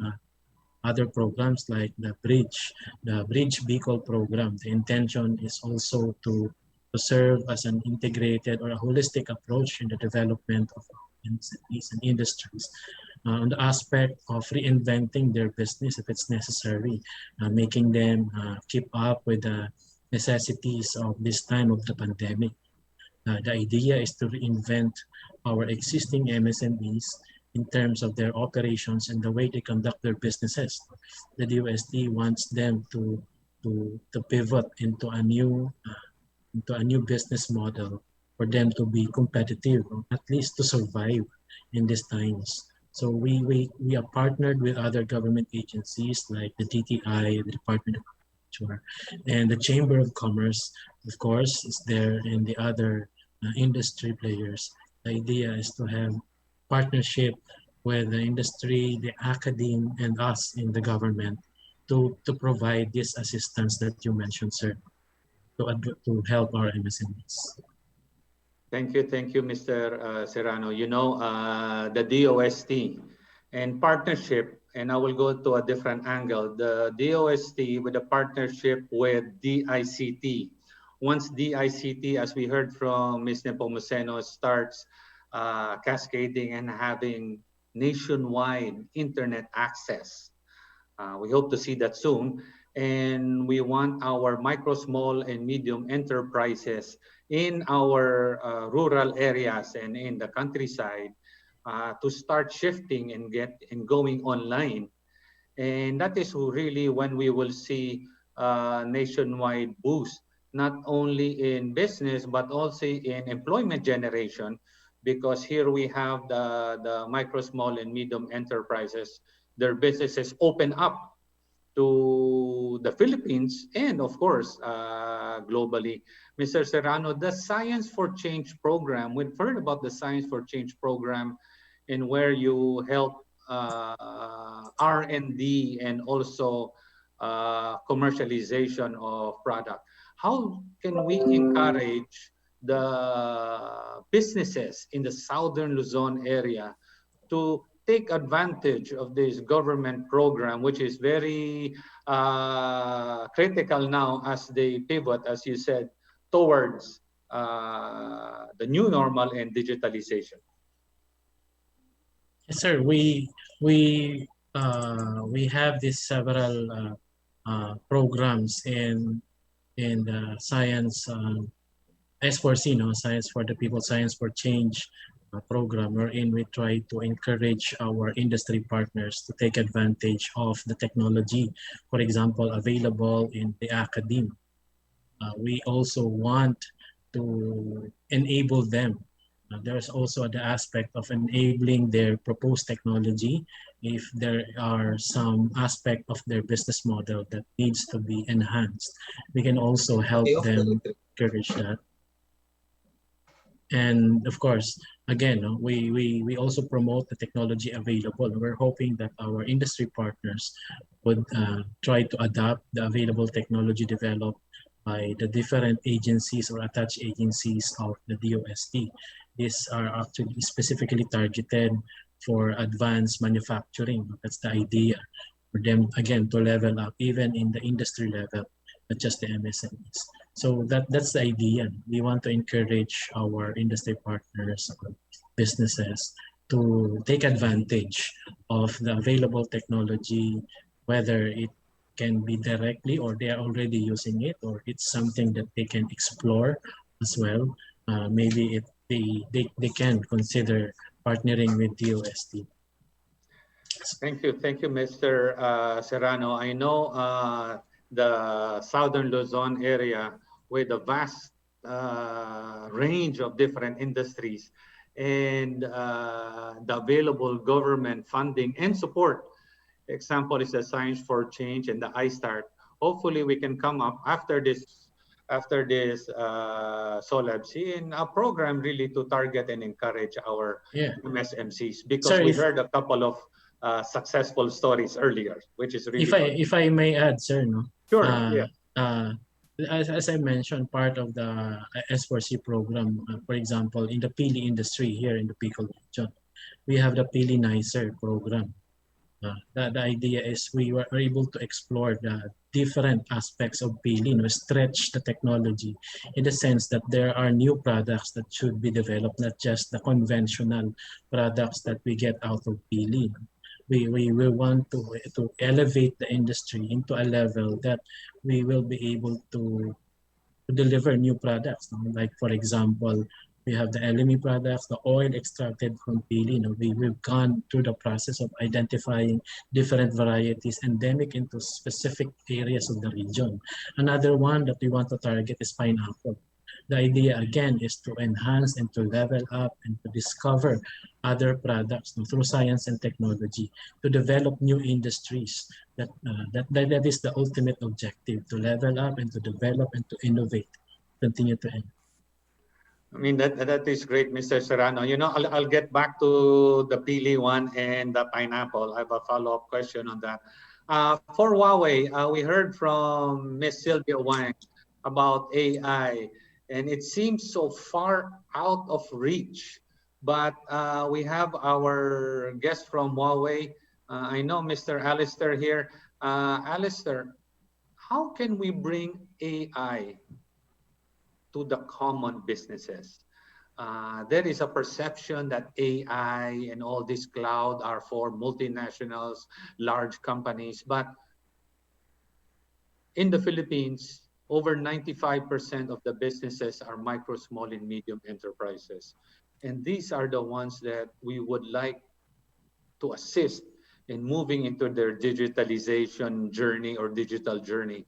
Speaker 13: other programs like the Bridge Vehicle program. The intention is also to serve as an integrated or a holistic approach in the development of industries and industries on the aspect of reinventing their business if it's necessary, making them keep up with the necessities of this time of the pandemic. The idea is to reinvent our existing MSMEs in terms of their operations and the way they conduct their businesses. The DOST wants them to pivot into a new business model for them to be competitive, or at least to survive in these times. So we are partnered with other government agencies like the DTI, the Department of Agriculture, and the Chamber of Commerce, of course, is there, and the other industry players. The idea is to have partnership with the industry, the academe, and us in the government to provide this assistance that you mentioned, sir, to help our MSMEs.
Speaker 20: Thank you, Mr. Serrano. You know, the DOST and partnership, and I will go to a different angle. The DOST with a partnership with DICT. Once DICT, as we heard from Ms. Nepomuceno, starts cascading and having nationwide internet access. We hope to see that soon. And we want our micro, small, and medium enterprises in our rural areas and in the countryside to start shifting and going online. And that is really when we will see a nationwide boost, not only in business, but also in employment generation, because here we have the micro, small, and medium enterprises their businesses open up to the Philippines and, of course, globally. Mr. Serrano, the Science for Change program, we've heard about the Science for Change program and where you help R&D and also commercialization of product. How can we encourage the businesses in the Southern Luzon area to take advantage of this government program, which is very critical now as they pivot, as you said, towards the new normal and digitalization?
Speaker 13: Yes, sir. We have these several programs in the science S4C, no, Science for the People, Science for Change program, wherein we try to encourage our industry partners to take advantage of the technology, for example, available in the academe. We also want to enable them. There's also the aspect of enabling their proposed technology if there are some aspect of their business model that needs to be enhanced. We can also help them encourage that. And of course, again, we also promote the technology available. We're hoping that our industry partners would try to adapt the available technology developed by the different agencies or attached agencies of the DOST. These are actually specifically targeted for advanced manufacturing. That's the idea for them, again, to level up even in the industry level, not just the MSMEs. So that's the idea. We want to encourage our industry partners, businesses, to take advantage of the available technology, whether it can be directly or they are already using it, or it's something that they can explore as well. Maybe they can consider partnering with DOST.
Speaker 20: Thank you, Mr. Serrano. I know the Southern Luzon area with a vast range of different industries and the available government funding and support. Example is the Science for Change and the iStart. Hopefully, we can come up after this Solabc in a program really to target and encourage our MSMCs, because
Speaker 13: Sir,
Speaker 20: we heard a couple of successful stories earlier, which is really
Speaker 13: if I may add, sir, no?
Speaker 20: Sure.
Speaker 13: As I mentioned, part of the S4C program, for example, in the pili industry here in the Bicol region, we have the Pili Nicer program. The idea is we were able to explore the different aspects of pili, stretch the technology in the sense that there are new products that should be developed, not just the conventional products that we get out of pili. We will want to elevate the industry into a level that we will be able to deliver new products. Like, for example, we have the LME products, the oil extracted from pili. We've gone through the process of identifying different varieties endemic into specific areas of the region. Another one that we want to target is pineapple. The idea, again, is to enhance and to level up and to discover other products through science and technology, to develop new industries. That is the ultimate objective, to level up and to develop and to innovate, continue to innovate.
Speaker 20: I mean, that is great, Mr. Serrano. I'll get back to the pili one and the pineapple. I have a follow-up question on that. For Huawei, we heard from Ms. Sylvia Wang about AI, and it seems so far out of reach. But we have our guest from Huawei. I know Mr. Alistair here. Alistair, how can we bring AI to the common businesses? There is a perception that AI and all this cloud are for multinationals, large companies. But in the Philippines, over 95% of the businesses are micro, small, and medium enterprises. And these are the ones that we would like to assist in moving into their digitalization journey or digital journey.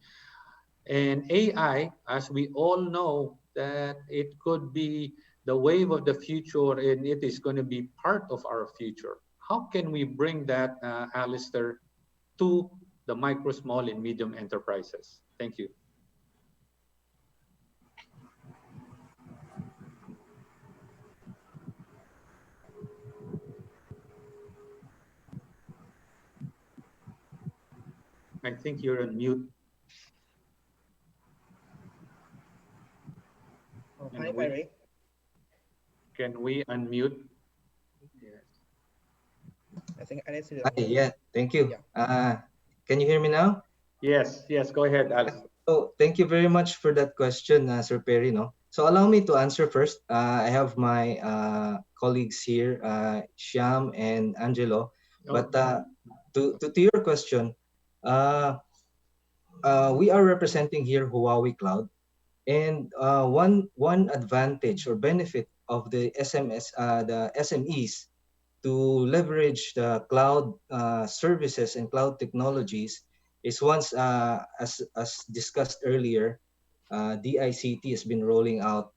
Speaker 20: And AI, as we all know, that it could be the wave of the future and it is going to be part of our future. how can we bring that, Alistair, to the micro, small, and medium enterprises? Thank you. I think you're on mute.
Speaker 2: Hi, Barry.
Speaker 20: Can we unmute? Yes.
Speaker 2: I think I need to.
Speaker 22: Yeah, thank you.
Speaker 2: Yeah.
Speaker 22: Can you hear me now?
Speaker 20: Yes, yes, go ahead, Alice.
Speaker 22: So thank you very much for that question, Sir Perry. No? So allow me to answer first. I have my colleagues here, Shyam and Angelo. But to your question, we are representing here Huawei Cloud. And one advantage or benefit of the the SMEs to leverage the cloud services and cloud technologies is once, as discussed earlier, DICT has been rolling out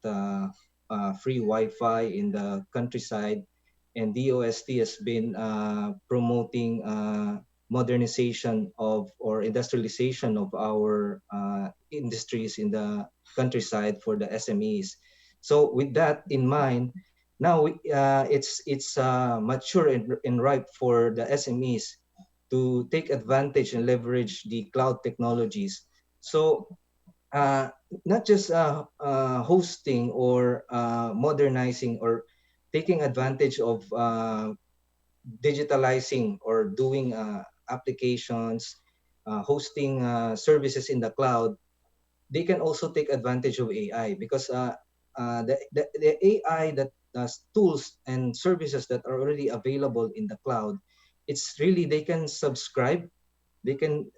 Speaker 22: free Wi-Fi in the countryside, and DOST has been promoting modernization of or industrialization of our industries in the countryside for the SMEs. So with that in mind, now it's mature and ripe for the SMEs to take advantage and leverage the cloud technologies. So not just hosting or modernizing or taking advantage of digitalizing or doing applications, hosting services in the cloud. They can also take advantage of AI because the AI that tools and services that are already available in the cloud, it's really they can subscribe, they can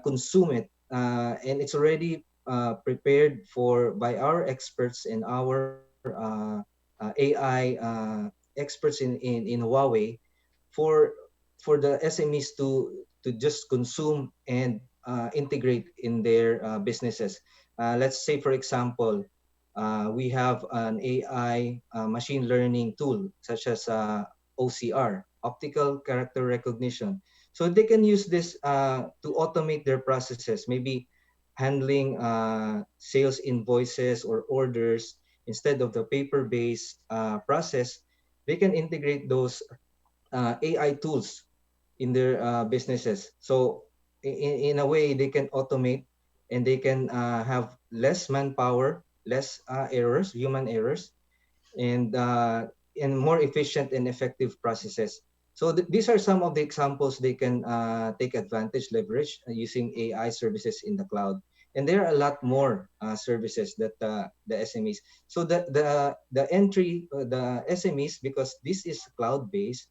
Speaker 22: consume it, and it's already prepared for by our experts and our AI experts in Huawei for the SMEs to just consume and integrate in their businesses. Let's say, for example, we have an AI machine learning tool such as OCR, optical character recognition. So they can use this to automate their processes, maybe handling sales invoices or orders instead of the paper-based process. They can integrate those AI tools in their businesses. So in a way, they can automate and they can have less manpower, less errors, human errors, and more efficient and effective processes. So these are some of the examples they can take advantage, leverage using AI services in the cloud. And there are a lot more services that the SMEs. So the entry, the SMEs, because this is cloud based,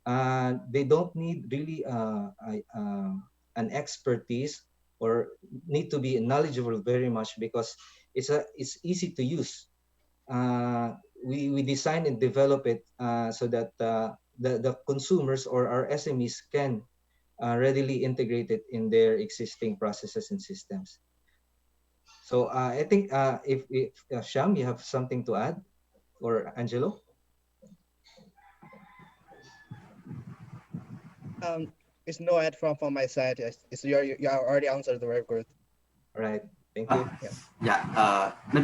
Speaker 22: they don't need really an expertise or need to be knowledgeable very much because it's easy to use. We design and develop it so that the consumers or our SMEs can readily integrate it in their existing processes and systems. So I think if Sham, you have something to add, or Angelo?
Speaker 2: It's no add from my side. It's you already answered very good.
Speaker 22: All right. Thank you.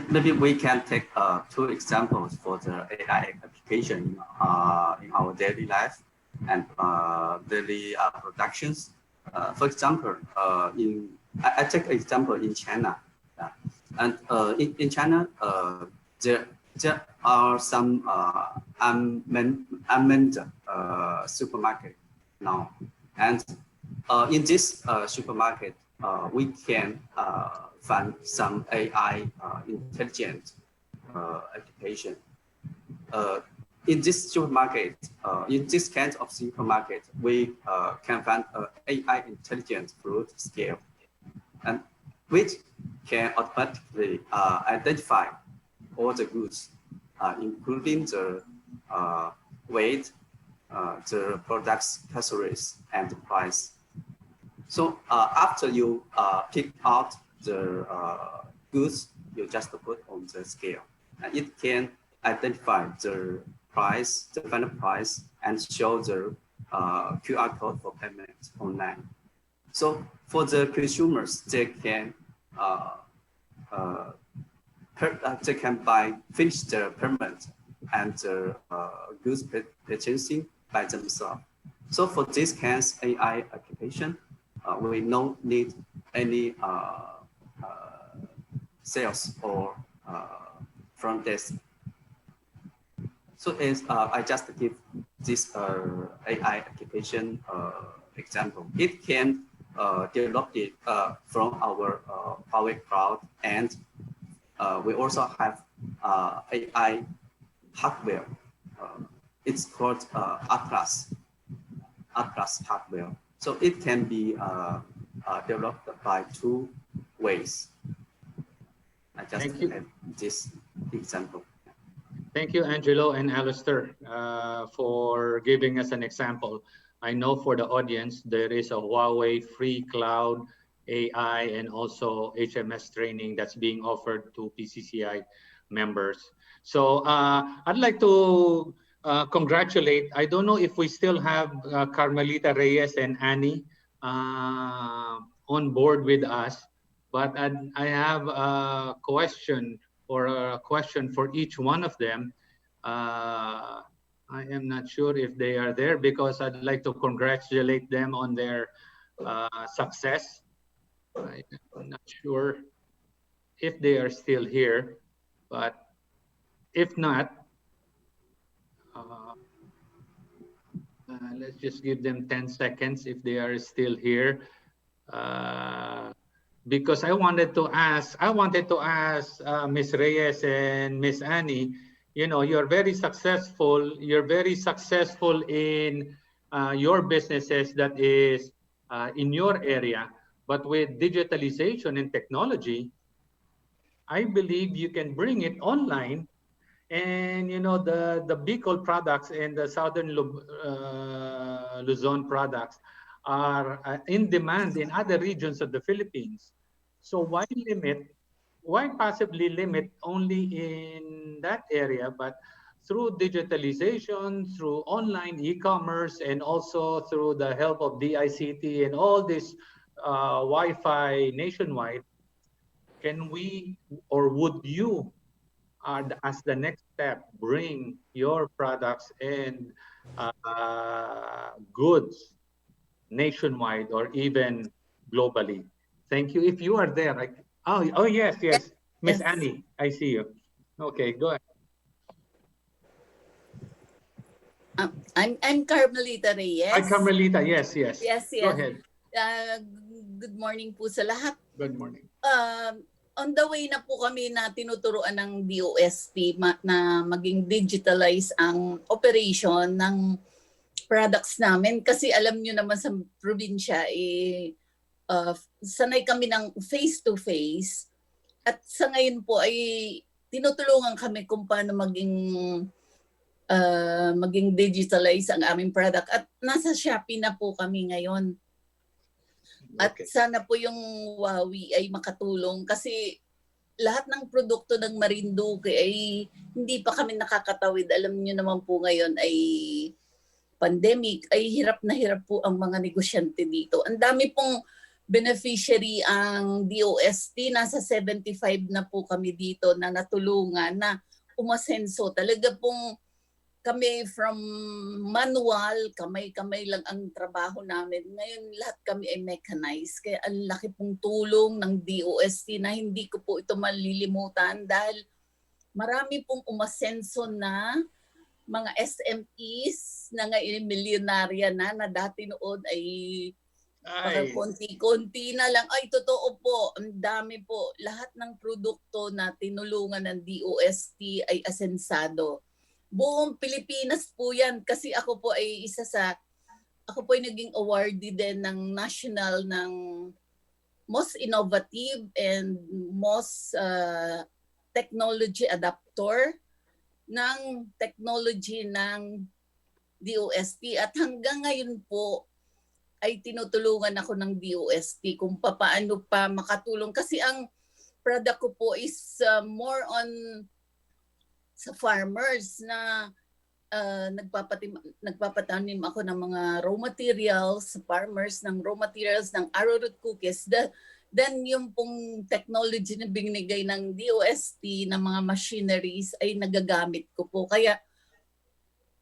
Speaker 23: Maybe we can take two examples for the AI application in our daily life and daily productions. For example, I take an example in China, and in China there are some unmanned supermarket now, and in this supermarket we can find some AI intelligent application. In this supermarket, in this kind of supermarket, we can find AI intelligent fruit scale, and which can automatically identify all the goods, including the weight, the product's calories, and the price. So after you pick out the goods, you just put on the scale, and it can identify the price, the final price, and show the QR code for payment online. So for the consumers, they can finish the payment and goods purchasing by themselves. So for this case, AI application, we don't need any sales or front desk. So I just give this AI application example. It can develop it from our Huawei cloud, and we also have AI hardware. It's called Atlas hardware. So it can be developed by two ways. I just have this example.
Speaker 20: Thank you, Angelo and Alistair, for giving us an example. I know for the audience, there is a Huawei free cloud AI and also HMS training that's being offered to PCCI members. So I'd like to congratulate, I don't know if we still have Carmelita Reyes and Annie on board with us, but I have a question for each one of them. I am not sure if they are there because I'd like to congratulate them on their success. I'm not sure if they are still here, but if not, let's just give them 10 seconds if they are still here. Because I wanted to ask Ms. Reyes and Ms. Annie, you know, you're very successful in your businesses that is in your area, but with digitalization and technology, I believe you can bring it online. And you know, the Bicol products and the Southern Luzon products are in demand in other regions of the Philippines. So why possibly limit only in that area, but through digitalization, through online e-commerce, and also through the help of DICT and all this Wi-Fi nationwide, can we, or would you, as the next step, bring your products and goods nationwide or even globally? Thank you. If you are there, oh yes, Miss Annie, I see you. Okay, go ahead.
Speaker 15: I'm Carmelita Reyes.
Speaker 20: Hi, Carmelita. Yes. Go ahead.
Speaker 15: Good morning po sa lahat.
Speaker 20: Good morning.
Speaker 15: On the way na po kami na tinuturuan ng DOST na maging digitalize ang operation ng products namin. Kasi alam nyo naman sa probinsya, sanay kami ng face-to-face. At sa ngayon po ay tinutulungan kami kung paano maging digitalize ang aming product. At nasa Shopee na po kami ngayon. At sana po yung Huawei ay makatulong kasi lahat ng produkto ng Marinduque ay hindi pa kami nakakatawid. Alam niyo naman po ngayon ay pandemic, ay hirap na hirap po ang mga negosyante dito. Ang dami pong beneficiary ang DOST, nasa 75 na po kami dito na natulungan na umasenso. Talaga pong kami from manual, kamay-kamay lang ang trabaho namin. Ngayon lahat kami ay mechanized. Kaya ang laki pong tulong ng DOST na hindi ko po ito malilimutan dahil marami pong umasenso na mga SMEs na ngayon milyonarya na dati noon ay konti-konti na lang. Ay, totoo po. Ang dami po. Lahat ng produkto na tinulungan ng DOST ay asensado. Buong Pilipinas po yan kasi ako po ay naging awardee din ng national ng most innovative and most technology adapter ng technology ng DOST. At hanggang ngayon po ay tinutulungan ako ng DOST kung paano pa makatulong kasi ang product ko po is more on sa farmers na nagpapatanim ako ng mga raw materials, farmers ng raw materials ng arrowroot cookies. Then yung pong technology na binigay ng DOST ng mga machineries ay nagagamit ko po. Kaya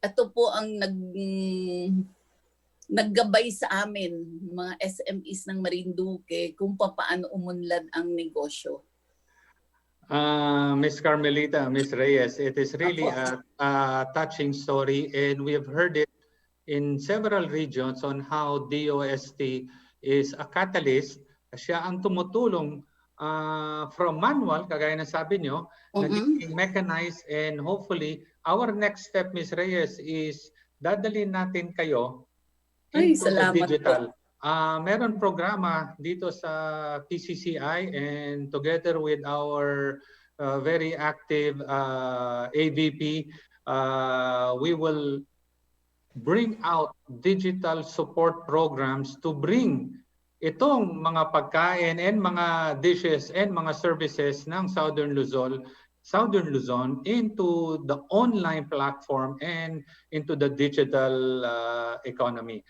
Speaker 15: ito po ang naggabay sa amin, mga SMEs ng Marinduque, kung paano umunlad ang negosyo.
Speaker 20: Ms. Carmelita, Ms. Reyes, it is really a touching story, and we have heard it in several regions on how DOST is a catalyst. Siya ang tumutulong from manual, kagaya ng sabi nyo, naging mechanized, and hopefully, our next step, Ms. Reyes, is dadalhin natin kayo into the digital. Meron programa dito sa PCCI, and together with our very active AVP, we will bring out digital support programs to bring itong mga pagkain and mga dishes and mga services ng Southern Luzon into the online platform and into the digital economy.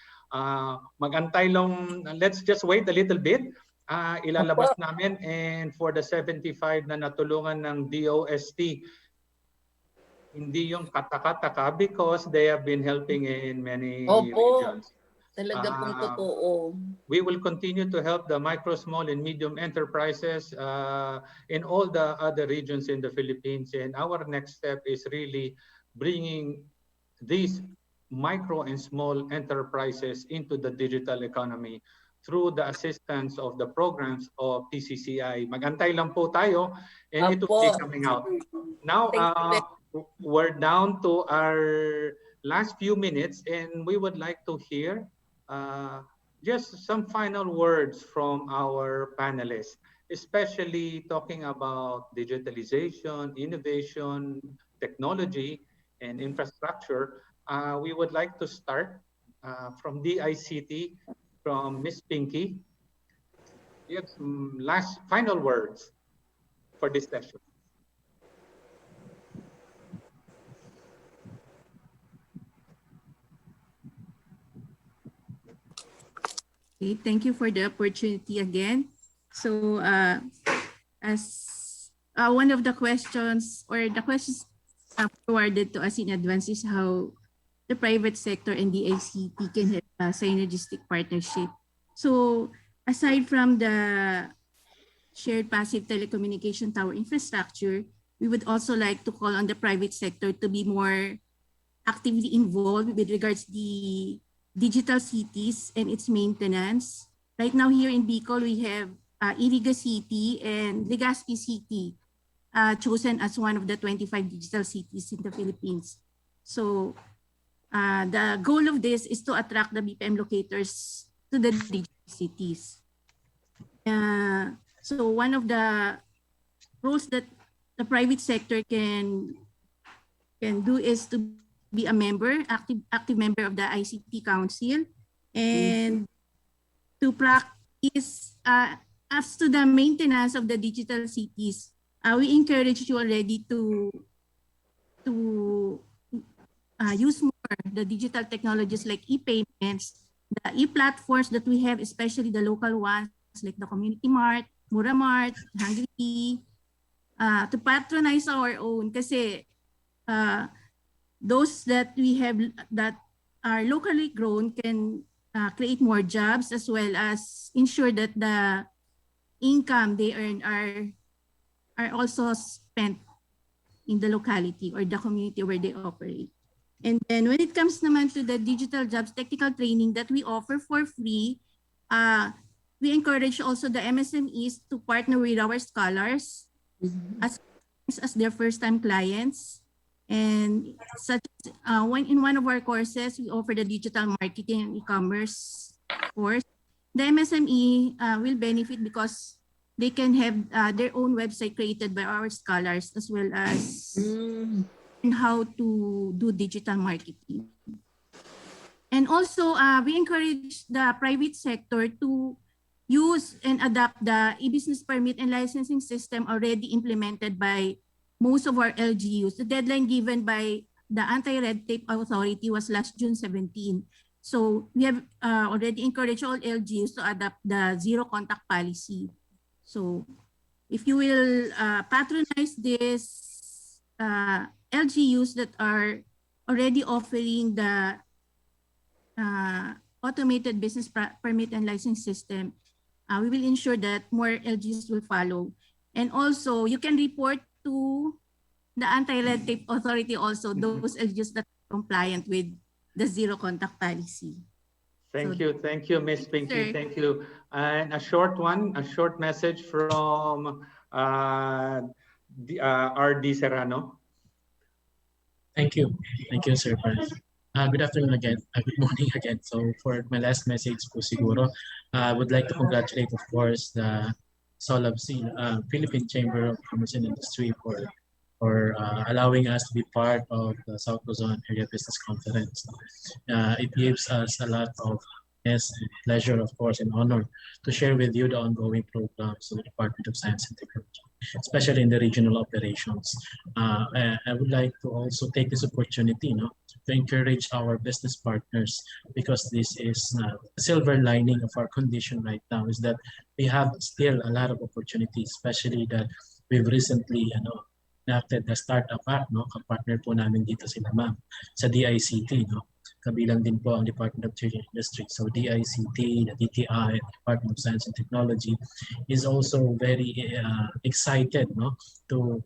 Speaker 20: Magantay lang, let's just wait a little bit. Ilalabas namin, and for the 75 na natulungan ng DOST, hindi yung katakataka because they have been helping in many regions.
Speaker 15: Talaga pong totoo.
Speaker 20: We will continue to help the micro, small, and medium enterprises in all the other regions in the Philippines. And our next step is really bringing these micro and small enterprises into the digital economy through the assistance of the programs of PCCI. Magantay lang po tayo, and it will be coming out. Now, we're down to our last few minutes, and we would like to hear just some final words from our panelists, especially talking about digitalization, innovation, technology, and infrastructure. We would like to start from DICT, from Ms. Pinky. You have some last final words for this session.
Speaker 21: Okay, thank you for the opportunity again. So as one of the questions forwarded to us in advance is how the private sector and the ICT can have a synergistic partnership. So aside from the shared passive telecommunication tower infrastructure, we would also like to call on the private sector to be more actively involved with regards to the digital cities and its maintenance. Right now here in Bicol, we have Iriga City and Legazpi City chosen as one of the 25 digital cities in the Philippines. So the goal of this is to attract the BPM locators to the digital cities. So one of the roles that the private sector can do is to be a member, active member of the ICT Council, and to practice as to the maintenance of the digital cities. We encourage you already to use more the digital technologies like e-payments, the e-platforms that we have, especially the local ones like the Community Mart, Mura Mart, Hungry, to patronize our own. Kasi those that we have that are locally grown can create more jobs, as well as ensure that the income they earn are also spent in the locality or the community where they operate. And then when it comes naman to the digital jobs technical training that we offer for free, we encourage also the MSMEs to partner with our scholars as their first-time clients. And such in one of our courses, we offer the digital marketing and e-commerce course. The MSME will benefit because they can have their own website created by our scholars, as well as how to do digital marketing. And also, we encourage the private sector to use and adopt the e-business permit and licensing system already implemented by most of our LGUs. The deadline given by the Anti-Red Tape Authority was last June 17. So we have already encouraged all LGUs to adopt the zero contact policy. So if you will patronize this LGUs that are already offering the automated business permit and license system, we will ensure that more LGUs will follow. And also, you can report to the Anti-Red Tape Authority also those LGUs that are compliant with the zero contact policy.
Speaker 20: Thank you, Ms. Pinky.
Speaker 21: Sir.
Speaker 20: Thank you. And a short message from RD Serrano.
Speaker 13: Thank you, Sir Paris. Good afternoon again. Good morning again. So for my last message po siguro, I would like to congratulate, of course, the Solabc, Philippine Chamber of Commerce and Industry for allowing us to be part of the South Luzon Area Business Conference. It gives us a lot of pleasure, of course, and honor to share with you the ongoing programs of the Department of Science and Technology, especially in the regional operations. I would like to also take this opportunity to encourage our business partners, because this is a silver lining of our condition right now, is that we have still a lot of opportunities, especially that we've recently enacted the Startup Act, kapartner po namin dito sila ma'am sa DICT, kabilang din po ang Department of Trade and Industry. So DICT, the DTI, and Department of Science and Technology is also very excited to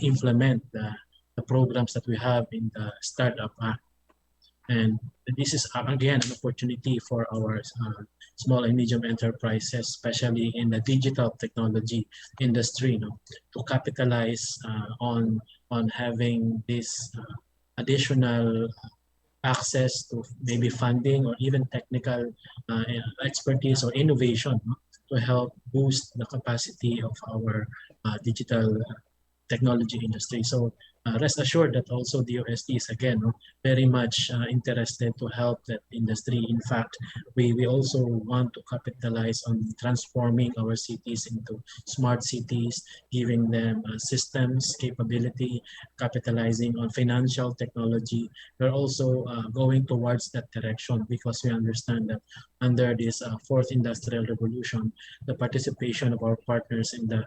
Speaker 13: implement the programs that we have in the Startup Act. And this is again an opportunity for our small and medium enterprises, especially in the digital technology industry, to capitalize on having this additional access to maybe funding or even technical expertise or innovation to help boost the capacity of our digital technology industry. So rest assured that also the OST is again very much interested to help that industry. In fact, we also want to capitalize on transforming our cities into smart cities, giving them systems capability, capitalizing on financial technology. We're also going towards that direction because we understand that under this fourth industrial revolution, the participation of our partners in the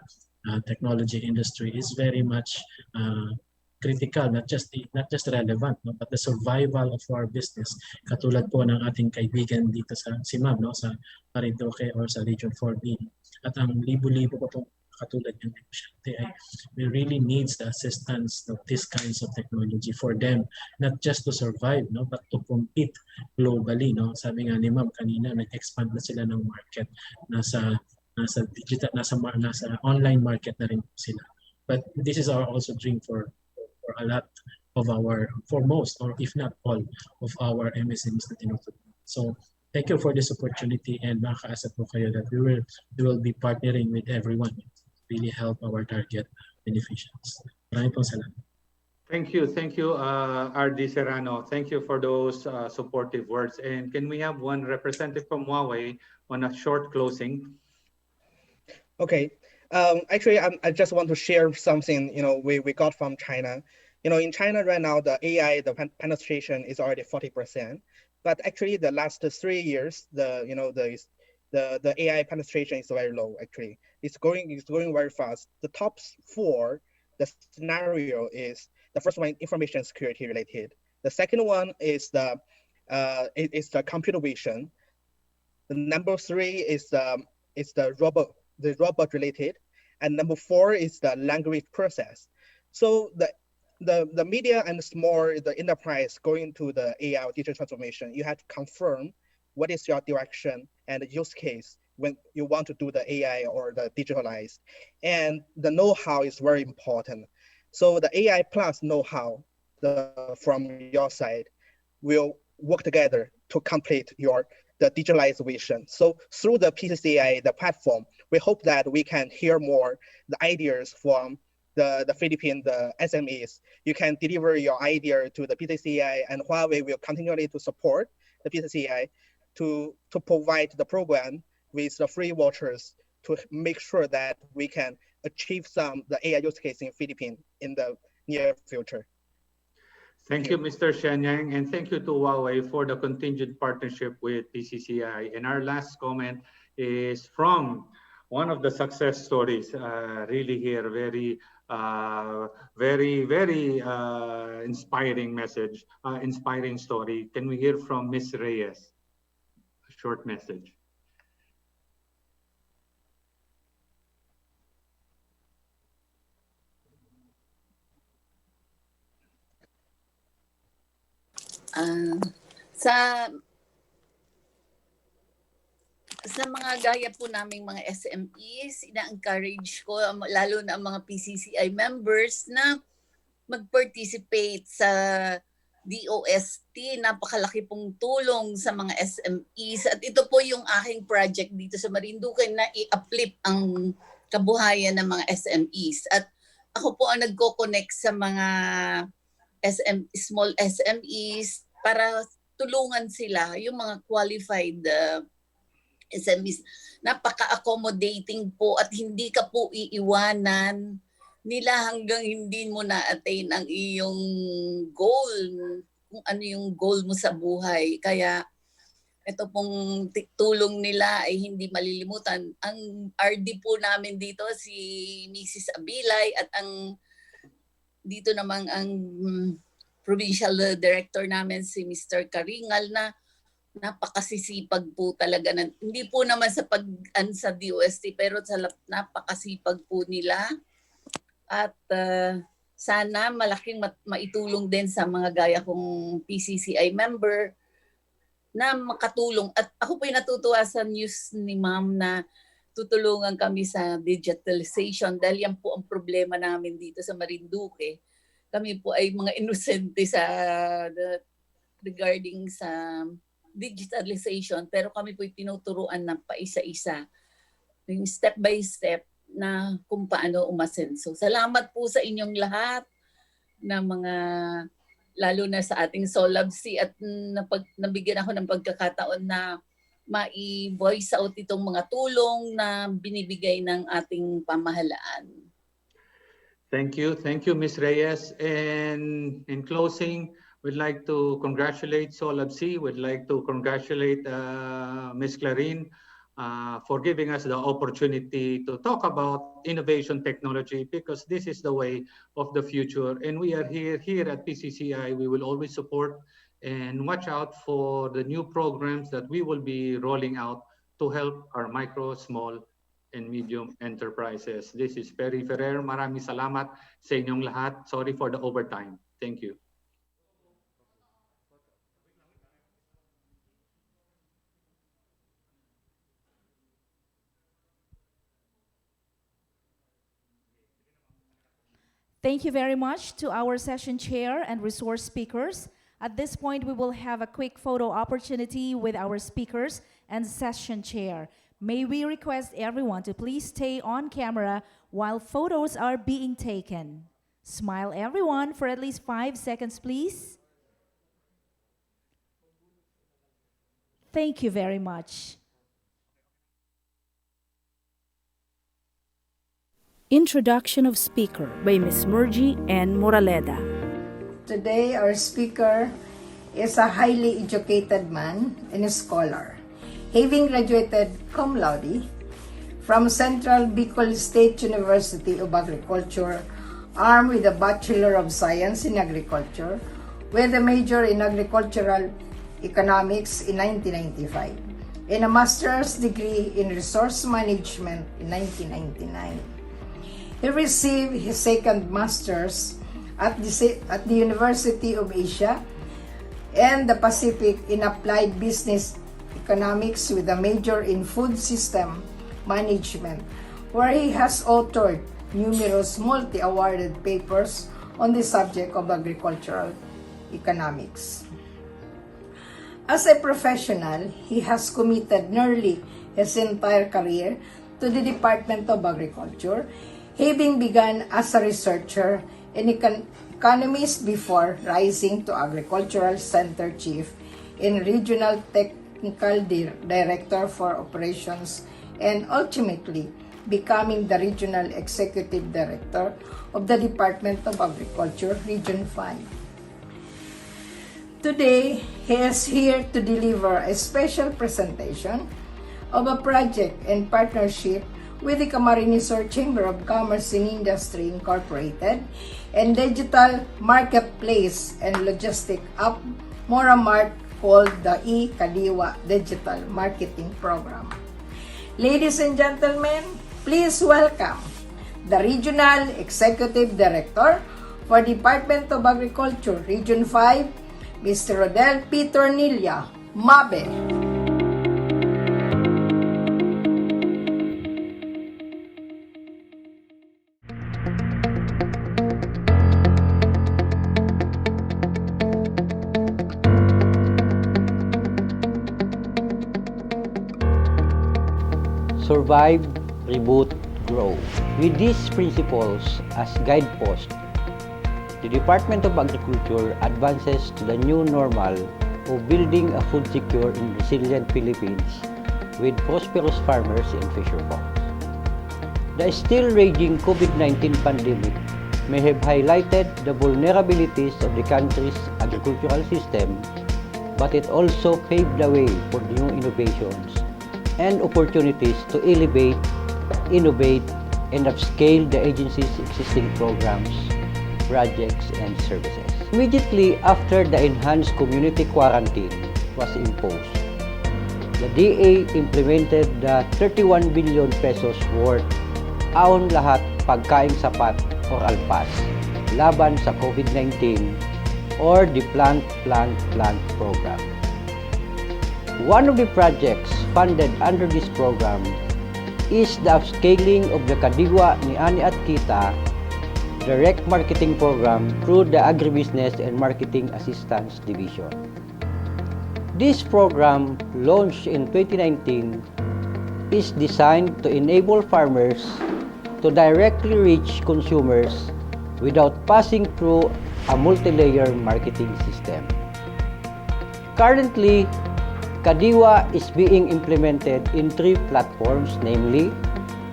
Speaker 13: technology industry is very much critical, not just relevant, but the survival of our business. Katulad po ng ating kaibigan dito sa si Ma'am, sa Marinduque or sa Region 4B. At ang libo-libo po pong katulad ng negosyante ay we really needs the assistance of these kinds of technology for them, not just to survive, but to compete globally. Sabi nga ni Ma'am kanina, nag-expand na sila ng market. Nasa digital, nasa online market na rin sila. But this is our also dream for a lot of our, for most or if not all of our MSMEs na tinutuloy. So thank you for this opportunity, and makakaasa po kayo that we will be partnering with everyone to really help our target beneficiaries. Maraming pong salamat.
Speaker 20: Thank you, RD Serrano. Thank you for those supportive words. And can we have one representative from Huawei on a short closing?
Speaker 2: Okay. Actually, I just want to share something, we got from China. In China right now, the AI, the penetration is already 40%. But actually, the last 3 years, the AI penetration is very low. Actually, it's going very fast. The top 4, the scenario is the first one, information security related. The second one is the computer vision. The number 3 is the robot related, and number 4 is the language process. So the media and the enterprise going to the AI or digital transformation, you have to confirm what is your direction and the use case when you want to do the AI or the digitalized, and the know-how is very important. So the AI plus know-how from your side will work together to complete the digitalized vision. So through the PCCI, the platform, we hope that we can hear more the ideas from the Philippine SMEs. You can deliver your idea to the PCCI, and Huawei will continually to support the PCCI to provide the program with the free vouchers to make sure that we can achieve the AI use case in Philippines in the near future.
Speaker 20: Thank you, Mr. Shenyang, and thank you to Huawei for the contingent partnership with PCCI. And our last comment is from one of the success stories, really here, very inspiring message, inspiring story. Can we hear from Ms. Reyes? A short message.
Speaker 15: Sa mga gaya po naming mga SMEs, ina-encourage ko, lalo na ang mga PCCI members na mag-participate sa DOST. Napakalaki pong tulong sa mga SMEs. At ito po yung aking project dito sa Marinduque na i-uplift ang kabuhayan ng mga SMEs. At ako po ang nagko-connect sa mga small SMEs para tulungan sila, yung mga qualified SMEs. Napaka-accommodating po at hindi ka po iiwanan nila hanggang hindi mo na-attain ang iyong goal, kung ano yung goal mo sa buhay. Kaya ito pong tulong nila ay hindi malilimutan. Ang RD po namin dito si Mrs. Abilay at ang dito namang ang provincial director namin si Mr. Karingal na napakasisipag po talaga. Hindi po naman sa sa DOST pero sa napakasipag po nila. At sana malaking maitulong din sa mga gaya kong PCCI member na makatulong. At ako po natutuwa sa news ni Ma'am na tutulungan kami sa digitalization dahil yan po ang problema namin dito sa Marinduque. Kami po ay mga inosente sa regarding sa digitalization pero kami po ay tinuturuan ng paisa-isa. Yung step by step na kung paano umasenso. Salamat po sa inyong lahat na mga, lalo na sa ating Solabc at nabigyan ako ng pagkakataon na mai-voice out itong mga tulong na binibigay ng ating pamahalaan.
Speaker 20: Thank you, Ms. Reyes. And in closing, we'd like to congratulate Solabc. We'd like to congratulate Ms. Clarine for giving us the opportunity to talk about innovation technology because this is the way of the future. And we are here at PCCI. We will always support and watch out for the new programs that we will be rolling out to help our micro, small, and medium enterprises. This is Perry Ferrer. Maraming salamat sa inyong lahat. Sorry for the overtime. Thank you.
Speaker 1: Thank you very much to our session chair and resource speakers. At this point, we will have a quick photo opportunity with our speakers and session chair. May we request everyone to please stay on camera while photos are being taken. Smile everyone for at least 5 seconds, please. Thank you very much. Introduction of Speaker by Ms. Murgy and Moraleda.
Speaker 11: Today, our speaker is a highly educated man and a scholar. Having graduated cum laude from Central Bicol State University of Agriculture, armed with a Bachelor of Science in Agriculture, with a major in Agricultural Economics in 1995, and a Master's degree in Resource Management in 1999. He received his second Master's at the University of Asia and the Pacific in Applied Business Economics with a major in Food System Management, where he has authored numerous multi-awarded papers on the subject of agricultural economics. As a professional, he has committed nearly his entire career to the Department of Agriculture, having begun as a researcher and economist before rising to Agricultural Center Chief and Regional Technical Director for Operations and ultimately becoming the Regional Executive Director of the Department of Agriculture, Region 5. Today, he is here to deliver a special presentation of a project in partnership with the Camarines Sur Chamber of Commerce and Industry Incorporated and digital marketplace and logistic app Moramart called the e-Kadiwa Digital Marketing Program. Ladies and gentlemen, please welcome the Regional Executive Director for Department of Agriculture, Region 5, Mr. Rodel P. Tornilla, MABE.
Speaker 3: Survive, reboot, grow. With these principles as guideposts, the Department of Agriculture advances to the new normal of building a food secure and resilient Philippines with prosperous farmers and fisherfolk. The still raging COVID-19 pandemic may have highlighted the vulnerabilities of the country's agricultural system, but it also paved the way for new innovations and opportunities to elevate, innovate, and upscale the agency's existing programs, projects, and services. Immediately after the enhanced community quarantine was imposed, the DA implemented the 31 billion pesos worth Aon Lahat Pagkaing Sapat or ALPAS laban sa COVID-19 or the Plant program. One of the projects funded under this program is the upscaling of the Kadiwa ni Ani at Kita direct marketing program through the Agribusiness and Marketing Assistance Division. This program, launched in 2019, is designed to enable farmers to directly reach consumers without passing through a multi-layer marketing system. Currently, Kadiwa is being implemented in 3 platforms, namely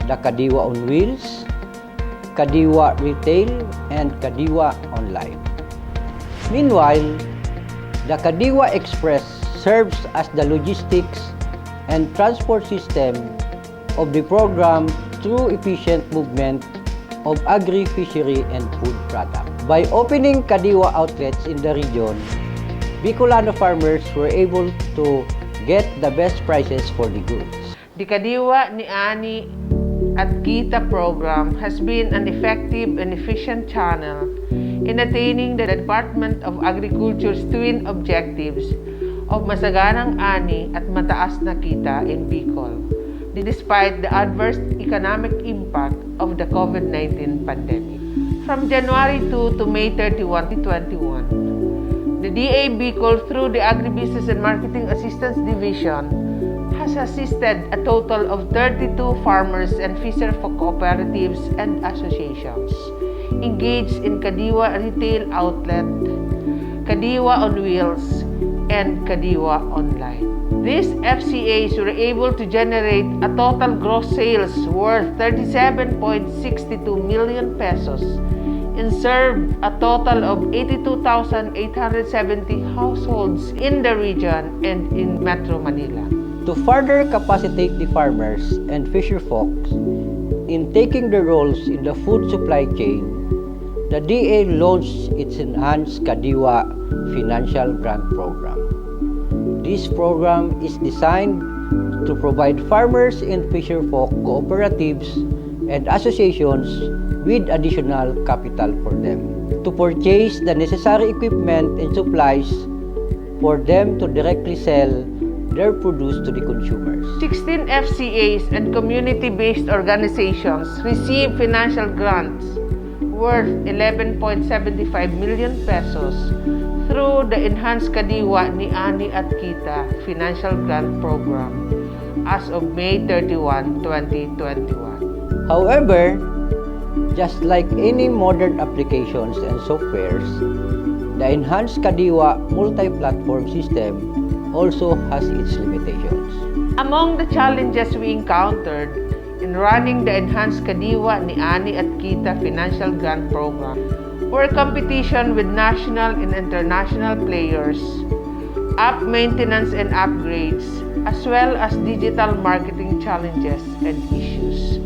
Speaker 3: the Kadiwa on Wheels, Kadiwa Retail, and Kadiwa Online. Meanwhile, the Kadiwa Express serves as the logistics and transport system of the program through efficient movement of agri-fishery and food products. By opening Kadiwa outlets in the region, Bicolano farmers were able to get the best prices for the goods.
Speaker 4: The Kadiwa ni Ani at Kita program has been an effective and efficient channel in attaining the Department of Agriculture's twin objectives of masaganang ani at mataas na kita in Bicol, despite the adverse economic impact of the COVID-19 pandemic. From January 2 to May 31, 2021, the DA Bicol, through the Agribusiness and Marketing Assistance Division, has assisted a total of 32 farmers and fisherfolk cooperatives and associations engaged in Kadiwa Retail Outlet, Kadiwa on Wheels, and Kadiwa Online. These FCAs were able to generate a total gross sales worth 37.62 million pesos and serve a total of 82,870 households in the region and in Metro Manila.
Speaker 3: To further capacitate the farmers and fisherfolk in taking their roles in the food supply chain, the DA launched its enhanced Kadiwa Financial Grant Program. This program is designed to provide farmers and fisherfolk cooperatives and associations with additional capital for them to purchase the necessary equipment and supplies for them to directly sell their produce to the consumers.
Speaker 4: 16 FCAs and community-based organizations received financial grants worth 11.75 million pesos through the enhanced Kadiwa ni Ani at Kita Financial Grant Program as of May 31, 2021.
Speaker 3: However, just like any modern applications and softwares, the enhanced Kadiwa multi-platform system also has its limitations.
Speaker 4: Among the challenges we encountered in running the enhanced Kadiwa ni Ani at Kita Financial Grant Program or competition with national and international players, app maintenance and upgrades, as well as digital marketing challenges and issues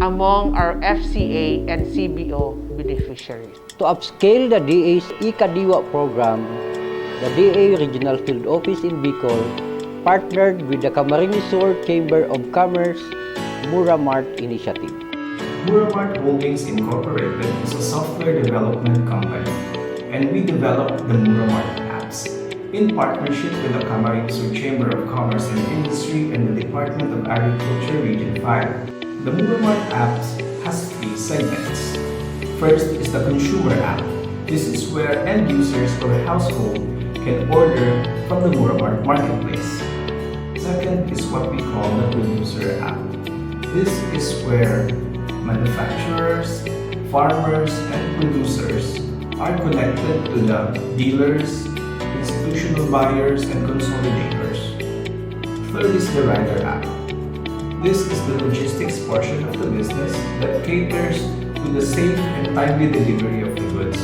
Speaker 4: among our FCA and CBO beneficiaries.
Speaker 3: To upscale the DA's Ikadiwa program, the DA Regional Field Office in Bicol partnered with the Camarines Sur Chamber of Commerce Muramart initiative.
Speaker 5: Muramart Holdings Incorporated is a software development company, and we developed the Muramart apps in partnership with the Camarines Sur Chamber of Commerce and Industry and the Department of Agriculture Region 5. The Muramart apps has 3 segments. First is the consumer app. This is where end users or household can order from the Muramart marketplace. Second is what we call the producer app. This is where manufacturers, farmers, and producers are connected to the dealers, institutional buyers, and consolidators. Third is the rider app. This is the logistics portion of the business that caters to the safe and timely delivery of the goods.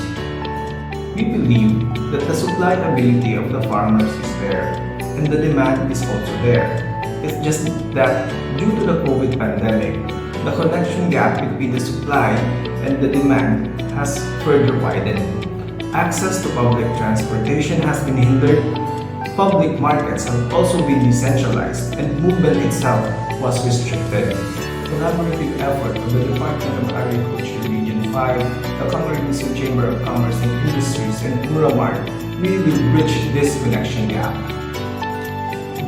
Speaker 5: We believe that the supply ability of the farmers is there, and the demand is also there. It's just that due to the COVID pandemic, the connection gap between the supply and the demand has further widened. Access to public transportation has been hindered, public markets have also been decentralized, and movement itself was restricted. Collaborative effort of the Department of Agriculture Region 5, the Camarines Sur Chamber of Commerce and Industries, and Muramart, we will bridge this connection gap.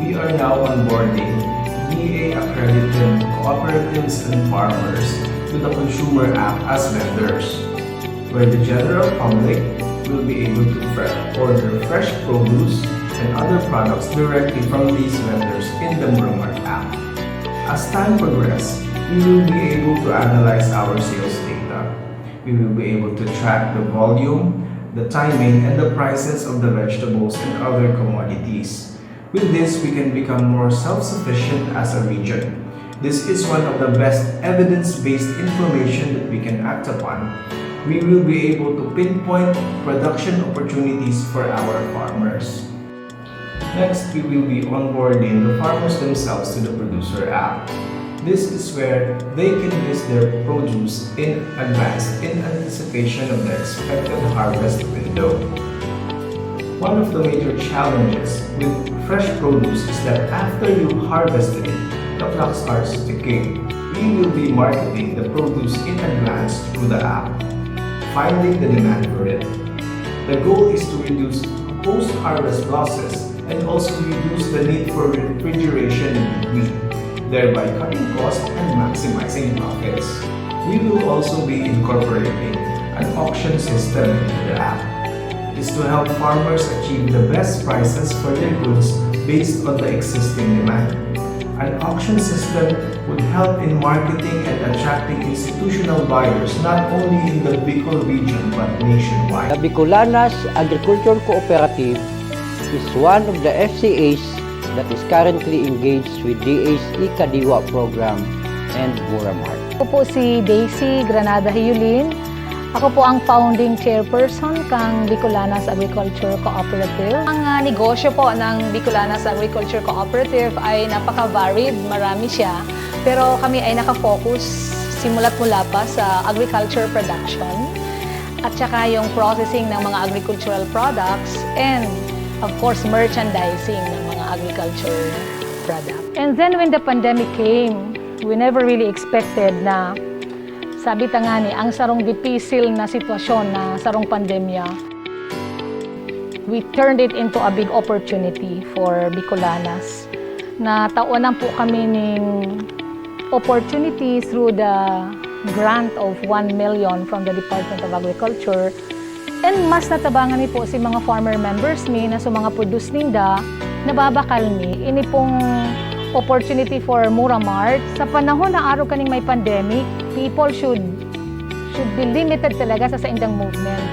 Speaker 5: We are now onboarding DA-accredited cooperatives and farmers to the consumer app as vendors, where the general public will be able to order fresh produce and other products directly from these vendors in the Muramart app. As time progresses, we will be able to analyze our sales data. We will be able to track the volume, the timing, and the prices of the vegetables and other commodities. With this, we can become more self-sufficient as a region. This is one of the best evidence-based information that we can act upon. We will be able to pinpoint production opportunities for our farmers. Next, we will be onboarding the farmers themselves to the producer app. This is where they can list their produce in advance in anticipation of the expected harvest window. One of the major challenges with fresh produce is that after you harvested it, the clock starts ticking. We will be marketing the produce in advance through the app, finding the demand for it. The goal is to reduce post-harvest losses and also reduce the need for refrigeration in between, thereby cutting costs and maximizing profits. We will also be incorporating an auction system into the app. Is to help farmers achieve the best prices for their goods based on the existing demand. An auction system would help in marketing and attracting institutional buyers not only in the Bicol region but nationwide.
Speaker 3: The Bicolanas Agriculture Cooperative is one of the FCAs that is currently engaged with DA's Ikadiwa program and Muramart.
Speaker 6: Ako po si Daisy Granada Hiyulin. Ako po ang founding chairperson kang Bicolanas Agriculture Cooperative. Ang negosyo po ng Bicolanas Agriculture Cooperative ay napaka-varied, marami siya. Pero kami ay nakafocus simula't mula pa sa agriculture production at saka yung processing ng mga agricultural products and of course merchandising ng mga agriculture products. And then when the pandemic came, we never really expected na sabi ta nga ni, ang sarong dipisil na sitwasyon na sarong pandemya, we turned it into a big opportunity for Bicolanas. Na taonan po kami ng opportunity through the grant of 1 million from the Department of Agriculture. And mas natabangan ni po si mga farmer members ni na sa mga produce ninda, nababakal ni, ini pong opportunity for Muramart. Sa panahon na araw kaning may pandemic, people should be limited talaga sa indang movement.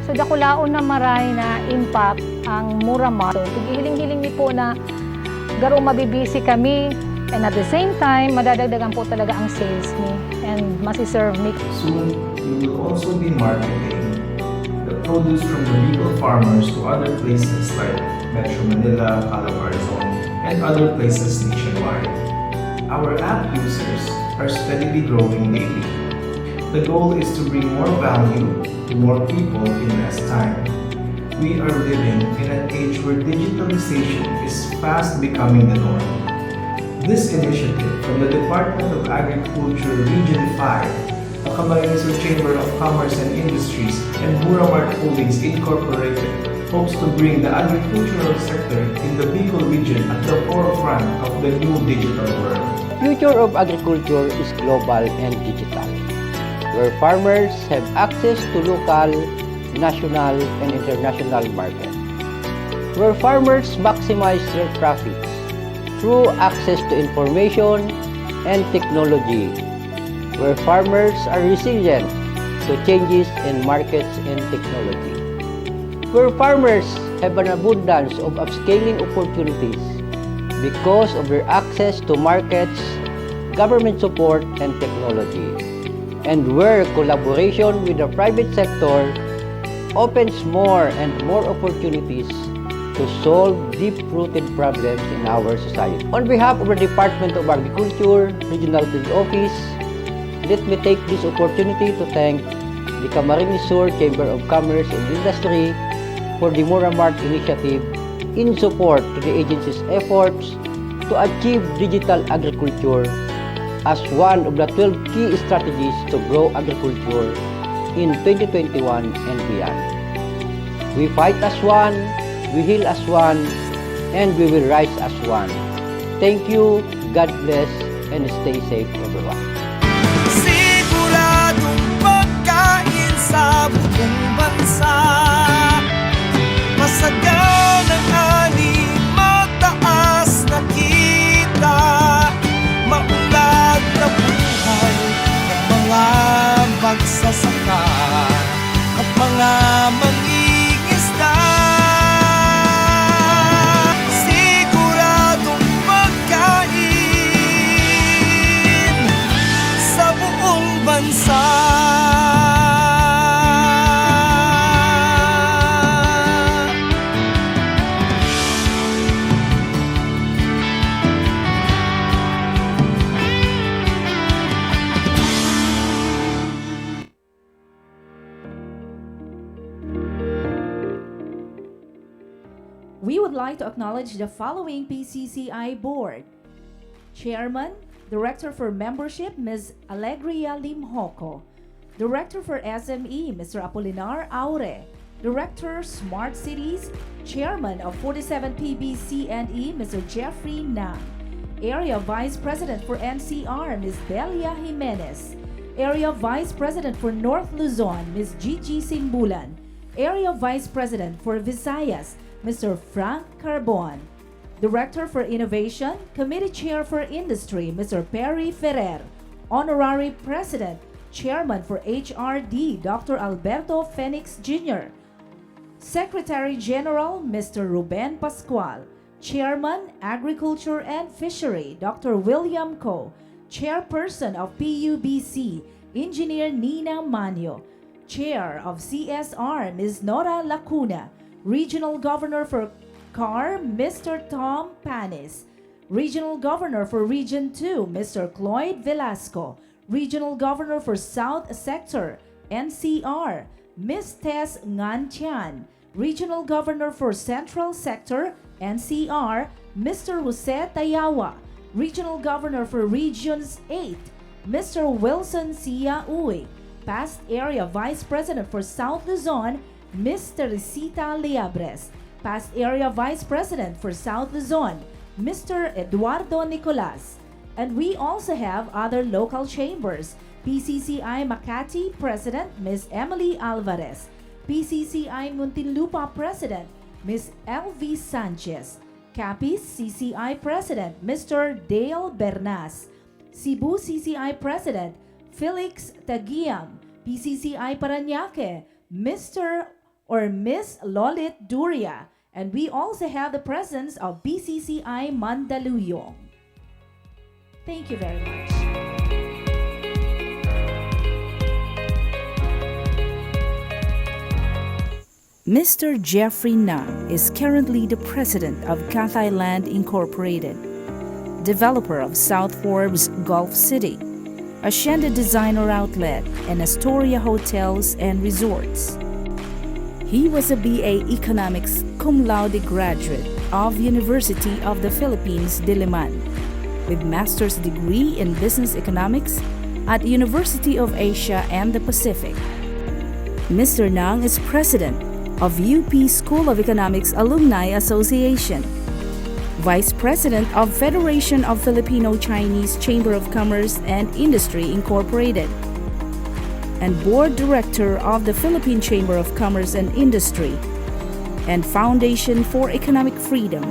Speaker 6: So dakulaon na maray na impact ang Muramart. So hiling-hiling ni po na garo mabibisi kami and at the same time madadagdagan po talaga ang sales ni and masiserve ni.
Speaker 5: Soon, we will also be marketing the produce from the Bicol farmers to other places like Metro Manila, Calabar Zone, and other places nationwide. Our app users are steadily growing daily. The goal is to bring more value to more people in less time. We are living in an age where digitalization is fast becoming the norm. This initiative from the Department of Agriculture Region 5, the Camarines Chamber of Commerce and Industries, and Muramart Holdings Incorporated hopes to bring the agricultural sector in the Bicol region at the forefront of the new digital world.
Speaker 3: Future of agriculture is global and digital, where farmers have access to local, national, and international markets, where farmers maximize their profits through access to information and technology, where farmers are resilient to changes in markets and technology, where farmers have an abundance of upscaling opportunities because of their access to markets, government support, and technology, and where collaboration with the private sector opens more and more opportunities to solve deep-rooted problems in our society. On behalf of the Department of Agriculture, Regional Field Office, let me take this opportunity to thank the Camarines Sur Chamber of Commerce and Industry for the Muramart initiative in support to the agency's efforts to achieve digital agriculture as one of the 12 key strategies to grow agriculture in 2021 and beyond. We fight as one, we heal as one, and we will rise as one. Thank you, God bless, and stay safe everyone.
Speaker 7: Siguradong pagkain sa buong bansa, masaganang ani, mataas na kita, maunlad na buhay ng mga magsasaka at mga mangingisda. Siguradong pagkain sa buong bansa.
Speaker 1: We would like to acknowledge the following PCCI Board. Chairman, Director for Membership, Ms. Alegria Limhoco. Director for SME, Mr. Apolinar Aure. Director, Smart Cities, Chairman of 47 PBC&E, Mr. Jeffrey Nang. Area Vice President for NCR, Ms. Delia Jimenez. Area Vice President for North Luzon, Ms. Cscci Simbulan. Area Vice President for Visayas, Mr. Frank Carbon. Director for Innovation, Committee Chair for Industry, Mr. Perry Ferrer. Honorary President, Chairman for HRD, Dr. Alberto Fenix Jr. Secretary General, Mr. Ruben Pascual. Chairman, Agriculture and Fishery, Dr. William Co. Chairperson of PUBC, Engineer Nina Manyo. Chair of CSR, Ms. Nora Lacuna. Regional Governor for CAR, Mr. Tom Panis. Regional Governor for Region 2, Mr. Cloyd Velasco. Regional Governor for South Sector, NCR, Ms. Tess Ngantian. Regional Governor for Central Sector, NCR, Mr. Jose Tayawa. Regional Governor for Regions 8, Mr. Wilson Sia Uy. Past Area Vice President for South Luzon, Ms. Teresita Liabres. Past Area Vice President for South Luzon, Mr. Eduardo Nicolas. And we also have other local chambers. PCCI Makati President, Ms. Emily Alvarez. PCCI Muntinlupa President, Ms. LV Sanchez. Capiz CCI President, Mr. Dale Bernas. Cebu CCI President, Felix Tagiam. PCCI Parañaque, Mr. or Miss Lolit Duria. And we also have the presence of BCCI Mandaluyong. Thank you very much. Mr. Jeffrey Na is currently the president of Cathay Land Incorporated, developer of South Forbes Gulf City, Hacienda Designer Outlet, and Astoria Hotels and Resorts. He was a BA Economics cum laude graduate of University of the Philippines, Diliman, with master's degree in business economics at University of Asia and the Pacific. Mr. Nang is president of UP School of Economics Alumni Association, Vice President of Federation of Filipino-Chinese Chamber of Commerce and Industry Incorporated, and Board Director of the Philippine Chamber of Commerce and Industry, and Foundation for Economic Freedom.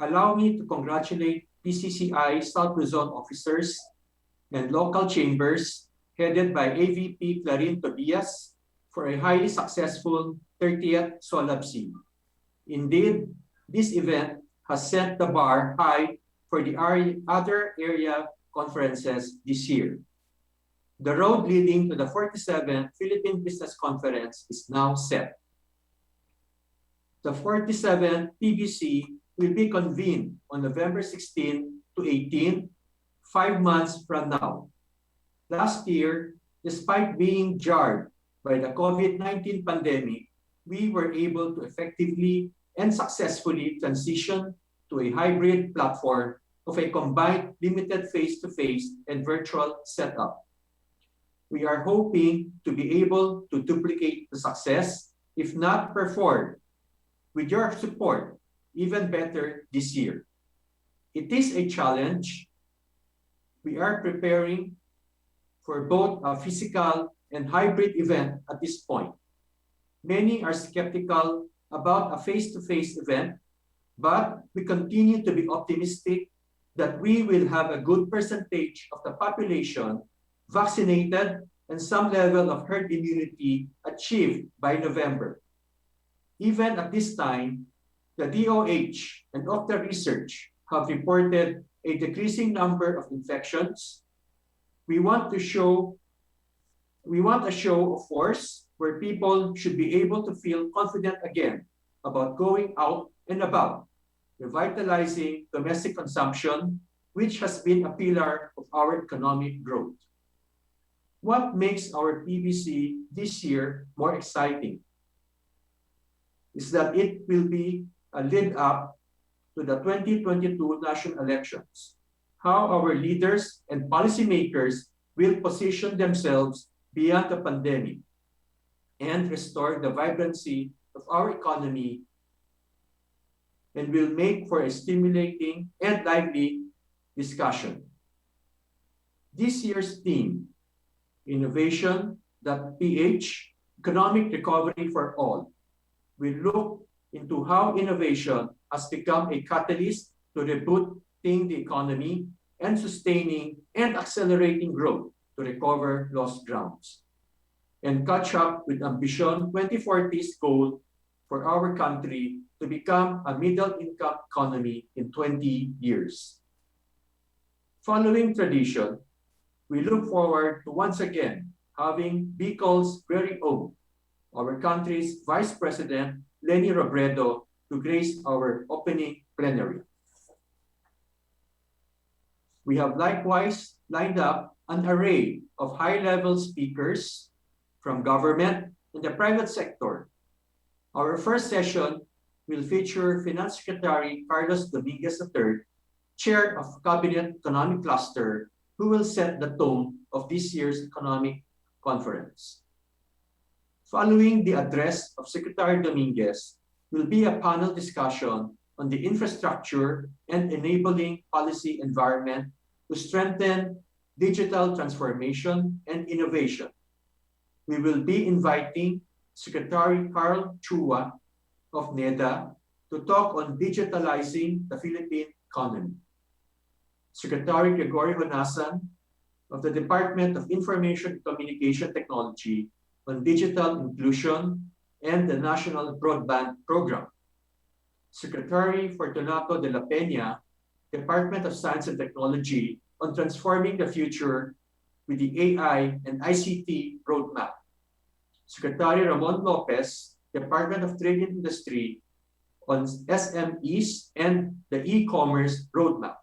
Speaker 9: Allow me to congratulate PCCI South Luzon officers and local chambers headed by AVP Clarin Tobias for a highly successful 30th Solabc. Indeed, this event has set the bar high for the other area conferences this year. The road leading to the 47th Philippine Business Conference is now set. The 47th PBC will be convened on November 16 to 18, 5 months from now. Last year, despite being jarred by the COVID-19 pandemic, we were able to effectively and successfully transition to a hybrid platform of a combined limited face-to-face and virtual setup. We are hoping to be able to duplicate the success, if not perform, with your support, even better this year. It is a challenge. We are preparing for both a physical and hybrid event at this point. Many are skeptical about a face-to-face event, but we continue to be optimistic that we will have a good percentage of the population vaccinated and some level of herd immunity achieved by November. Even at this time, the DOH and Octa Research have reported a decreasing number of infections. We want a show of force where people should be able to feel confident again about going out and about, revitalizing domestic consumption, which has been a pillar of our economic growth. What makes our PBC this year more exciting is that it will be a lead up to the 2022 national elections. How our leaders and policymakers will position themselves beyond the pandemic and restore the vibrancy of our economy and will make for a stimulating and lively discussion. This year's theme, Innovation.ph, Economic Recovery for All, will look into how innovation has become a catalyst to rebooting the economy and sustaining and accelerating growth to recover lost grounds and catch up with Ambition 2040's goal for our country to become a middle-income economy in 20 years. Following tradition, we look forward to once again having Bicol's very own, our country's Vice President, Leni Robredo, to grace our opening plenary. We have likewise lined up an array of high-level speakers from government and the private sector. Our first session will feature Finance Secretary Carlos Dominguez III, Chair of Cabinet Economic Cluster, who will set the tone of this year's economic conference. Following the address of Secretary Dominguez will be a panel discussion on the infrastructure and enabling policy environment to strengthen digital transformation and innovation. We will be inviting Secretary Carl Chua of NEDA to talk on digitalizing the Philippine economy. Secretary Gregorio Honasan of the Department of Information and Communication Technology on digital inclusion and the National Broadband Program. Secretary Fortunato de la Peña, Department of Science and Technology on transforming the future with the AI and ICT roadmap. Secretary Ramon Lopez, Department of Trade and Industry on SMEs and the e-commerce roadmap.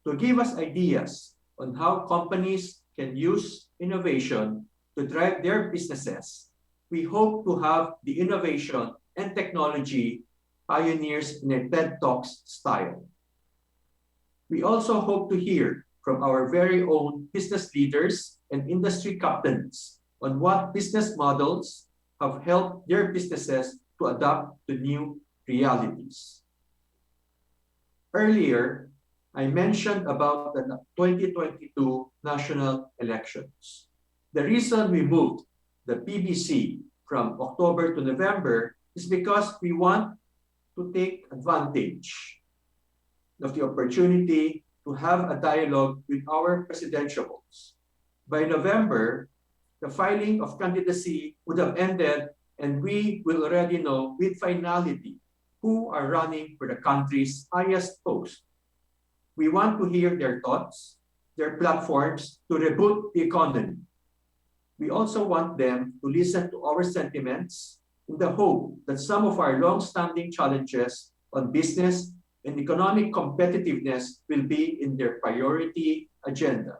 Speaker 9: To give us ideas on how companies can use innovation to drive their businesses, we hope to have the innovation and technology pioneers in a TED Talks style. We also hope to hear from our very own business leaders and industry captains on what business models have helped their businesses to adapt to new realities. Earlier, I mentioned about the 2022 national elections. The reason we moved the PBC from October to November is because we want to take advantage of the opportunity to have a dialogue with our presidentiables. By November, the filing of candidacy would have ended and we will already know with finality who are running for the country's highest post. We want to hear their thoughts, their platforms to reboot the economy. We also want them to listen to our sentiments in the hope that some of our long-standing challenges on business and economic competitiveness will be in their priority agenda.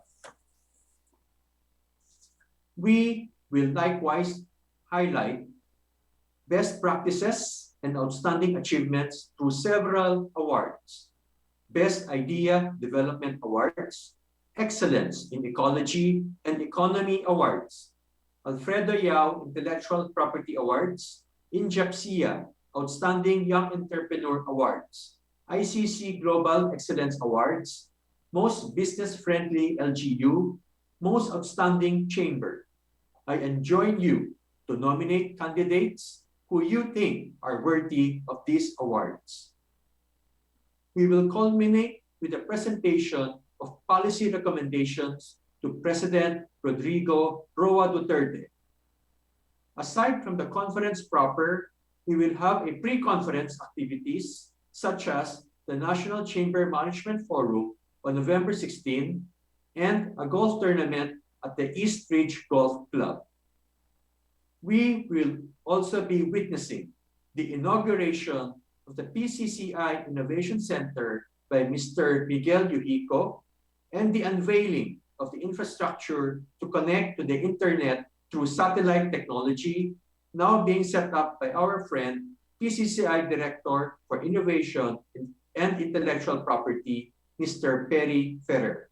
Speaker 9: We will likewise highlight best practices and outstanding achievements through several awards. Best Idea Development Awards, Excellence in Ecology and Economy Awards, Alfredo Yao Intellectual Property Awards, Injapsia Outstanding Young Entrepreneur Awards, ICC Global Excellence Awards, Most Business-Friendly LGU, Most Outstanding Chamber. I enjoin you to nominate candidates who you think are worthy of these awards. We will culminate with a presentation of policy recommendations to President Rodrigo Roa Duterte. Aside from the conference proper, we will have a pre-conference activities such as the National Chamber Management Forum on November 16 and a golf tournament at the East Ridge Golf Club. We will also be witnessing the inauguration of the PCCI Innovation Center by Mr. Miguel Yuhico and the unveiling of the infrastructure to connect to the internet through satellite technology, now being set up by our friend, PCCI Director for Innovation and Intellectual Property, Mr. Perry Ferrer.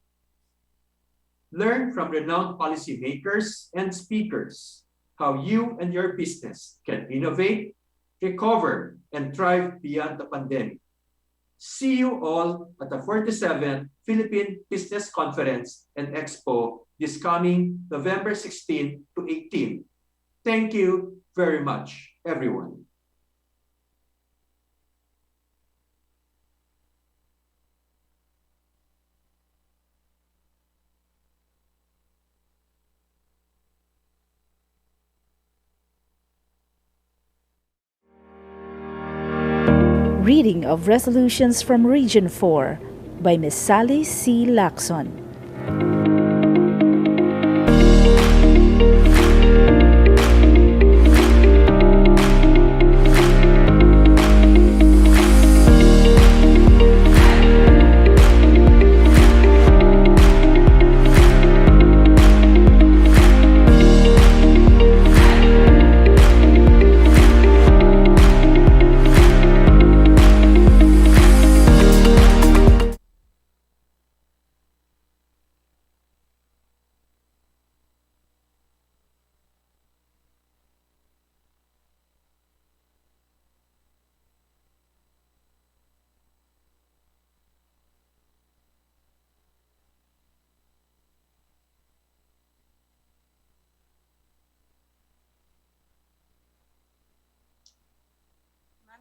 Speaker 9: Learn from renowned policymakers and speakers how you and your business can innovate, recover, and thrive beyond the pandemic. See you all at the 47th Philippine Business Conference and Expo this coming November 16 to 18. Thank you very much, everyone.
Speaker 1: Reading of Resolutions from Region 4 by Ms. Sally C. Lacson.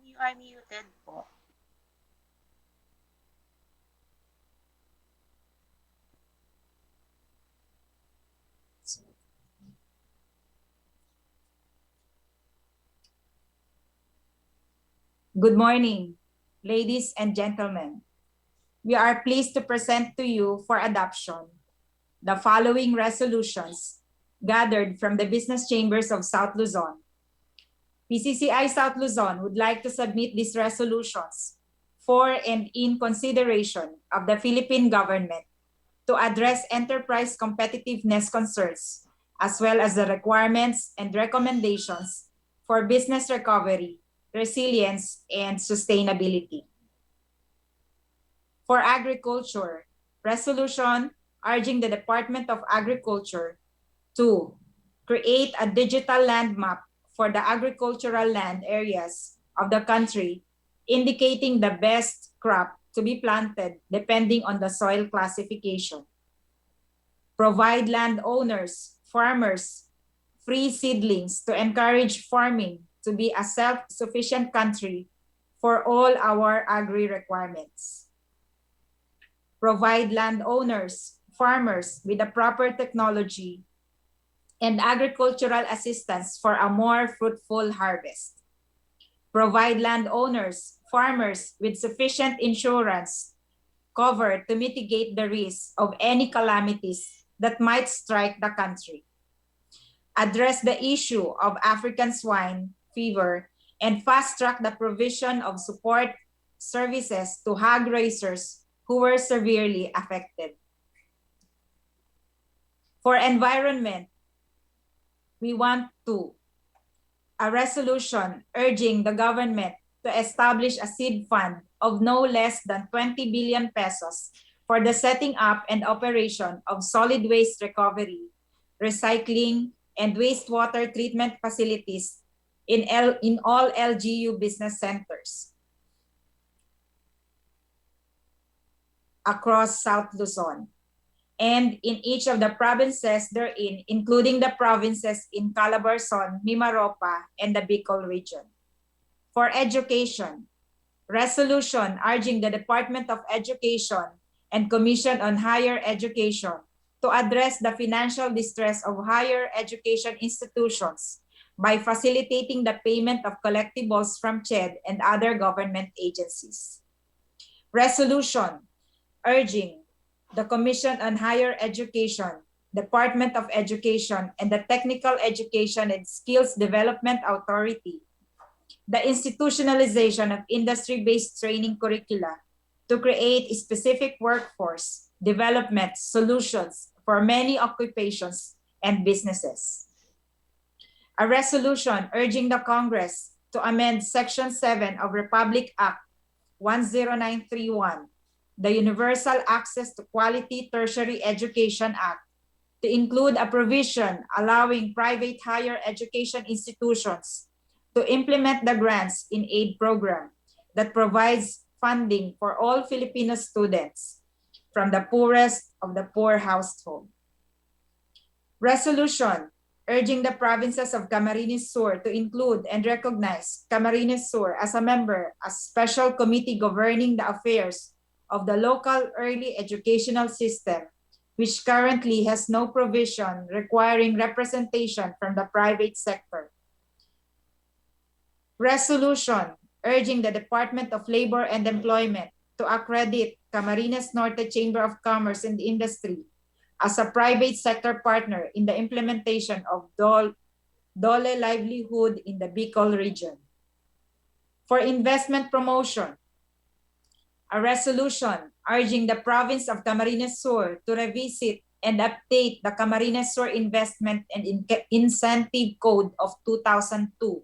Speaker 10: You are muted po.
Speaker 8: Good morning, ladies and gentlemen. We are pleased to present to you for adoption the following resolutions gathered from the business chambers of South Luzon. PCCI South Luzon would like to submit these resolutions for and in consideration of the Philippine government to address enterprise competitiveness concerns, as well as the requirements and recommendations for business recovery, resilience, and sustainability. For agriculture, resolution urging the Department of Agriculture to create a digital land map for the agricultural land areas of the country, indicating the best crop to be planted depending on the soil classification. Provide landowners, farmers, free seedlings to encourage farming to be a self-sufficient country for all our agri requirements. Provide landowners, farmers with the proper technology and agricultural assistance for a more fruitful harvest. Provide landowners, farmers with sufficient insurance cover to mitigate the risk of any calamities that might strike the country. Address the issue of African swine fever and fast-track the provision of support services to hog raisers who were severely affected. For environment, we want a resolution urging the government to establish a seed fund of no less than 20 billion pesos for the setting up and operation of solid waste recovery, recycling, and wastewater treatment facilities in all LGU business centers across South Luzon, and in each of the provinces therein, including the provinces in Calabarzon, Mimaropa, and the Bicol region. For education, resolution urging the Department of Education and Commission on Higher Education to address the financial distress of higher education institutions by facilitating the payment of collectibles from CHED and other government agencies. Resolution urging the Commission on Higher Education, Department of Education, and the Technical Education and Skills Development Authority, the institutionalization of industry-based training curricula to create a specific workforce development solutions for many occupations and businesses. A resolution urging the Congress to amend Section 7 of Republic Act 10931, the Universal Access to Quality Tertiary Education Act to include a provision allowing private higher education institutions to implement the grants in aid program that provides funding for all Filipino students from the poorest of the poor household. Resolution urging the provinces of Camarines Sur to include and recognize Camarines Sur as a member, a special committee governing the affairs of the local early educational system, which currently has no provision requiring representation from the private sector. Resolution urging the Department of Labor and Employment to accredit Camarines Norte Chamber of Commerce and Industry as a private sector partner in the implementation of Dole livelihood in the Bicol region. For investment promotion, a resolution urging the province of Camarines Sur to revisit and update the Camarines Sur Investment and Incentive Code of 2002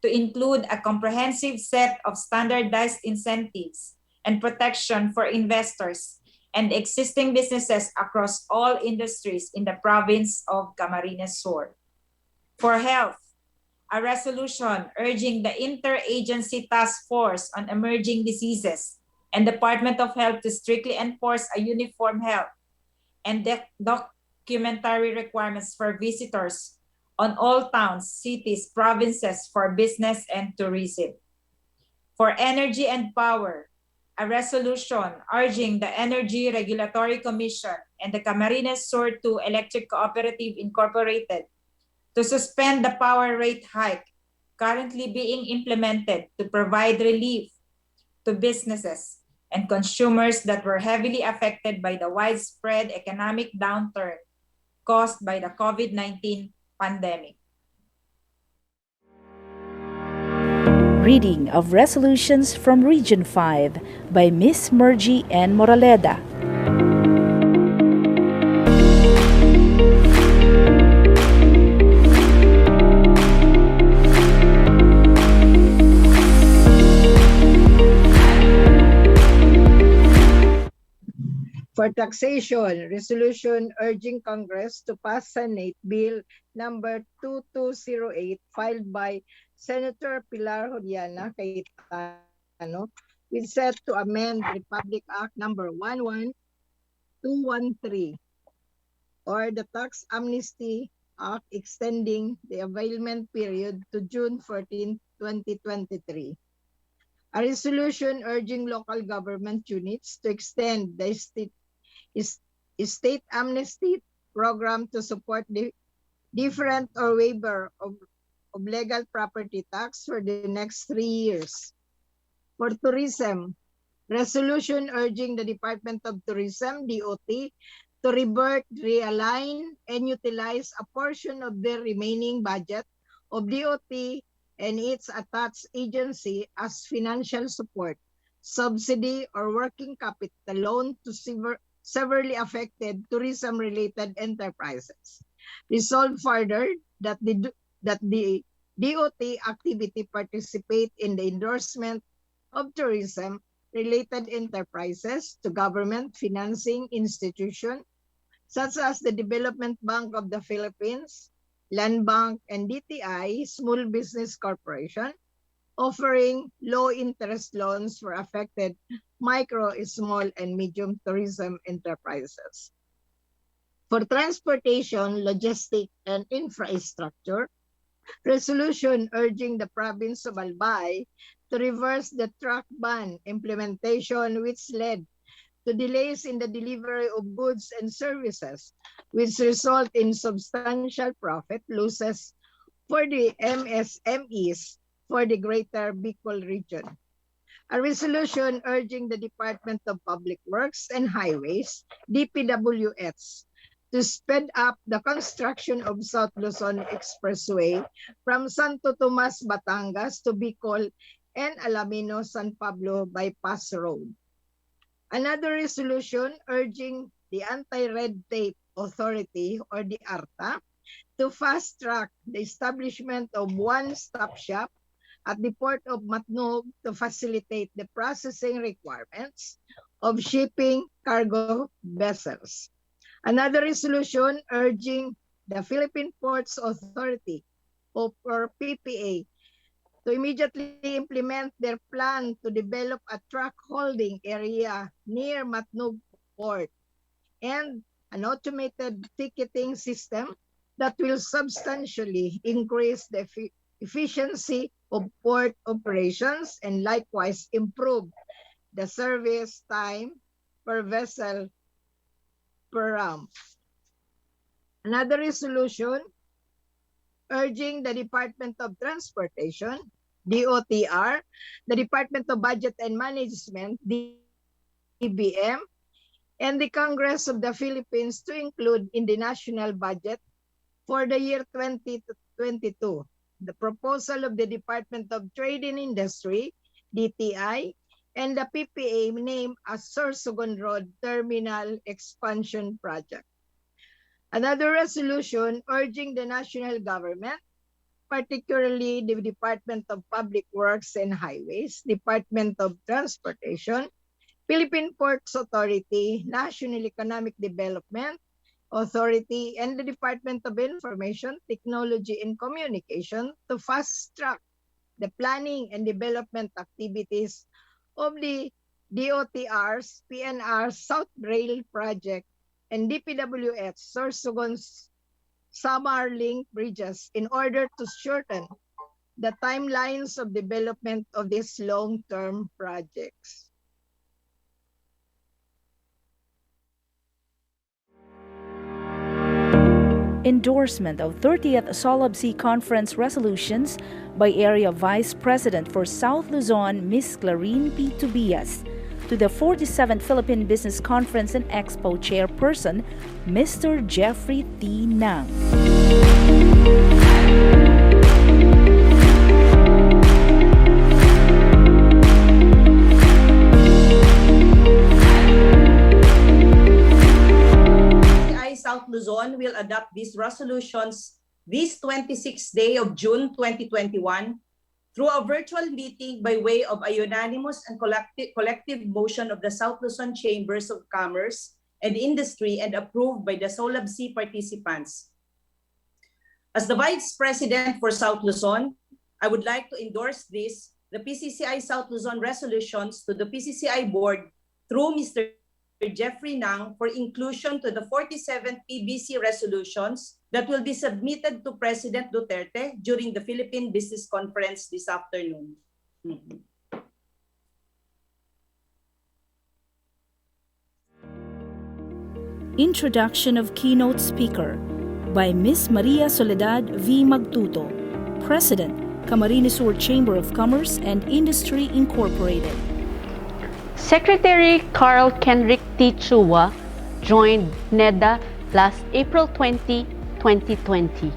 Speaker 8: to include a comprehensive set of standardized incentives and protection for investors and existing businesses across all industries in the province of Camarines Sur. For health, a resolution urging the Interagency Task Force on Emerging Diseases and Department of Health to strictly enforce a uniform health and documentary requirements for visitors on all towns, cities, provinces for business and tourism. For energy and power, a resolution urging the Energy Regulatory Commission and the Camarines Sur 2 Electric Cooperative Incorporated to suspend the power rate hike currently being implemented to provide relief to businesses and consumers that were heavily affected by the widespread economic downturn caused by the COVID-19 pandemic.
Speaker 1: Reading of Resolutions from Region 5 by Ms. Mergie N. Moraleda.
Speaker 10: For taxation, resolution urging Congress to pass Senate Bill number 2208 filed by Senator Pilar Horiana Cayetano, which set to amend Republic Act number 11213 or the Tax Amnesty Act extending the availment period to June 14, 2023. A resolution urging local government units to extend the state amnesty program to support the different or waiver of legal property tax for the next 3 years. For tourism, resolution urging the Department of Tourism, DOT, to revert, realign, and utilize a portion of the remaining budget of DOT and its attached agency as financial support, subsidy, or working capital loan to severely affected tourism-related enterprises. Resolve further that the DOT activity participate in the endorsement of tourism-related enterprises to government financing institutions such as the Development Bank of the Philippines, Land Bank, and DTI, Small Business Corporation, offering low-interest loans for affected micro, small, and medium tourism enterprises. For transportation, logistics, and infrastructure, resolution urging the province of Albay to reverse the truck ban implementation, which led to delays in the delivery of goods and services, which result in substantial profit losses for the MSMEs for the Greater Bicol region. A resolution urging the Department of Public Works and Highways, DPWH, to speed up the construction of South Luzon Expressway from Santo Tomas, Batangas to Bicol and Alamino, San Pablo Bypass Road. Another resolution urging the Anti-Red Tape Authority, or the ARTA, to fast-track the establishment of one-stop shop at the Port of Matnog to facilitate the processing requirements of shipping cargo vessels. Another resolution urging the Philippine Ports Authority, or PPA, to immediately implement their plan to develop a truck holding area near Matnog Port and an automated ticketing system that will substantially increase the efficiency of port operations and likewise improve the service time per vessel per ramp. Another resolution urging the Department of Transportation, DOTR, the Department of Budget and Management, DBM, and the Congress of the Philippines to include in the national budget for the year 2022 the proposal of the Department of Trade and Industry, DTI, and the PPA named as Sorsogon Road Terminal Expansion Project. Another resolution urging the national government, particularly the Department of Public Works and Highways, Department of Transportation, Philippine Ports Authority, National Economic Development Authority, and the Department of Information, Technology, and Communication to fast-track the planning and development activities of the DOTR's PNR South Rail Project and DPWH Sorsogon's Samar Link bridges in order to shorten the timelines of development of these long-term projects.
Speaker 1: Endorsement of 30th Solabc Conference resolutions by Area Vice President for South Luzon, Ms. Clarine P. Tobias, to the 47th Philippine Business Conference and Expo Chairperson, Mr. Jeffrey T. Nang.
Speaker 12: South Luzon will adopt these resolutions this 26th day of June 2021 through a virtual meeting by way of a unanimous and collective motion of the South Luzon Chambers of Commerce and Industry and approved by the Solabc participants. As the Vice President for South Luzon, I would like to endorse the PCCI South Luzon resolutions to the PCCI Board through Mr. Jeffrey Nang for inclusion to the 47 PBC resolutions that will be submitted to President Duterte during the Philippine Business Conference this afternoon.
Speaker 1: Introduction of Keynote Speaker by Ms. Maria Soledad V. Magtuto, President, Camarines Sur Chamber of Commerce and Industry Incorporated.
Speaker 14: Secretary Carl Kenrick T. Chua joined NEDA last April 20, 2020.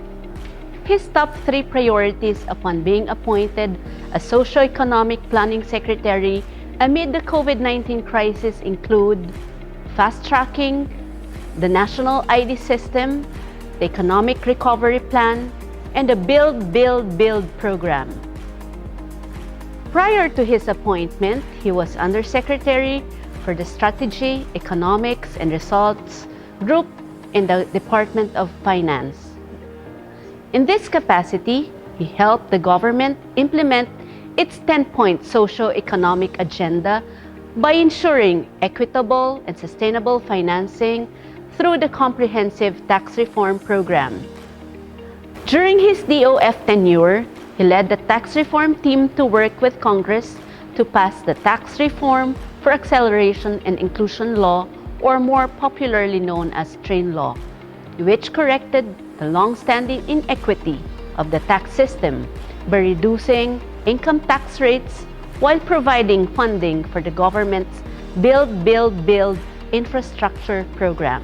Speaker 14: His top 3 priorities upon being appointed as Socio-Economic Planning Secretary amid the COVID-19 crisis include fast-tracking the National ID System, the Economic Recovery Plan, and the Build, Build, Build program. Prior to his appointment, he was Undersecretary for the Strategy, Economics, and Results Group in the Department of Finance. In this capacity, he helped the government implement its 10-point socio-economic agenda by ensuring equitable and sustainable financing through the Comprehensive Tax Reform Program. During his DOF tenure, he led the tax reform team to work with Congress to pass the Tax Reform for Acceleration and Inclusion Law, or more popularly known as TRAIN Law, which corrected the long-standing inequity of the tax system by reducing income tax rates while providing funding for the government's Build, Build, Build infrastructure program.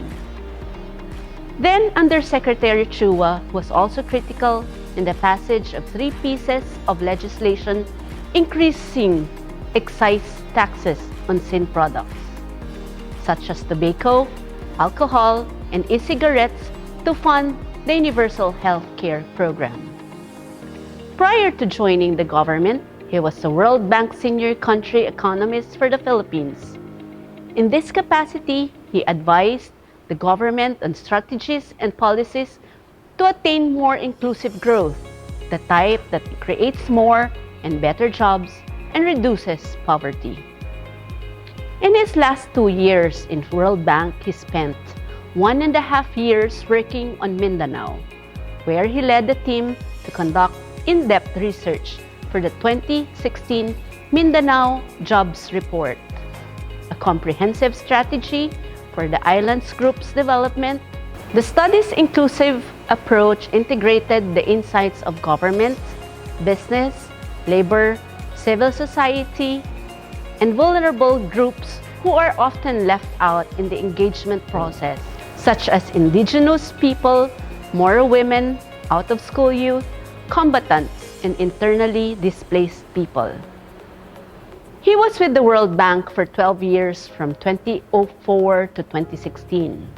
Speaker 14: Then Undersecretary Chua was also critical in the passage of 3 pieces of legislation increasing excise taxes on sin products, such as tobacco, alcohol, and e-cigarettes to fund the Universal Health Care Program. Prior to joining the government, he was the World Bank Senior Country Economist for the Philippines. In this capacity, he advised the government on strategies and policies to attain more inclusive growth, the type that creates more and better jobs and reduces poverty. In his last 2 years in World Bank, he spent 1.5 years working on Mindanao, where he led the team to conduct in-depth research for the 2016 Mindanao Jobs Report, a comprehensive strategy for the islands group's development. The study's inclusive approach integrated the insights of government, business, labor, civil society, and vulnerable groups who are often left out in the engagement process, such as indigenous people, more women, out-of-school youth, combatants, and internally displaced people. He was with the World Bank for 12 years from 2004 to 2016.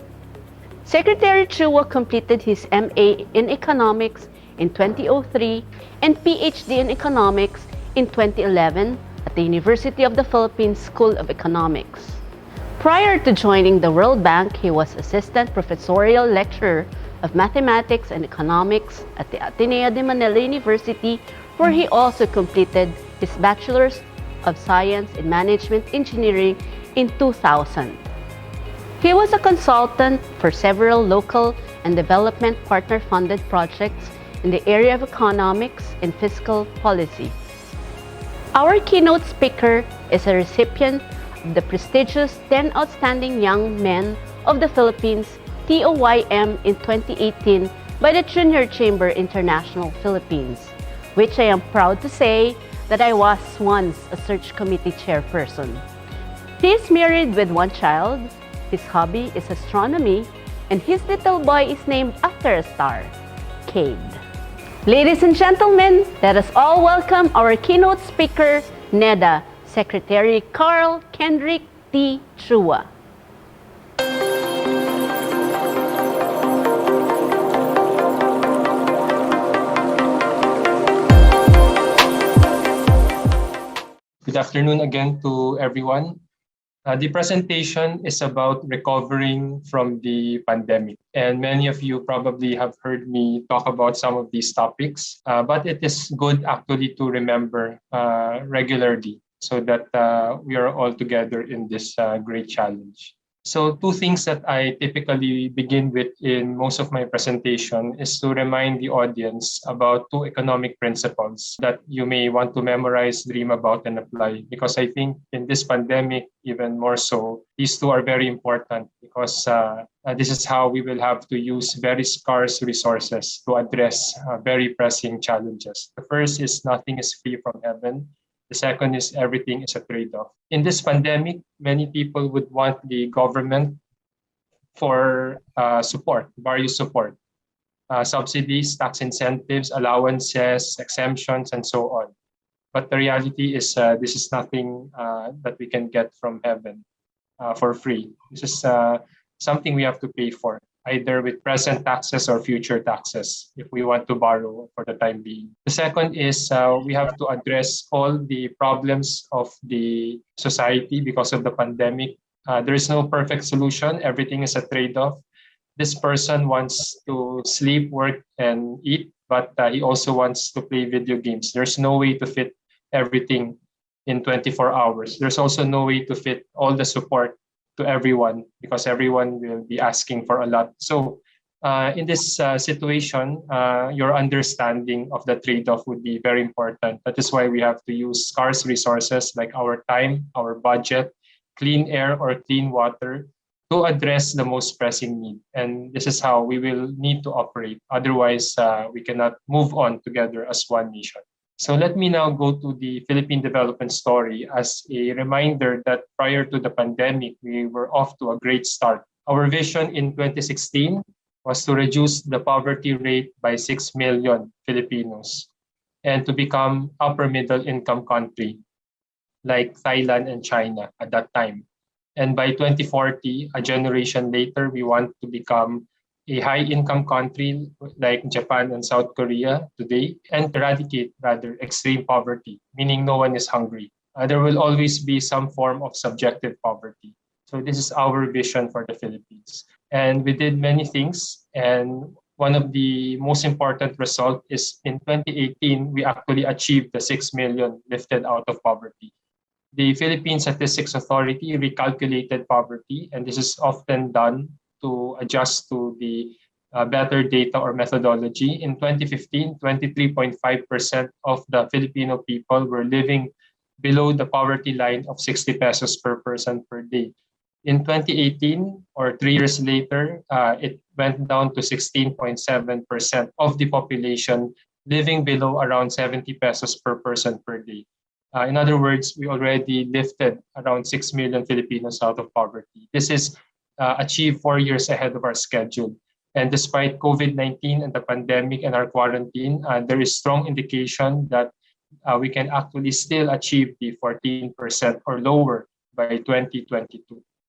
Speaker 14: Secretary Chua completed his MA in Economics in 2003 and PhD in Economics in 2011 at the University of the Philippines School of Economics. Prior to joining the World Bank, he was Assistant Professorial Lecturer of Mathematics and Economics at the Ateneo de Manila University, where he also completed his Bachelor's of Science in Management Engineering in 2000. He was a consultant for several local and development partner-funded projects in the area of economics and fiscal policy. Our keynote speaker is a recipient of the prestigious 10 Outstanding Young Men of the Philippines TOYM in 2018 by the Junior Chamber International Philippines, which I am proud to say that I was once a search committee chairperson. He is married with 1 child, his hobby is astronomy, and his little boy is named after a star, Cade. Ladies and gentlemen, let us all welcome our keynote speaker, NEDA, Secretary Carl Kendrick T. Chua.
Speaker 16: Good afternoon again to everyone. The presentation is about recovering from the pandemic. And many of you probably have heard me talk about some of these topics, but it is good actually to remember regularly so that we are all together in this great challenge. So 2 things that I typically begin with in most of my presentation is to remind the audience about 2 economic principles that you may want to memorize, dream about, and apply. Because I think in this pandemic, even more so, these 2 are very important because this is how we will have to use very scarce resources to address very pressing challenges. The first is nothing is free from heaven. The second is everything is a trade-off. In this pandemic, many people would want the government for support, various support, subsidies, tax incentives, allowances, exemptions, and so on. But the reality is this is nothing that we can get from heaven for free. This is something we have to pay for, either with present taxes or future taxes, if we want to borrow for the time being. The second is we have to address all the problems of the society because of the pandemic. There is no perfect solution. Everything is a trade-off. This person wants to sleep, work, and eat, but he also wants to play video games. There's no way to fit everything in 24 hours. There's also no way to fit all the support to everyone because everyone will be asking for a lot. So in this situation, your understanding of the trade-off would be very important. That is why we have to use scarce resources like our time, our budget, clean air or clean water to address the most pressing need. And this is how we will need to operate. Otherwise, we cannot move on together as one nation. So let me now go to the Philippine development story as a reminder that prior to the pandemic, we were off to a great start. Our vision in 2016 was to reduce the poverty rate by 6 million Filipinos and to become upper middle income country like Thailand and China at that time. And by 2040, a generation later, we want to become a high-income country like Japan and South Korea today and eradicate rather extreme poverty, meaning no one is hungry. There will always be some form of subjective poverty. So this is our vision for the Philippines. And we did many things. And one of the most important result is in 2018, we actually achieved the 6 million lifted out of poverty. The Philippine Statistics Authority recalculated poverty, and this is often done to adjust to the better data or methodology. In 2015, 23.5% of the Filipino people were living below the poverty line of 60 pesos per person per day. In 2018, or 3 years later, it went down to 16.7% of the population living below around 70 pesos per person per day. In other words, we already lifted around 6 million Filipinos out of poverty. This is achieved 4 years ahead of our schedule. And despite COVID-19 and the pandemic and our quarantine, there is strong indication that we can actually still achieve the 14% or lower by 2022.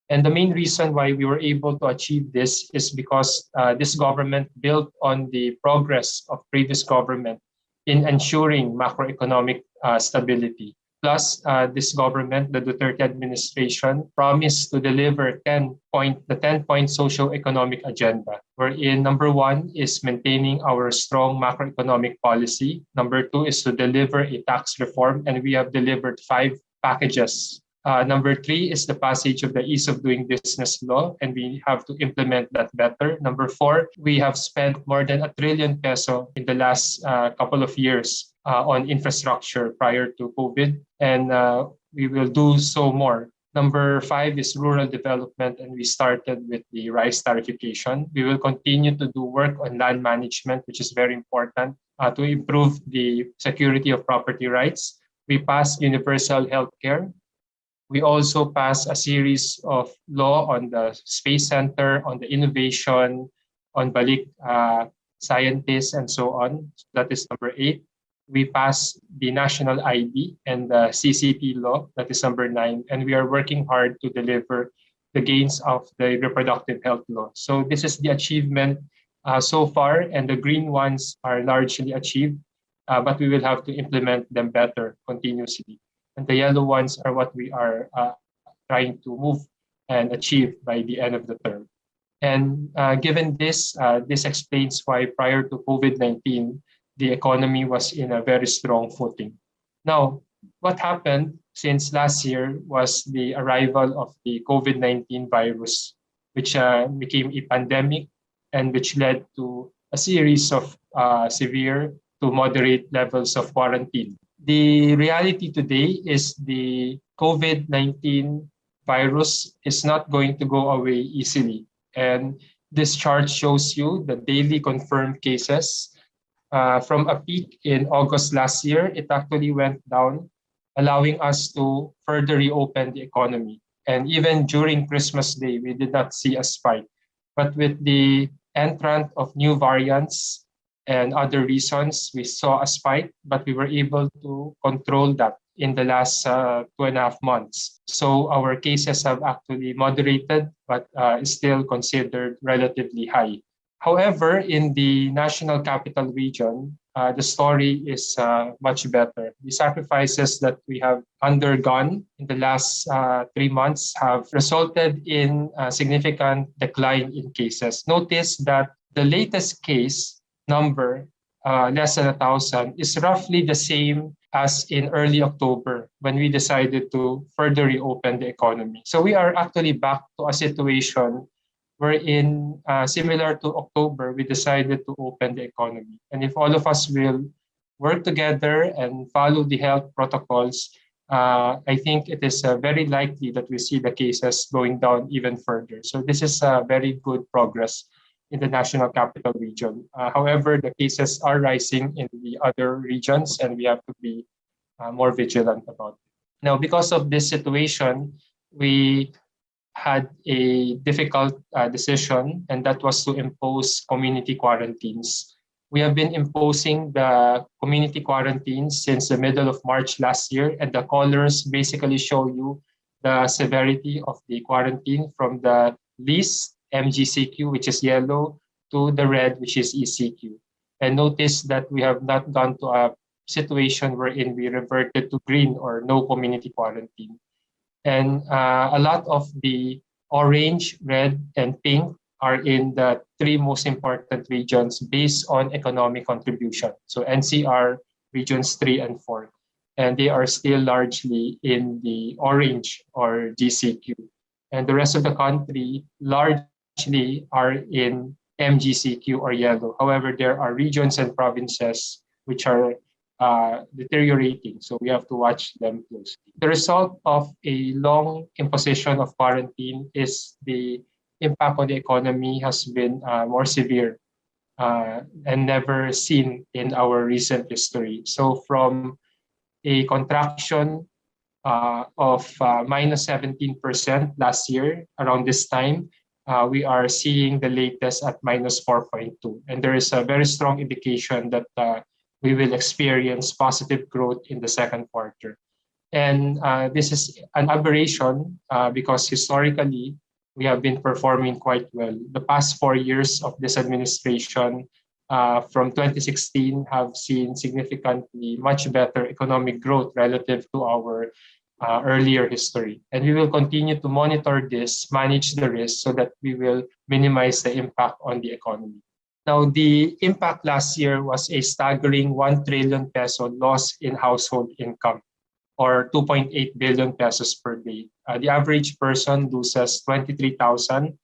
Speaker 16: And the main reason why we were able to achieve this is because this government built on the progress of previous government in ensuring macroeconomic stability. Plus, this government, the Duterte administration, promised to deliver the 10-point socio-economic agenda, wherein number 1 is maintaining our strong macroeconomic policy. Number 2 is to deliver a tax reform, and we have delivered 5 packages. Number 3 is the passage of the Ease of Doing Business law, and we have to implement that better. Number 4, we have spent more than 1 trillion peso in the last couple of years on infrastructure prior to COVID, and we will do so more. Number 5 is rural development, and we started with the rice tariffication. We will continue to do work on land management, which is very important to improve the security of property rights. We passed universal health care. We also passed a series of law on the space center, on the innovation, on balik scientists, and so on. That is number 8. We passed the national ID and the CCT law, that is number 9. And we are working hard to deliver the gains of the reproductive health law. So this is the achievement so far, and the green ones are largely achieved, but we will have to implement them better continuously. And the yellow ones are what we are trying to move and achieve by the end of the term. And given this, this explains why prior to COVID-19, the economy was in a very strong footing. Now, what happened since last year was the arrival of the COVID-19 virus, which became a pandemic and which led to a series of severe to moderate levels of quarantine. The reality today is the COVID-19 virus is not going to go away easily. And this chart shows you the daily confirmed cases. From a peak in August last year, it actually went down, allowing us to further reopen the economy. And even during Christmas Day, we did not see a spike. But with the entrant of new variants and other reasons, we saw a spike, but we were able to control that in the last 2.5 months. So our cases have actually moderated, but is still considered relatively high. However, in the National Capital Region, the story is much better. The sacrifices that we have undergone in the last 3 months have resulted in a significant decline in cases. Notice that the latest case number, less than 1,000, is roughly the same as in early October when we decided to further reopen the economy. So we are actually back to a situation wherein, similar to October, we decided to open the economy. And if all of us will work together and follow the health protocols, I think it is very likely that we see the cases going down even further. So this is very good progress in the National Capital Region. However, the cases are rising in the other regions, and we have to be more vigilant about it. Now, because of this situation, we had a difficult decision, and that was to impose community quarantines. We have been imposing the community quarantines since the middle of March last year, and the colors basically show you the severity of the quarantine from the least MGCQ, which is yellow, to the red, which is ECQ. And notice that we have not gone to a situation wherein we reverted to green or no community quarantine. And a lot of the orange, red, and pink are in the three most important regions based on economic contribution. So NCR, regions 3 and 4. And they are still largely in the orange or GCQ. And the rest of the country largely are in MGCQ or yellow. However, there are regions and provinces which are deteriorating, so we have to watch them closely. The result of a long imposition of quarantine is the impact on the economy has been more severe and never seen in our recent history. So from a contraction of minus 17% last year around this time, we are seeing the latest at minus 4.2. And there is a very strong indication that we will experience positive growth in the second quarter. And this is an aberration because historically, we have been performing quite well. The past 4 years of this administration from 2016 have seen significantly much better economic growth relative to our earlier history. And we will continue to monitor this, manage the risk so that we will minimize the impact on the economy. Now, the impact last year was a staggering 1 trillion peso loss in household income, or 2.8 billion pesos per day. The average person loses 23,000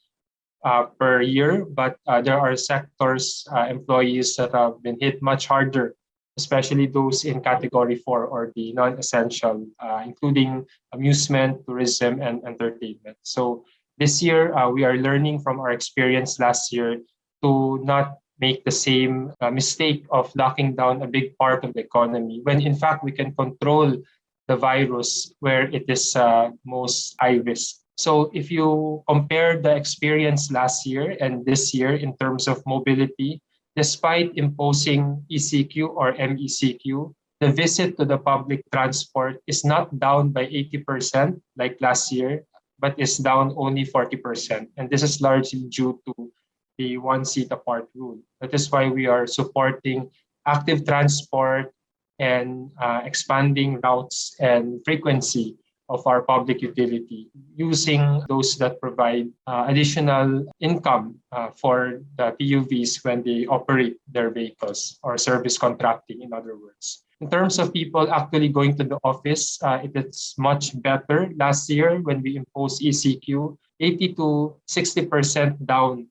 Speaker 16: per year, but there are sectors, employees that have been hit much harder, especially those in category 4 or the non-essential, including amusement, tourism, and entertainment. So this year, we are learning from our experience last year to not make the same mistake of locking down a big part of the economy, when in fact we can control the virus where it is most high risk. So if you compare the experience last year and this year in terms of mobility, despite imposing ECQ or MECQ, the visit to the public transport is not down by 80% like last year, but is down only 40%. And this is largely due to the one seat apart rule. That is why we are supporting active transport and expanding routes and frequency of our public utility, using those that provide additional income for the PUVs when they operate their vehicles, or service contracting, in other words. In terms of people actually going to the office, it is much better. Last year, when we imposed ECQ, 80 to 60% down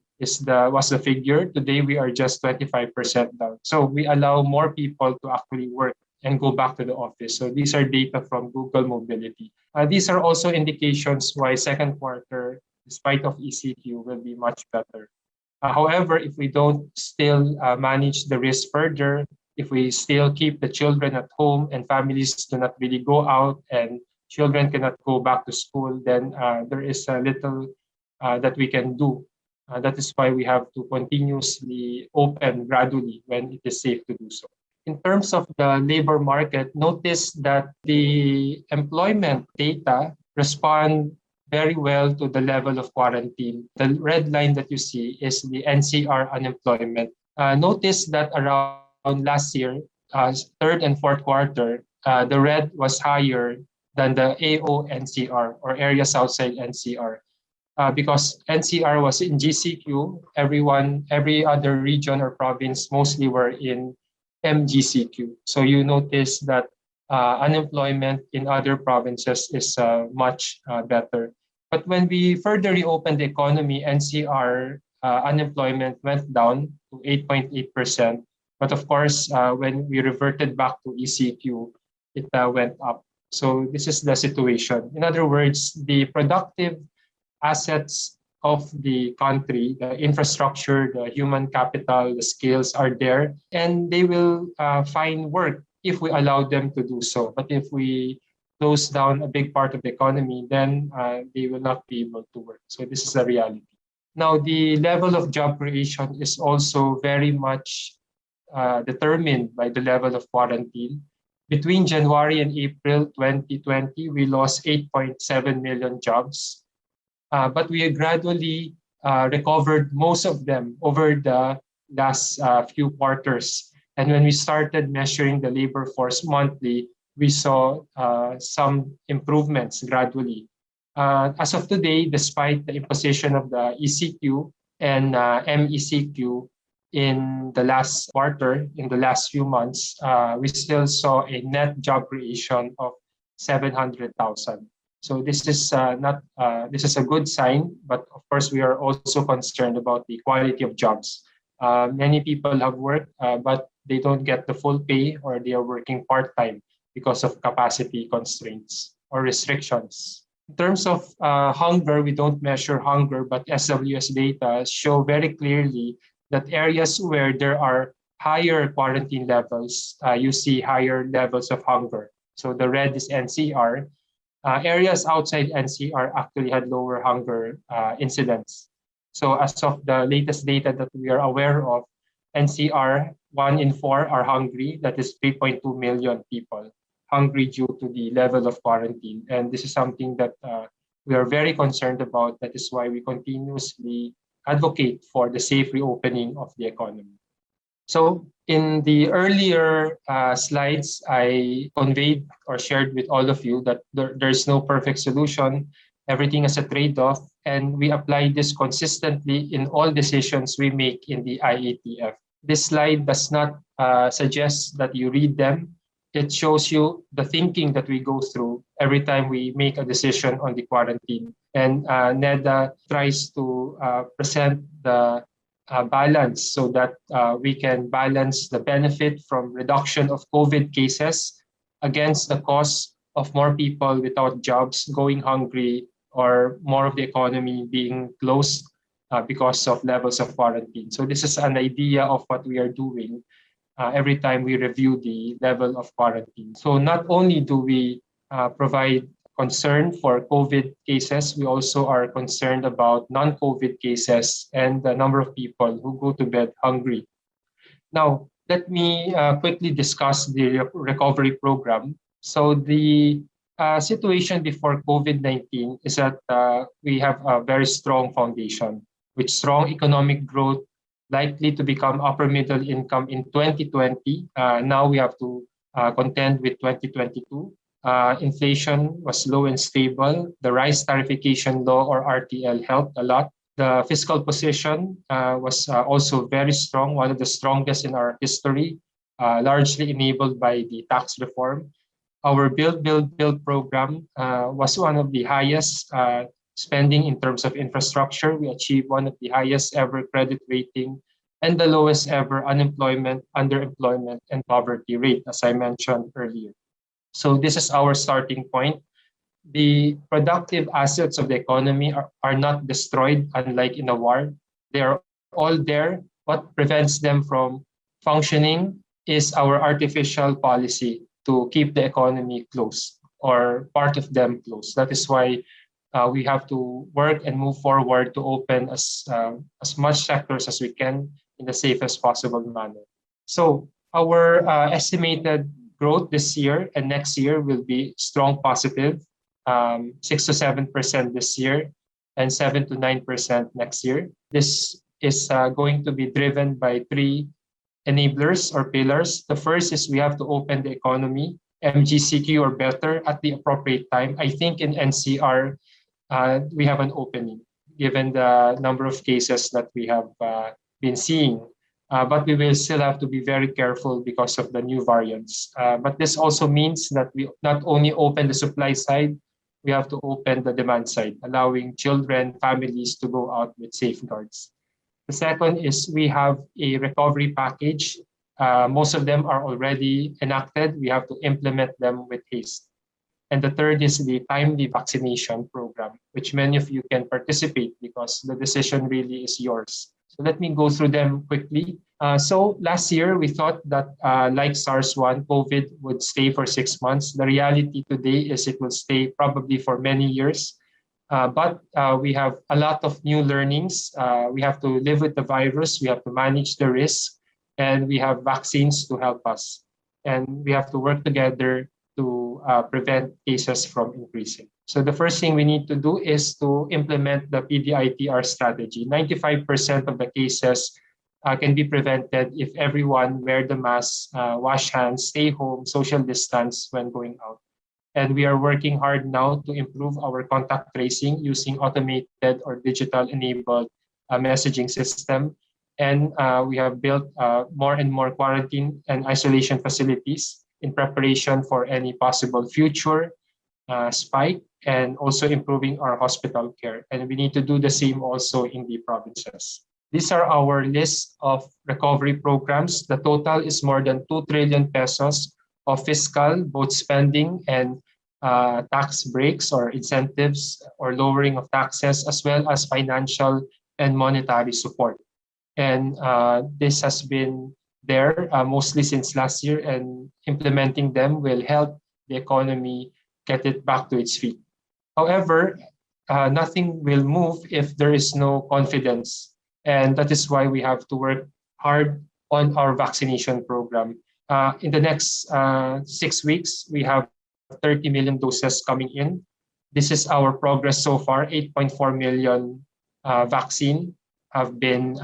Speaker 16: was the figure. Today, we are just 25% down. So we allow more people to actually work and go back to the office. So these are data from Google Mobility. These are also indications why second quarter, despite of ECQ, will be much better. However, if we don't still manage the risk further, if we still keep the children at home and families do not really go out and children cannot go back to school, then there is a little that we can do. That is why we have to continuously open gradually when it is safe to do so. In terms of the labor market, notice that the employment data respond very well to the level of quarantine. The red line that you see is the NCR unemployment. Notice that around last year, third and fourth quarter, the red was higher than the AO NCR, or areas outside NCR. Because NCR was in GCQ, every other region or province mostly were in MGCQ. So you notice that unemployment in other provinces is much better. But when we further reopened the economy, NCR unemployment went down to 8.8%. But of course, when we reverted back to ECQ, it went up. So this is the situation. In other words, the productive assets of the country, the infrastructure, the human capital, the skills are there, and they will find work if we allow them to do so. But if we close down a big part of the economy, then they will not be able to work. So this is a reality. Now, the level of job creation is also very much determined by the level of quarantine. Between January and April 2020, we lost 8.7 million jobs. But we gradually recovered most of them over the last few quarters. And when we started measuring the labor force monthly, we saw some improvements gradually. As of today, despite the imposition of the ECQ, and MECQ in the last quarter, in the last few months, we still saw a net job creation of 700,000. So this is this is a good sign, but of course we are also concerned about the quality of jobs. Many people have work, but they don't get the full pay, or they are working part-time because of capacity constraints or restrictions. In terms of hunger, we don't measure hunger, but SWS data show very clearly that areas where there are higher quarantine levels, you see higher levels of hunger. So the red is NCR. Areas outside NCR actually had lower hunger incidents. So as of the latest data that we are aware of, NCR, 1 in 4 are hungry. That is 3.2 million people hungry due to the level of quarantine. And this is something that we are very concerned about. That is why we continuously advocate for the safe reopening of the economy. So in the earlier slides, I conveyed or shared with all of you that there's no perfect solution. Everything is a trade-off, and we apply this consistently in all decisions we make in the IATF. This slide does not suggest that you read them. It shows you the thinking that we go through every time we make a decision on the quarantine. And NEDA tries to present the balance so that we can balance the benefit from reduction of COVID cases against the cost of more people without jobs going hungry, or more of the economy being closed because of levels of quarantine. So this is an idea of what we are doing every time we review the level of quarantine. So not only do we provide concern for COVID cases, we also are concerned about non-COVID cases and the number of people who go to bed hungry. Now, let me quickly discuss the recovery program. So the situation before COVID-19 is that we have a very strong foundation with strong economic growth, likely to become upper middle income in 2020. Now we have to contend with 2022. Inflation was low and stable. The rice tarification law, or RTL, helped a lot. The fiscal position was also very strong, one of the strongest in our history, largely enabled by the tax reform. Our Build program was one of the highest spending in terms of infrastructure. We achieved one of the highest ever credit rating and the lowest ever unemployment, underemployment, and poverty rate, as I mentioned earlier. So this is our starting point. The productive assets of the economy are not destroyed, unlike in a war. They are all there. What prevents them from functioning is our artificial policy to keep the economy closed, or part of them closed. That is why we have to work and move forward to open as much sectors as we can in the safest possible manner. So our estimated growth this year and next year will be strong positive, 6 to 7% this year and 7 to 9% next year. This is going to be driven by 3 enablers or pillars. The first is we have to open the economy, MGCQ or better, at the appropriate time. I think in NCR, we have an opening, given the number of cases that we have been seeing. But we will still have to be very careful because of the new variants. But this also means that we not only open the supply side, we have to open the demand side, allowing children, families to go out with safeguards. The second is we have a recovery package. Most of them are already enacted. We have to implement them with haste. And the third is the timely vaccination program, which many of you can participate because the decision really is yours. So let me go through them quickly. So last year, we thought that like SARS-1, COVID would stay for 6 months. The reality today is it will stay probably for many years. But we have a lot of new learnings. We have to live with the virus. We have to manage the risk. And we have vaccines to help us. And we have to work together to prevent cases from increasing. So the first thing we need to do is to implement the PDITR strategy. 95% of the cases can be prevented if everyone wear the mask, wash hands, stay home, social distance when going out. And we are working hard now to improve our contact tracing using automated or digital enabled messaging system. And we have built more and more quarantine and isolation facilities in preparation for any possible future spike, and also improving our hospital care. And we need to do the same also in the provinces. These are our list of recovery programs. The total is more than 2 trillion pesos of fiscal, both spending and tax breaks or incentives or lowering of taxes, as well as financial and monetary support. And this has been there mostly since last year, and implementing them will help the economy get it back to its feet. However, nothing will move if there is no confidence. And that is why we have to work hard on our vaccination program. In the next 6 weeks, we have 30 million doses coming in. This is our progress so far. 8.4 million vaccine have been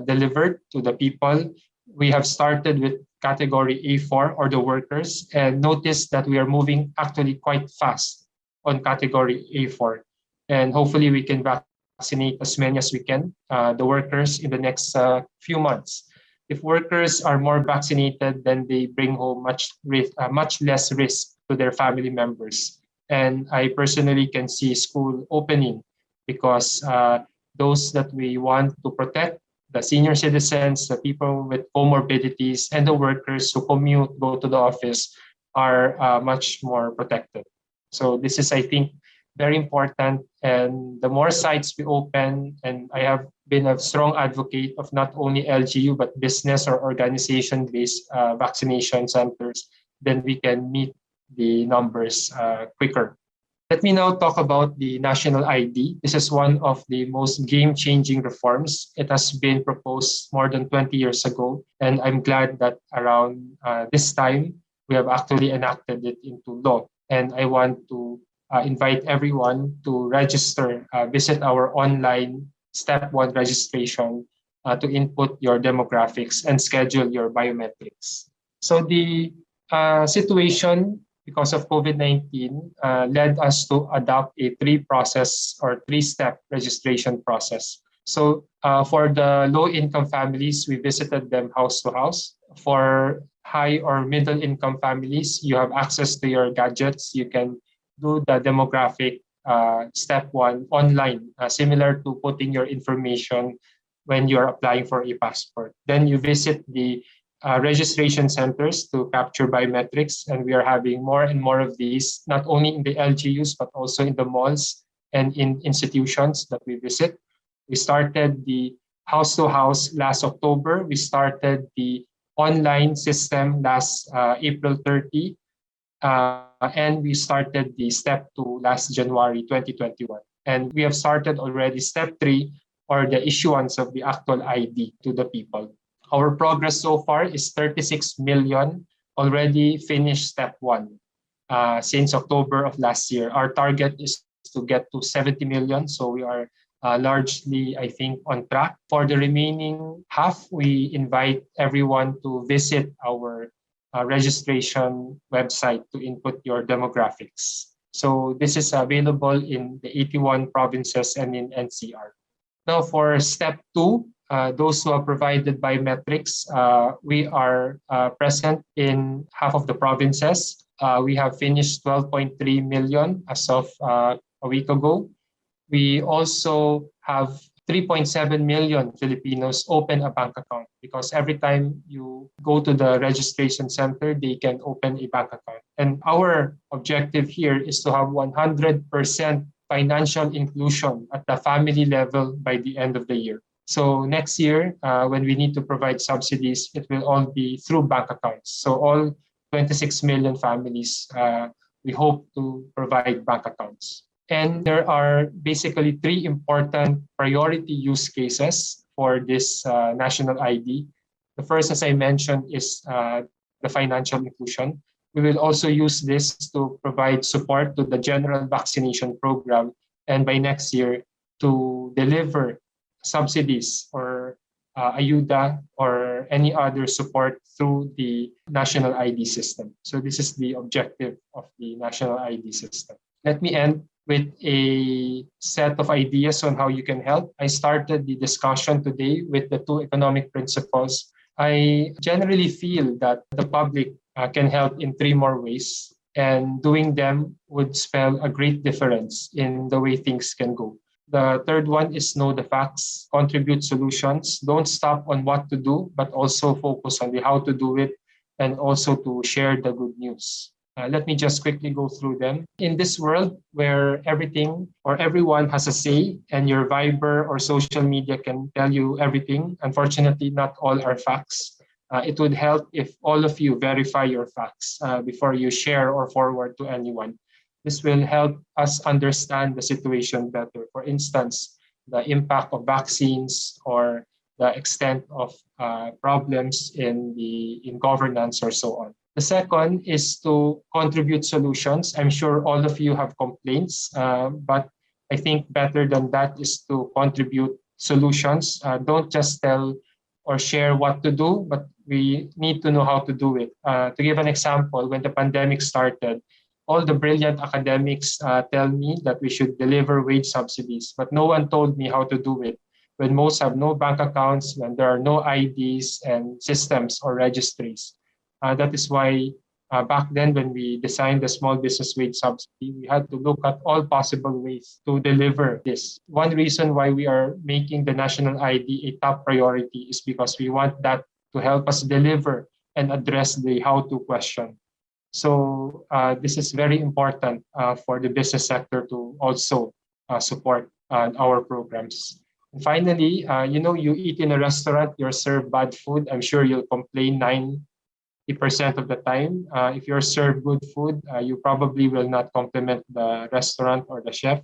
Speaker 16: delivered to the people. We have started with category A4 or the workers, and notice that we are moving actually quite fast on category A4. And hopefully we can vaccinate as many as we can, the workers, in the next few months. If workers are more vaccinated, then they bring home much less risk to their family members. And I personally can see school opening because those that we want to protect, the senior citizens, the people with comorbidities, and the workers who commute, go to the office, are much more protected. So this is, I think, very important. And the more sites we open, and I have been a strong advocate of not only LGU, but business or organization-based vaccination centers, then we can meet the numbers quicker. Let me now talk about the national ID. This is one of the most game-changing reforms. It has been proposed more than 20 years ago, and I'm glad that around this time, we have actually enacted it into law. And I want to invite everyone to register, visit our online step 1 registration to input your demographics and schedule your biometrics. So the situation because of COVID-19 led us to adopt a 3-step registration process. So for the low-income families, we visited them house to house. For high or middle-income families, you have access to your gadgets. You can do the demographic step 1 online, similar to putting your information when you're applying for a passport. Then you visit the registration centers to capture biometrics, and we are having more and more of these, not only in the LGUs, but also in the malls and in institutions that we visit. We started the house-to-house last October. We started the online system last April 30. And we started the step 2 last January 2021. And we have started already step 3, or the issuance of the actual ID to the people. Our progress so far is 36 million already finished step 1 since October of last year. Our target is to get to 70 million. So we are largely, I think, on track. For the remaining half, we invite everyone to visit our registration website to input your demographics. So this is available in the 81 provinces and in NCR. Now for step 2, those who have provided biometrics, we are present in half of the provinces. We have finished 12.3 million as of a week ago. We also have 3.7 million Filipinos open a bank account, because every time you go to the registration center, they can open a bank account. And our objective here is to have 100% financial inclusion at the family level by the end of the year. So next year, when we need to provide subsidies, it will all be through bank accounts. So all 26 million families, we hope to provide bank accounts. And there are basically 3 important priority use cases for this national ID. The first, as I mentioned, is the financial inclusion. We will also use this to provide support to the general vaccination program, and by next year to deliver subsidies or ayuda or any other support through the national ID system. So this is the objective of the national ID system. Let me end with a set of ideas on how you can help. I started the discussion today with the 2 economic principles. I generally feel that the public can help in 3 more ways, and doing them would spell a great difference in the way things can go. The third one is know the facts, contribute solutions. Don't stop on what to do, but also focus on the how to do it, and also to share the good news. Let me just quickly go through them. In this world where everything or everyone has a say and your Viber or social media can tell you everything, unfortunately, not all are facts. It would help if all of you verify your facts before you share or forward to anyone. This will help us understand the situation better. For instance, the impact of vaccines or the extent of problems in governance or so on. The second is to contribute solutions. I'm sure all of you have complaints, but I think better than that is to contribute solutions. Don't just tell or share what to do, but we need to know how to do it. To give an example, when the pandemic started, all the brilliant academics tell me that we should deliver wage subsidies, but no one told me how to do it. When most have no bank accounts, when there are no IDs and systems or registries. That is why back then when we designed the small business wage subsidy, we had to look at all possible ways to deliver this. One reason why we are making the national ID a top priority is because we want that to help us deliver and address the how-to question. So this is very important for the business sector to also support our programs. And finally, you eat in a restaurant, you're served bad food. I'm sure you'll complain 90% of the time. If you're served good food, you probably will not compliment the restaurant or the chef.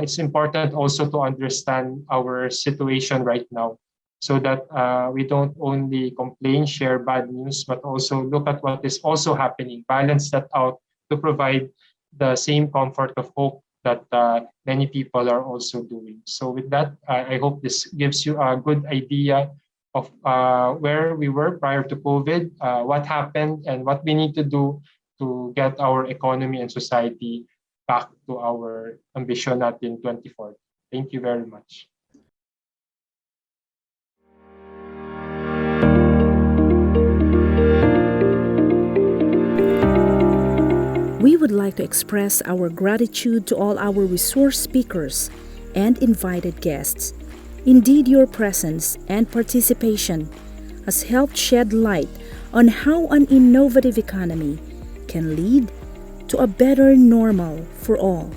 Speaker 16: It's important also to understand our situation right now so that we don't only complain, share bad news, but also look at what is also happening, balance that out to provide the same comfort of hope that many people are also doing. So with that, I hope this gives you a good idea of where we were prior to COVID, what happened, and what we need to do to get our economy and society back to our ambition in 2040. Thank you very much.
Speaker 1: We would like to express our gratitude to all our resource speakers and invited guests. Indeed, your presence and participation has helped shed light on how an innovative economy can lead to a better normal for all.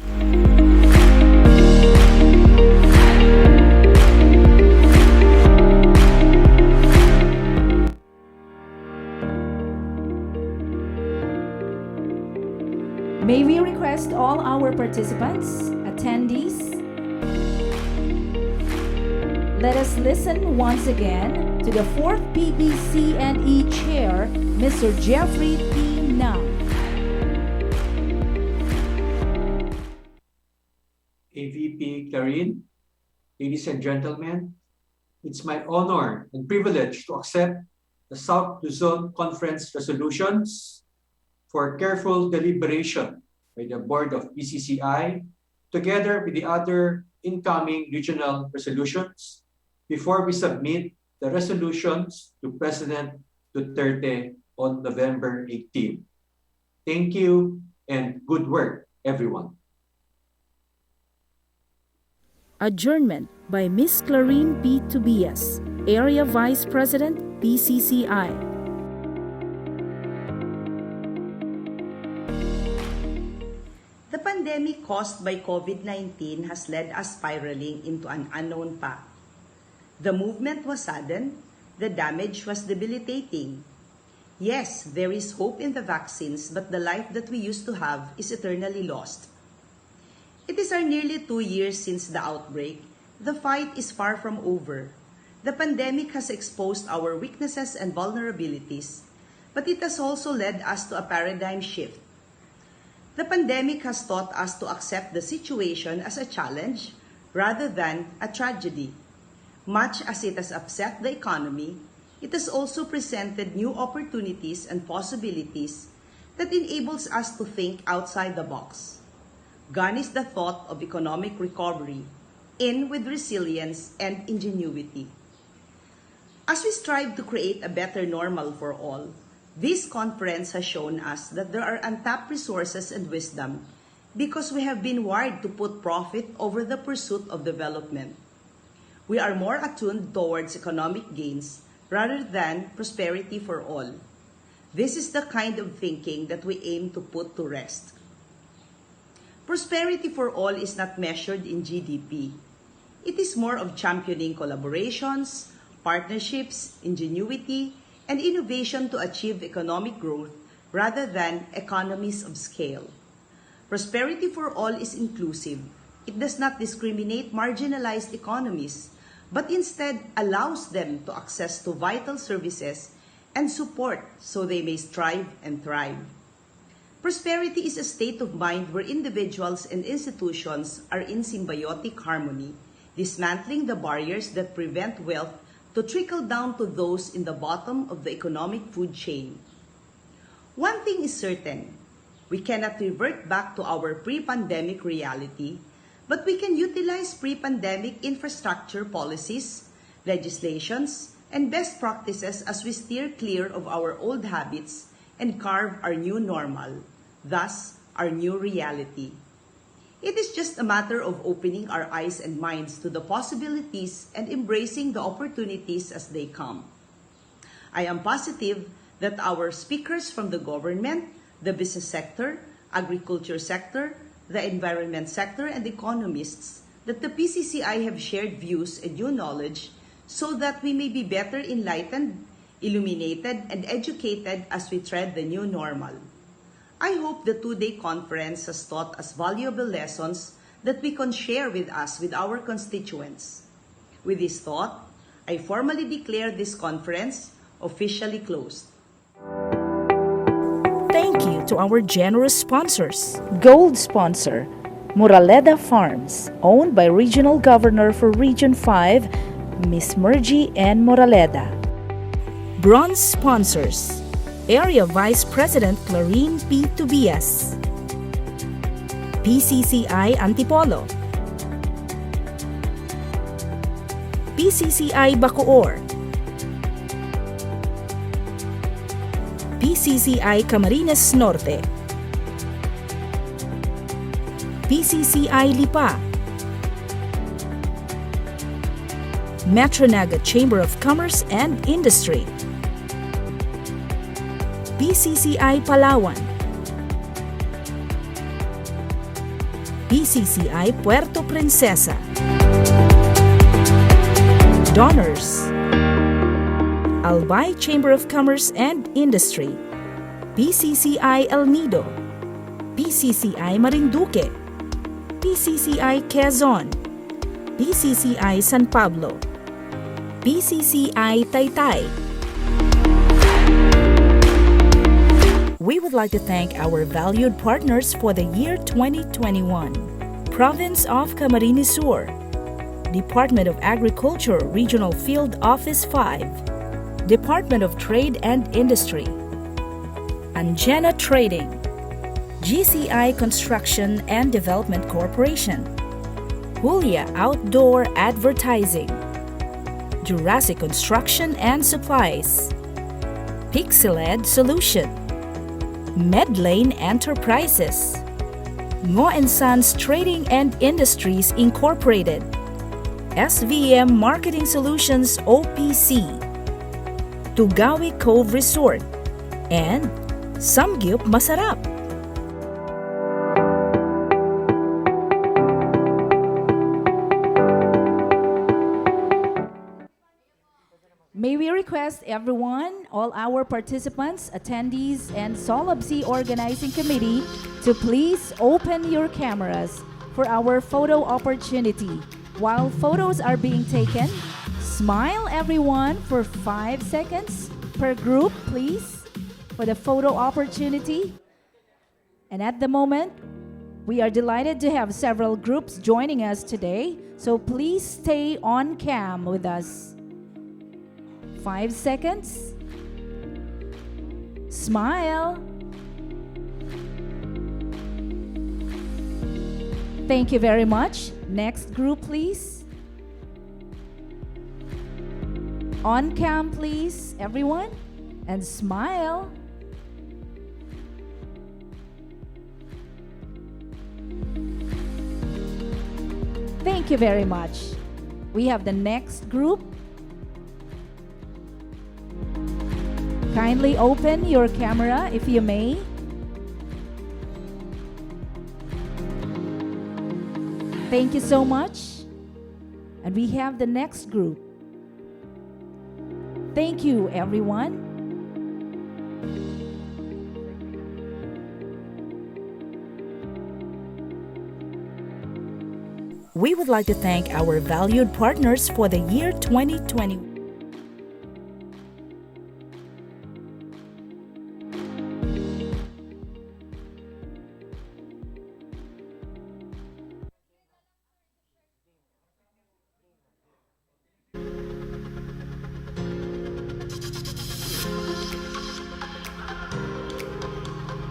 Speaker 17: May we request all our participants, attendees, let us listen once again to the 4th PBC&E Chair, Mr. Jeffrey P. Nam.
Speaker 9: AVP Clarine, ladies and gentlemen, it's my honor and privilege to accept the South Luzon Conference resolutions for careful deliberation by the Board of PCCI, together with the other incoming regional resolutions, before we submit the resolutions to President Duterte on November 18. Thank you and good work, everyone.
Speaker 1: Adjournment by Ms. Clarine P. Tobias, Area Vice President, PCCI.
Speaker 12: The pandemic caused by COVID-19 has led us spiraling into an unknown path. The movement was sudden, the damage was debilitating. Yes, there is hope in the vaccines, but the life that we used to have is eternally lost. It is nearly 2 years since the outbreak. The fight is far from over. The pandemic has exposed our weaknesses and vulnerabilities, but it has also led us to a paradigm shift. The pandemic has taught us to accept the situation as a challenge rather than a tragedy. Much as it has upset the economy, it has also presented new opportunities and possibilities that enables us to think outside the box. Gone is the thought of economic recovery, in with resilience and ingenuity. As we strive to create a better normal for all, this conference has shown us that there are untapped resources and wisdom because we have been wired to put profit over the pursuit of development. We are more attuned towards economic gains rather than prosperity for all. This is the kind of thinking that we aim to put to rest. Prosperity for all is not measured in GDP. It is more of championing collaborations, partnerships, ingenuity, and innovation to achieve economic growth rather than economies of scale. Prosperity for all is inclusive. It does not discriminate marginalized economies, but instead allows them to access to vital services and support so they may strive and thrive. Prosperity is a state of mind where individuals and institutions are in symbiotic harmony, dismantling the barriers that prevent wealth to trickle down to those in the bottom of the economic food chain. One thing is certain, we cannot revert back to our pre-pandemic reality, but we can utilize pre-pandemic infrastructure policies, legislations, and best practices as we steer clear of our old habits and carve our new normal, thus our new reality. It is just a matter of opening our eyes and minds to the possibilities and embracing the opportunities as they come. I am positive that our speakers from the government, the business sector, agriculture sector, the environment sector, and economists, that the PCCI have shared views and new knowledge so that we may be better enlightened, illuminated, and educated as we tread the new normal. I hope the two-day conference has taught us valuable lessons that we can share with our constituents. With this thought, I formally declare this conference officially closed.
Speaker 1: Thank you to our generous sponsors. Gold sponsor, Moraleda Farms, owned by Regional Governor for Region 5, Ms. Mergie N. Moraleda. Bronze sponsors, Area Vice President Clarine P. Tobias, PCCI Antipolo, PCCI Bacoor, PCCI Camarines Norte, PCCI Lipa, Metro Naga Chamber of Commerce and Industry, PCCI Palawan, PCCI Puerto Princesa. Donors, Albay Chamber of Commerce and Industry, PCCI El Nido, PCCI Marinduque, PCCI Quezon, PCCI San Pablo, PCCI Taytay. We would like to thank our valued partners for the year 2021. Province of Camarines Sur, Department of Agriculture Regional Field Office 5, Department of Trade and Industry, Angena Trading, GCI Construction and Development Corporation, Julia Outdoor Advertising, Jurassic Construction and Supplies, Pixeled Solution, Medlane Enterprises, Ngo & Sons Trading and Industries Incorporated, SVM Marketing Solutions OPC, Tugawi Cove Resort, and Samgyup Masarap.
Speaker 17: May we request everyone, all our participants, attendees, and Solabc Organizing Committee to please open your cameras for our photo opportunity. While photos are being taken, smile everyone for 5 seconds per group, please, for the photo opportunity. And at the moment, we are delighted to have several groups joining us today, so please stay on cam with us. 5 seconds. Smile. Thank you very much. Next group, please. On cam, please, everyone. And smile. Thank you very much. We have the next group. Kindly open your camera if you may. Thank you so much. And we have the next group. Thank you, everyone.
Speaker 1: We would like to thank our valued partners for the year 2020.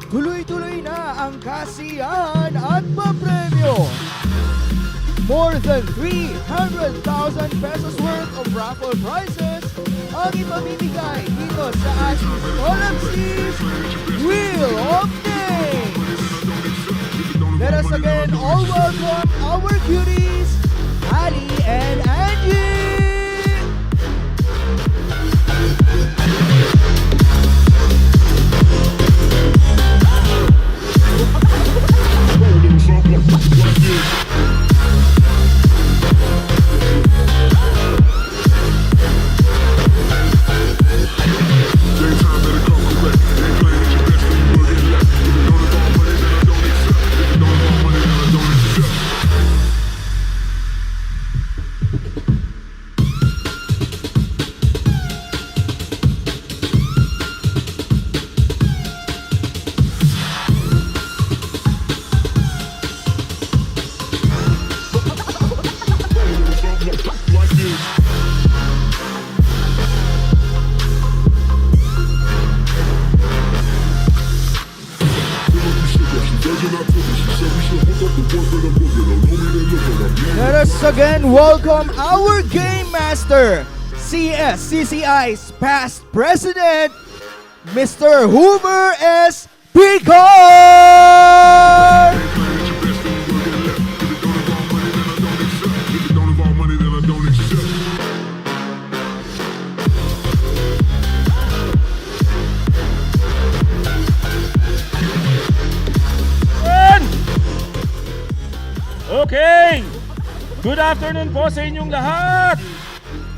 Speaker 18: Tuloy-tuloy na ang kasiyahan at papremyo. More than 300,000 pesos worth of raffle prizes ang ipamimigay dito sa ating Solabc Wheel of Names. Let us again all welcome our cuties, Ali and Angie. Let us again welcome our Game Master, Csci's past president, Mr. Hoover S. Picard!
Speaker 19: Okay! Good afternoon po sa inyong lahat!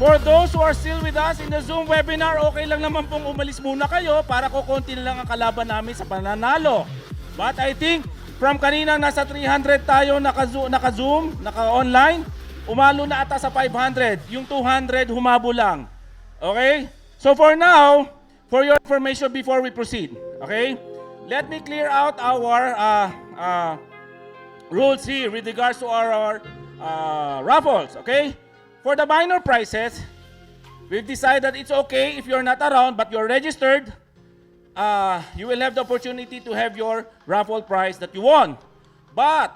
Speaker 19: For those who are still with us in the Zoom webinar, okay lang naman pong umalis muna kayo para kukunti na lang ang kalaban namin sa pananalo. But I think from kanina nasa 300 tayo naka-Zoom, naka-online, umalo na ata sa 500. Yung 200 humabo lang. Okay? So for now, for your information before we proceed, okay? Let me clear out our rules here with regards to our raffles, okay? For the minor prizes, we've decided that it's okay if you're not around but you're registered, you will have the opportunity to have your raffle prize that you won. But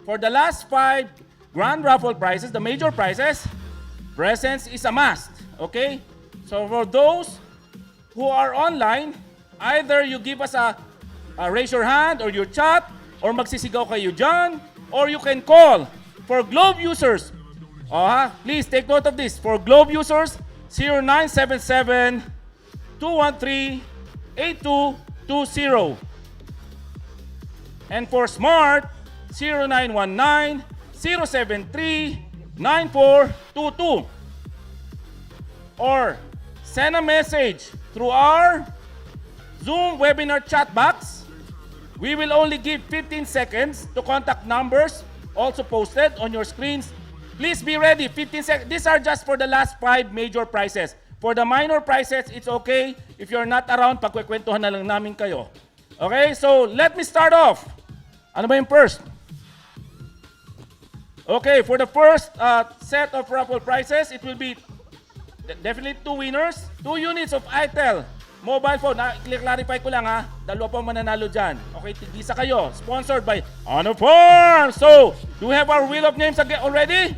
Speaker 19: for the last 5 grand raffle prizes, the major prizes, presence is a must, okay? So for those who are online, either you give us a raise your hand or your chat, or magsisigaw kayo dyan, or you can call. For Globe users, please take note of this. For Globe users, 0977-213-8220. And for Smart, 0919-073-9422. Or send a message through our Zoom webinar chat box. We will only give 15 seconds to contact numbers also posted on your screens. Please be ready, 15 seconds. These are just for the last 5 major prizes. For the minor prizes, it's okay. If you're not around, pagkwekwentuhan na lang namin kayo. Okay, so let me start off. Ano ba yung first? Okay, for the first set of raffle prizes, it will be definitely 2 winners. 2 units of ITEL mobile phone, clarify ko lang ha, dalawa po mananalo dyan. Okay, tigisa kayo. Sponsored by Honor Farm. So, do we have our wheel of names again already?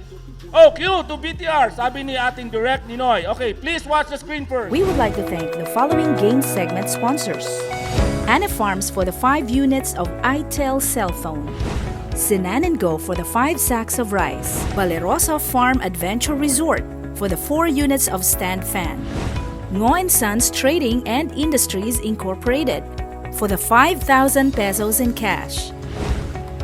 Speaker 19: Oh, cue to BTR, sabi ni ating direct Ninoy. Okay, please watch the screen first.
Speaker 1: We would like to thank the following game segment sponsors. Anna Farms for the 5 units of itel cell phone. Sinan and Go for the 5 sacks of rice. Valerosa Farm Adventure Resort for the 4 units of stand fan. Ngo & Sons Trading and Industries Incorporated for the 5,000 pesos in cash.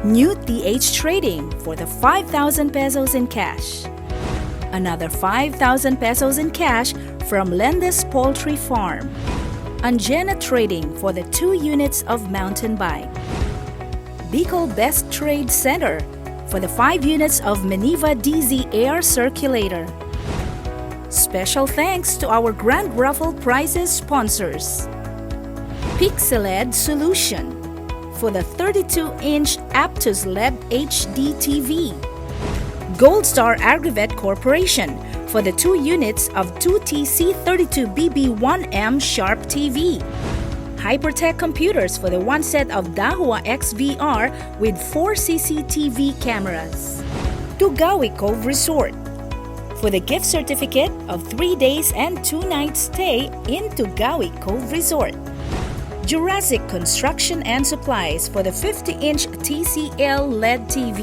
Speaker 1: New TH Trading for the 5,000 pesos in cash. Another 5,000 pesos in cash from Lendes Poultry Farm. Anjena Trading for the 2 units of mountain bike. Bicol Best Trade Center for the 5 units of Meniva DZ Air Circulator. Special thanks to our Grand Raffle Prizes sponsors. Pixeled Solution for the 32-inch Aptus LED HD TV. Gold Star Aggrevet Corporation for the 2 units of 2TC32BB1M Sharp TV. Hypertech Computers for the 1 set of Dahua XVR with 4 CCTV cameras. Tugawi Cove Resort for the gift certificate of 3 days and 2 nights stay in Tugawi Cove Resort. Jurassic Construction and Supplies for the 50-inch TCL LED TV.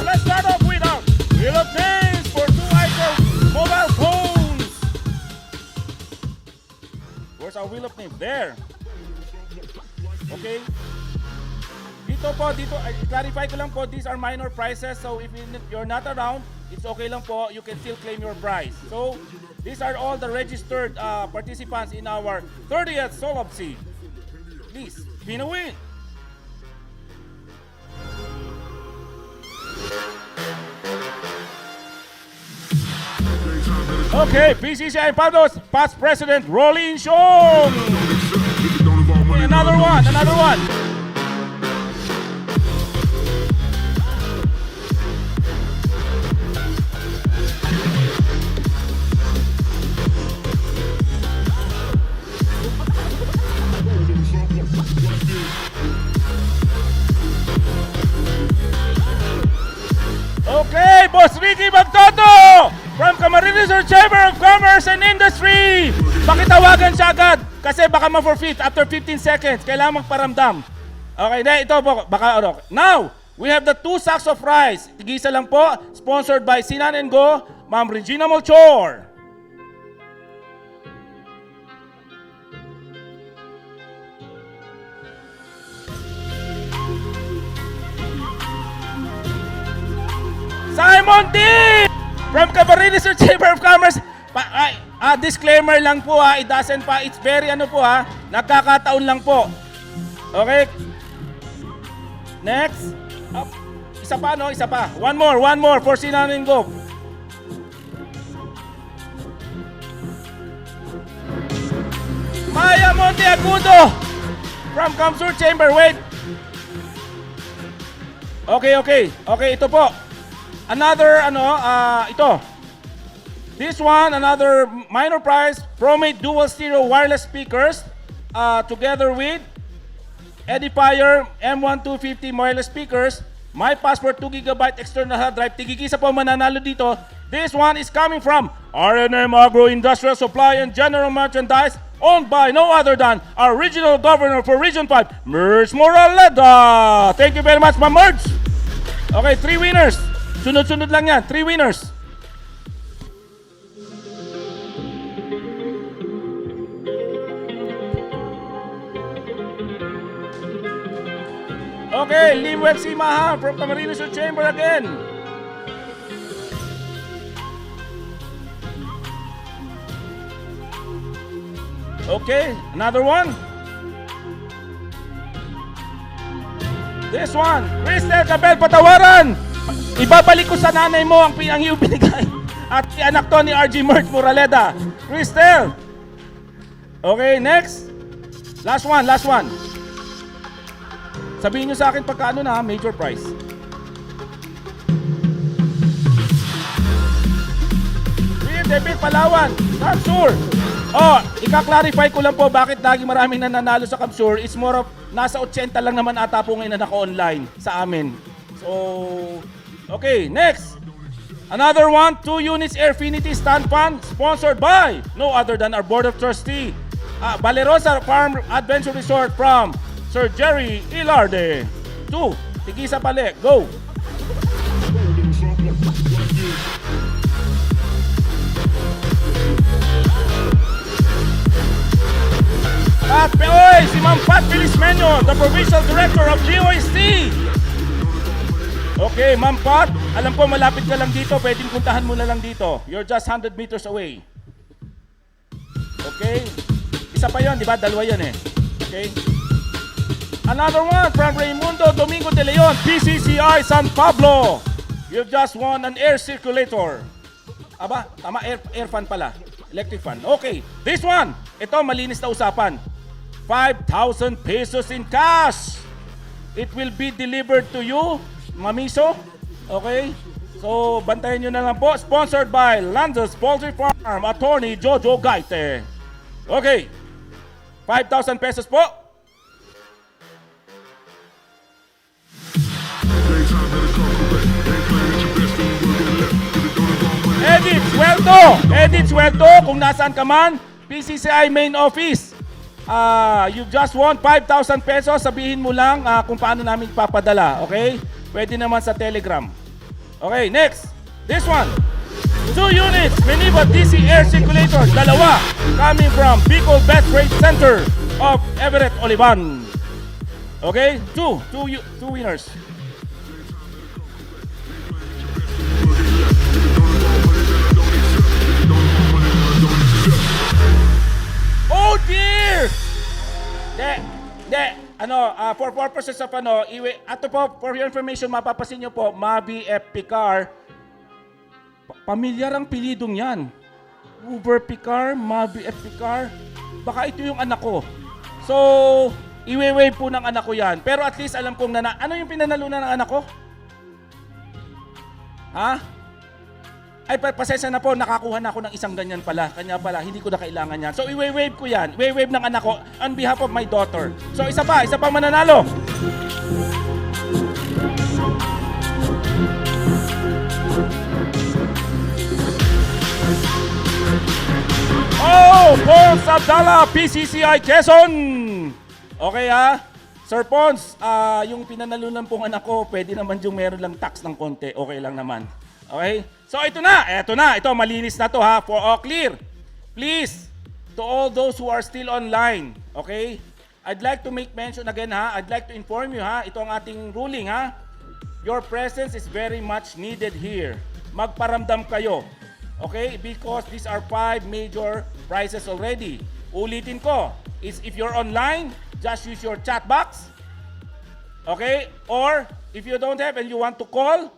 Speaker 19: Let's start off with our wheel of names for 2 itel mobile phones. Where's our wheel of names? There. Okay. Dito, clarify ko lang po, these are minor prizes. So if you're not around, it's okay lang po. You can still claim your prize. So these are all the registered participants in our 30th Solabc. Please, win a win. Okay, PCCI Pablos, past president Rolling Shong. Okay, another one. Okay, Boss Ricky Magtoto from Camarines Sur Chamber of Commerce and Industry. Pakitawagan siya agad kasi baka ma-forfeit after 15 seconds. Kailangan magparamdam. Okay, ito po. Now, we have the 2 sacks of rice. Tigisa lang po. Sponsored by Sinan and Go, Ma'am Regina Molchor. Simon D! From Camarines Sur Chamber of Commerce. Disclaimer lang po ha, it doesn't pa, it's very nagkakataon lang po. Okay? Next. Isa pa. One more for Sinan and Go. Maya Monteagudo from Camsur Chamber. Wait. Okay, ito po. Another, ito. This one, another minor prize, ProMate Dual Stereo Wireless Speakers, together with Edifier M1250 wireless speakers, My Passport 2GB external hard drive. Tigigisa po mananalo dito. This one is coming from R&M Agro Industrial Supply and General Merchandise, owned by no other than our Regional Governor for Region 5, Merge Moraleda. Thank you very much, Ma'am Merge. Okay, 3 winners. Sunod-sunod lang yan. 3 winners. Okay, Limwell Simahan from Camarines Sur Chamber again. Okay, another one. This one, Cristel Cabel Patawaran. Ibabalik ko sa nanay mo ang iyong binigay. At anak to ni RG Mert Moraleda. Cristel. Okay, next. Last one. Sabihin nyo sa akin pagka major prize. David, Palawan, Kamsur. Oh, ika-clarify ko lang po bakit lagi maraming nananalo sa Kamsur. It's more of, nasa 80 lang naman ata po ngayon na naka-online sa amin. So, okay, next. Another one, 2 units Airfinity stand fan sponsored by no other than our Board of Trustees. Valerosa Farm Adventure Resort from Sir Jerry Ilarde. 2, tigisa pali, go. At Peoy, si Ma'am Pat Felismenyo, the Provincial Director of GOST. Okay, Ma'am Pat, alam ko malapit ka lang dito, pwedeng puntahan mo na lang dito. You're just 100 meters away. Okay? Isa pa yun, di ba? Dalawa yan eh. Okay? Another one from Raimundo Domingo de Leon, PCCI San Pablo. You've just won an air circulator. Aba, tama, air fan pala. Electric fan. Okay, this one. Ito, malinis na usapan. 5,000 pesos in cash. It will be delivered to you, Mamiso. Okay? So, bantayan nyo na lang po. Sponsored by Lanza's Poultry Farm, Attorney Jojo Gaite. Okay. 5,000 pesos po. Edit Sweldo, kung nasaan ka man, PCCI main office. You've just won 5,000 pesos. Sabihin mo lang kung paano namin papadala. Okay? Pwede naman sa Telegram. Okay, next. This one. 2 units, Miniba DC Air Circulator. Dalawa. Coming from Bicol Best Rate Center of Everett, Olivan. Okay? Two winners. Oh dear! For purposes of ato po, for your information, mapapasin nyo po, Mavi F. Picar. Pamilyar ang pilidong yan. Uber Picar, Mavi F. Picar. Baka ito yung anak ko. So, iwe-wave po ng anak ko yan. Pero at least alam kong ano yung pinanalunan ng anak ko? Ha? Ay, pasensya na po, nakakuha na ako ng isang ganyan pala. Kanya pala, hindi ko na kailangan yan. So, iwe-wave ko yan. Iwe-wave ng anak ko on behalf of my daughter. So, isa pa mananalo. Oh, Pons Abdala, PCCI Quezon. Okay ha? Sir Pons, yung pinanalunan pong anak ko, pwede naman yung meron lang tax ng konti. Okay lang naman. Okay? So ito na, malinis na to ha, for all clear. Please, to all those who are still online, okay? I'd like to make mention again ha, I'd like to inform you ha, ito ang ating ruling ha. Your presence is very much needed here. Magparamdam kayo, okay? Because these are 5 major prizes already. Ulitin ko, is if you're online, just use your chat box, okay? Or if you don't have and you want to call,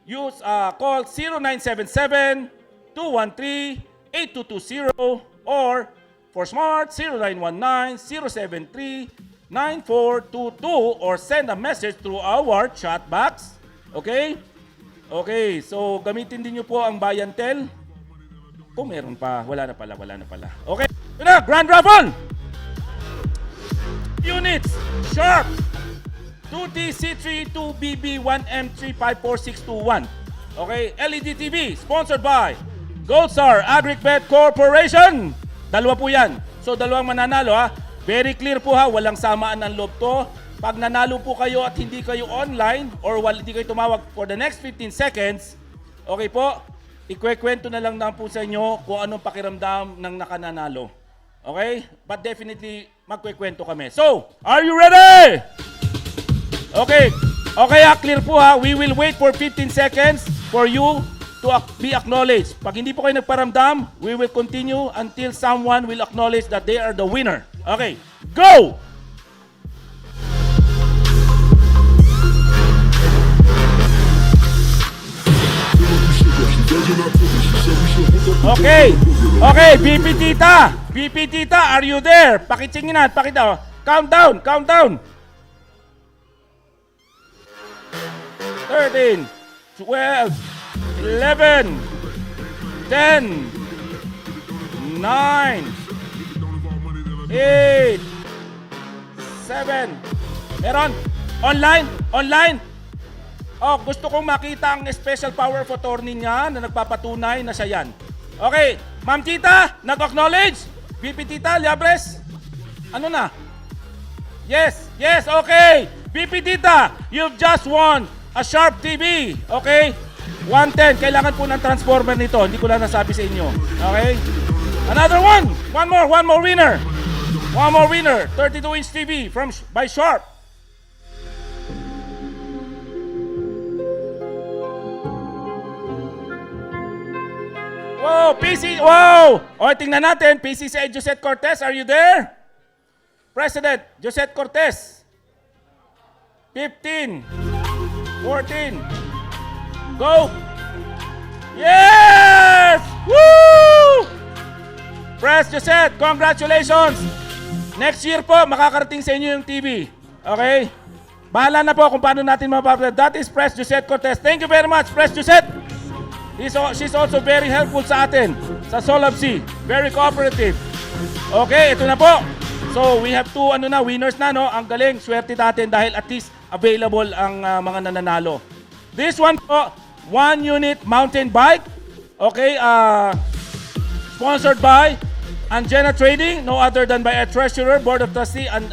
Speaker 19: use call 0977-213-8220 or for smart 0919-073-9422 or send a message through our chat box. Okay? Okay, so gamitin din nyo po ang Bayantel. Kung meron pa, wala na pala. Okay, ito na, Grand Raffle! Units, Sharp! 2TC3 2BB 1M354621. Okay, LED TV sponsored by Gold Star Agribet Corporation. Dalawa po yan. So dalawang mananalo ha. Very clear po ha, walang samaan ng loob to. Pag nanalo po kayo at hindi kayo online or hindi kayo tumawag for the next 15 seconds, okay po, ikwekwento na lang po sa inyo kung anong pakiramdam ng nakananalo. Okay? But definitely magkwekwento kami. So, are you ready? Okay, clear po ha. We will wait for 15 seconds for you to be acknowledged. Pag hindi po kayo nagparamdam, we will continue until someone will acknowledge that they are the winner. Okay, go! Okay, BP Tita, are you there? Pakitsingin na, countdown. 13, 12, 11, 10, 8, 7. Meron? Online? Online? Oh, gusto kong makita ang special power of attorney niya na nagpapatunay na siya yan. Okay, Ma'am Tita, nag-acknowledge? VP Tita, Liabres? Ano na? Yes, yes, okay. VP Tita, you've just won a Sharp TV. Okay? 110. Kailangan po ng transformer nito. Hindi ko lang nasabi sa inyo. Okay? Another one. One more winner. One more winner. 32-inch TV by Sharp. Wow, PC. Wow! O, tingnan natin. PCCI Josette Cortez, are you there? President Josette Cortez. 15. 14. Go! Yes! Woo! Press Josette, congratulations! Next year po, makakarating sa inyo yung TV. Okay? Bahala na po kung paano natin mapapalad. That is Press Josette Cortez. Thank you very much, Press Josette! She's also very helpful sa atin, sa Solabc. Very cooperative. Okay, ito na po. So, we have two winners na, no? Ang galing, swerte natin dahil at least available ang mga nananalo. This one po, 1 unit mountain bike. Okay, sponsored by Angena Trading, no other than by a treasurer, board of trustee, and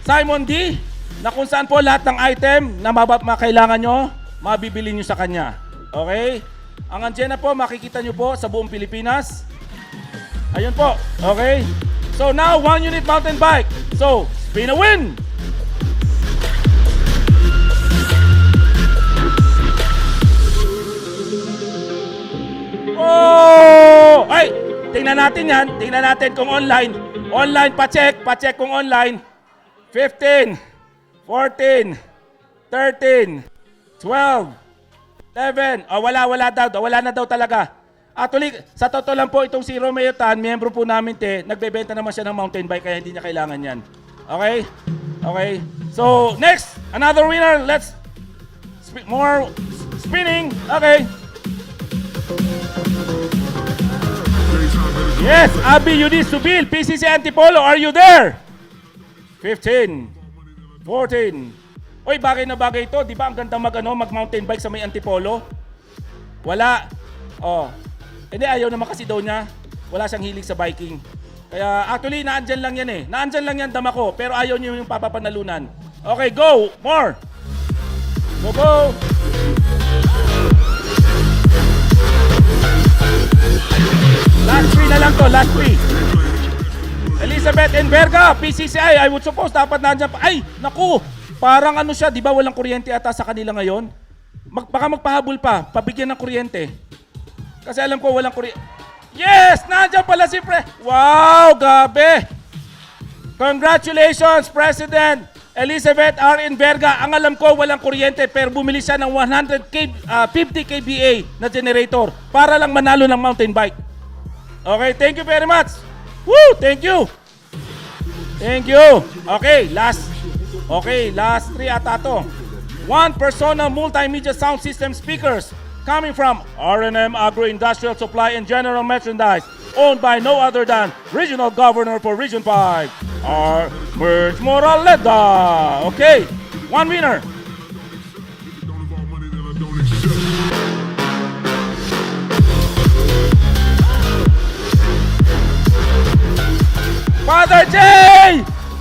Speaker 19: Simon D, na kung saan po lahat ng item na makailangan nyo, mabibili nyo sa kanya. Okay? Ang Angena po, makikita nyo po sa buong Pilipinas. Ayun po. Okay? So now, 1 unit mountain bike. So, spin a win! Oh! Ay! Tingnan natin yan. Tingnan natin kung online. Online, pa-check. Pa-check kung online. 15, 14, 13, 12, 11. Oh, wala daw. Wala na daw talaga. Actually, sa totoo lang po, itong si Romeo Tan, miyembro po namin, nagbebenta naman siya ng mountain bike kaya hindi niya kailangan yan. Okay? Okay. So, next, another winner. Let's more spinning. Okay. Yes, Abi Yudis Subil, PCC Antipolo, are you there? 15, 14. Oy, bagay na bagay ito. Di ba ang ganda mag-mountain bike sa may Antipolo? Wala. Oh. Hindi, ayaw naman kasi daw niya. Wala siyang hilig sa biking. Kaya actually, naandyan lang yan eh. Naandyan lang yan, dama ko. Pero ayaw niyo yung papapanalunan. Okay, go! More! Go! Last 3 na lang to, last 3. Elizabeth Enverga, PCCI, I would suppose dapat nandiyan pa. Ay, naku! Parang siya, di ba walang kuryente ata sa kanila ngayon? Baka magpahabol pa, pabigyan ng kuryente. Kasi alam ko walang kuryente. Yes! Nandiyan pala si Wow! Gabi! Congratulations, President Elizabeth R. Enverga. Ang alam ko walang kuryente pero bumili siya ng 50 kVA na generator para lang manalo ng mountain bike. Okay, thank you very much. Woo! Thank you! Thank you! Okay, last 3 ata to. 1 Persona Multimedia Sound System Speakers coming from R&M Agro-Industrial Supply and General Merchandise, owned by no other than Regional Governor for Region 5, R. Merch Moraleda. Okay, 1 winner. Father J!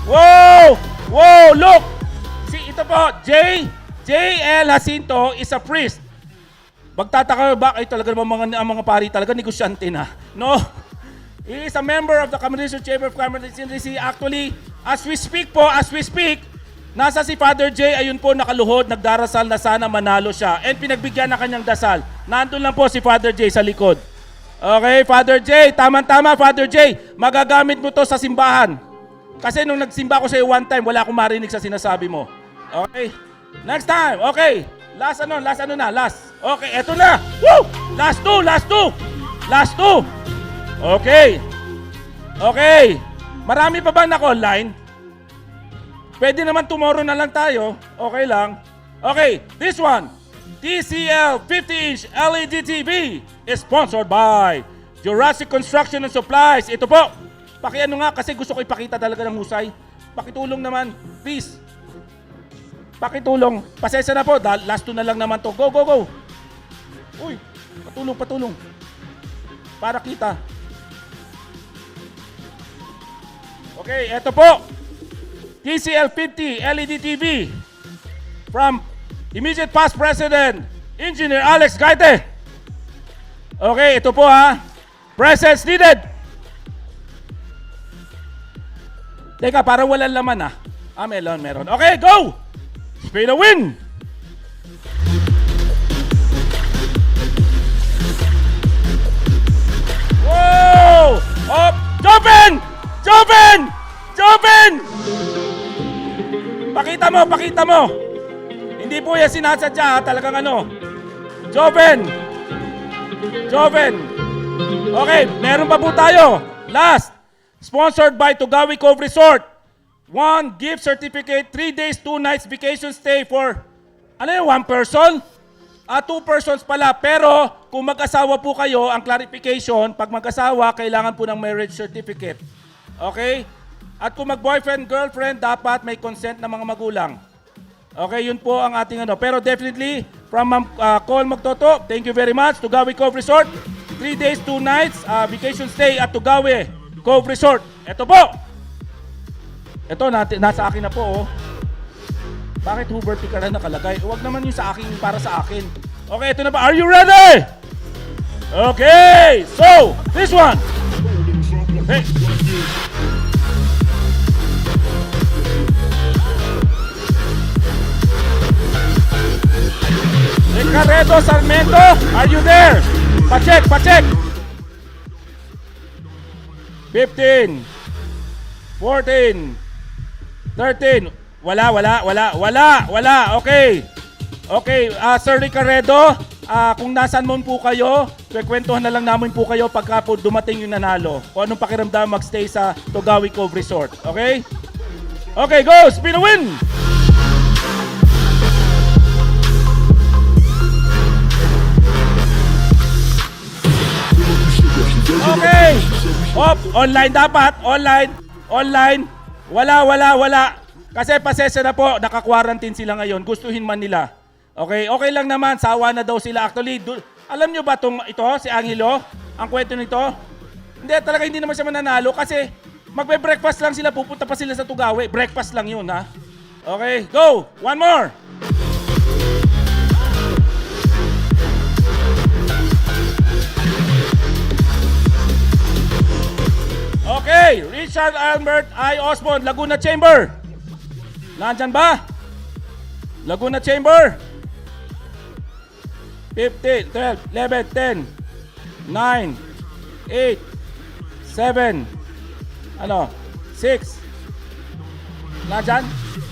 Speaker 19: Whoa! Whoa! Look! See, ito po, J.L. Jacinto is a priest. Magtataka ba, ay talaga naman mga pari talaga, negosyante na. No? He is a member of the Communist Chamber of Commerce and Industry. Actually, as we speak, nasa si Father J, ayun po nakaluhod, nagdarasal na sana manalo siya. And pinagbigyan na kanyang dasal. Nandun lang po si Father J sa likod. Okay, Father J, tama-tama Father J, magagamit mo to sa simbahan. Kasi nung nagsimba ko sa'yo one time, wala akong marinig sa sinasabi mo. Okay? Next time, okay. Last. Okay, eto na. Woo! Last two. Okay. Marami pa ba naka-online? Pwede naman tomorrow na lang tayo. Okay lang. Okay, this one. TCL 50-inch LED TV is sponsored by Jurassic Construction and Supplies. Ito po. Pakiano nga kasi gusto ko ipakita talaga ng husay. Pakitulong naman. Please. Pakitulong. Pasensya na po. Last two na lang naman to. Go, go, go. Uy. Patulong, patulong. Para kita. Okay, ito po. TCL 50 LED TV from immediate past President Engineer Alex Gaite. Okay, ito po ha. Presence needed. Teka, parang walang laman ah. Meron. Okay, go! Spin the win! Whoa! Up! Jump in! Jump in! Jump in! Pakita mo! Hindi po yan sinasadya, talagang ano. Jump in! Okay, meron pa po tayo. Last, sponsored by Tugawi Cove Resort. 1 gift certificate, 3 days, 2 nights vacation stay for, 1 person? 2 persons pala. Pero kung mag-asawa po kayo, ang clarification, pag mag-asawa, kailangan po ng marriage certificate. Okay? At kung mag-boyfriend, girlfriend, dapat may consent ng mga magulang. Okay, yun po ang ating ano. Pero definitely, from Ma'am Cole Magtoto, thank you very much. Tugawi Cove Resort, 3 days, 2 nights, vacation stay at Tugawi Cove Resort. Ito po! Ito, nasa akin na po, oh. Bakit Hoover Picaran nakalagay? Huwag naman yung sa akin, para sa akin. Okay, ito na ba? Are you ready? Okay, so, this one. Hey. Ricardo Sarmiento, are you there? Pacheck. 15, 14, 13. Wala. Okay. Sir Ricardo, kung nasan mo po kayo, kwentuhan na lang namin po kayo pagka po dumating yung nanalo. Kung anong pakiramdam magstay sa Tugawi Cove Resort. Okay? Okay, go! Spin a win! Okay! Online dapat. Online. Wala. Kasi pasensya na po, naka-quarantine sila ngayon. Gustuhin man nila. Okay lang naman. Sawa na daw sila. Actually, alam nyo ba ito, si Angelo? Ang kwento nito? Hindi naman siya mananalo kasi magbe-breakfast lang sila. Pupunta pa sila sa Tugawi. Breakfast lang yun, ha? Okay, go! One more! Okay, Richard Albert I. Osmond, Laguna Chamber. Nandyan ba? Laguna Chamber. 15, 12, 11, 10, 9, 8, 7, 6. Nandyan?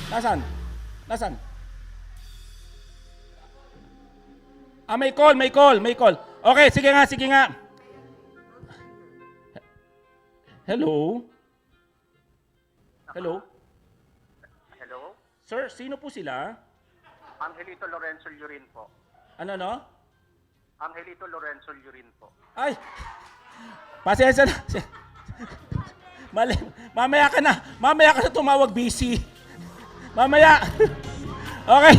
Speaker 19: Nasaan? May call. Okay, sige nga. Hello? Sir, sino po sila?
Speaker 21: Angelito Lorenzo Lurin po.
Speaker 19: Ano?
Speaker 21: Angelito Lorenzo Lurin po.
Speaker 19: Ay! Pasensya na. Mali. Mamaya ka na tumawag, busy. Mamaya. Okay.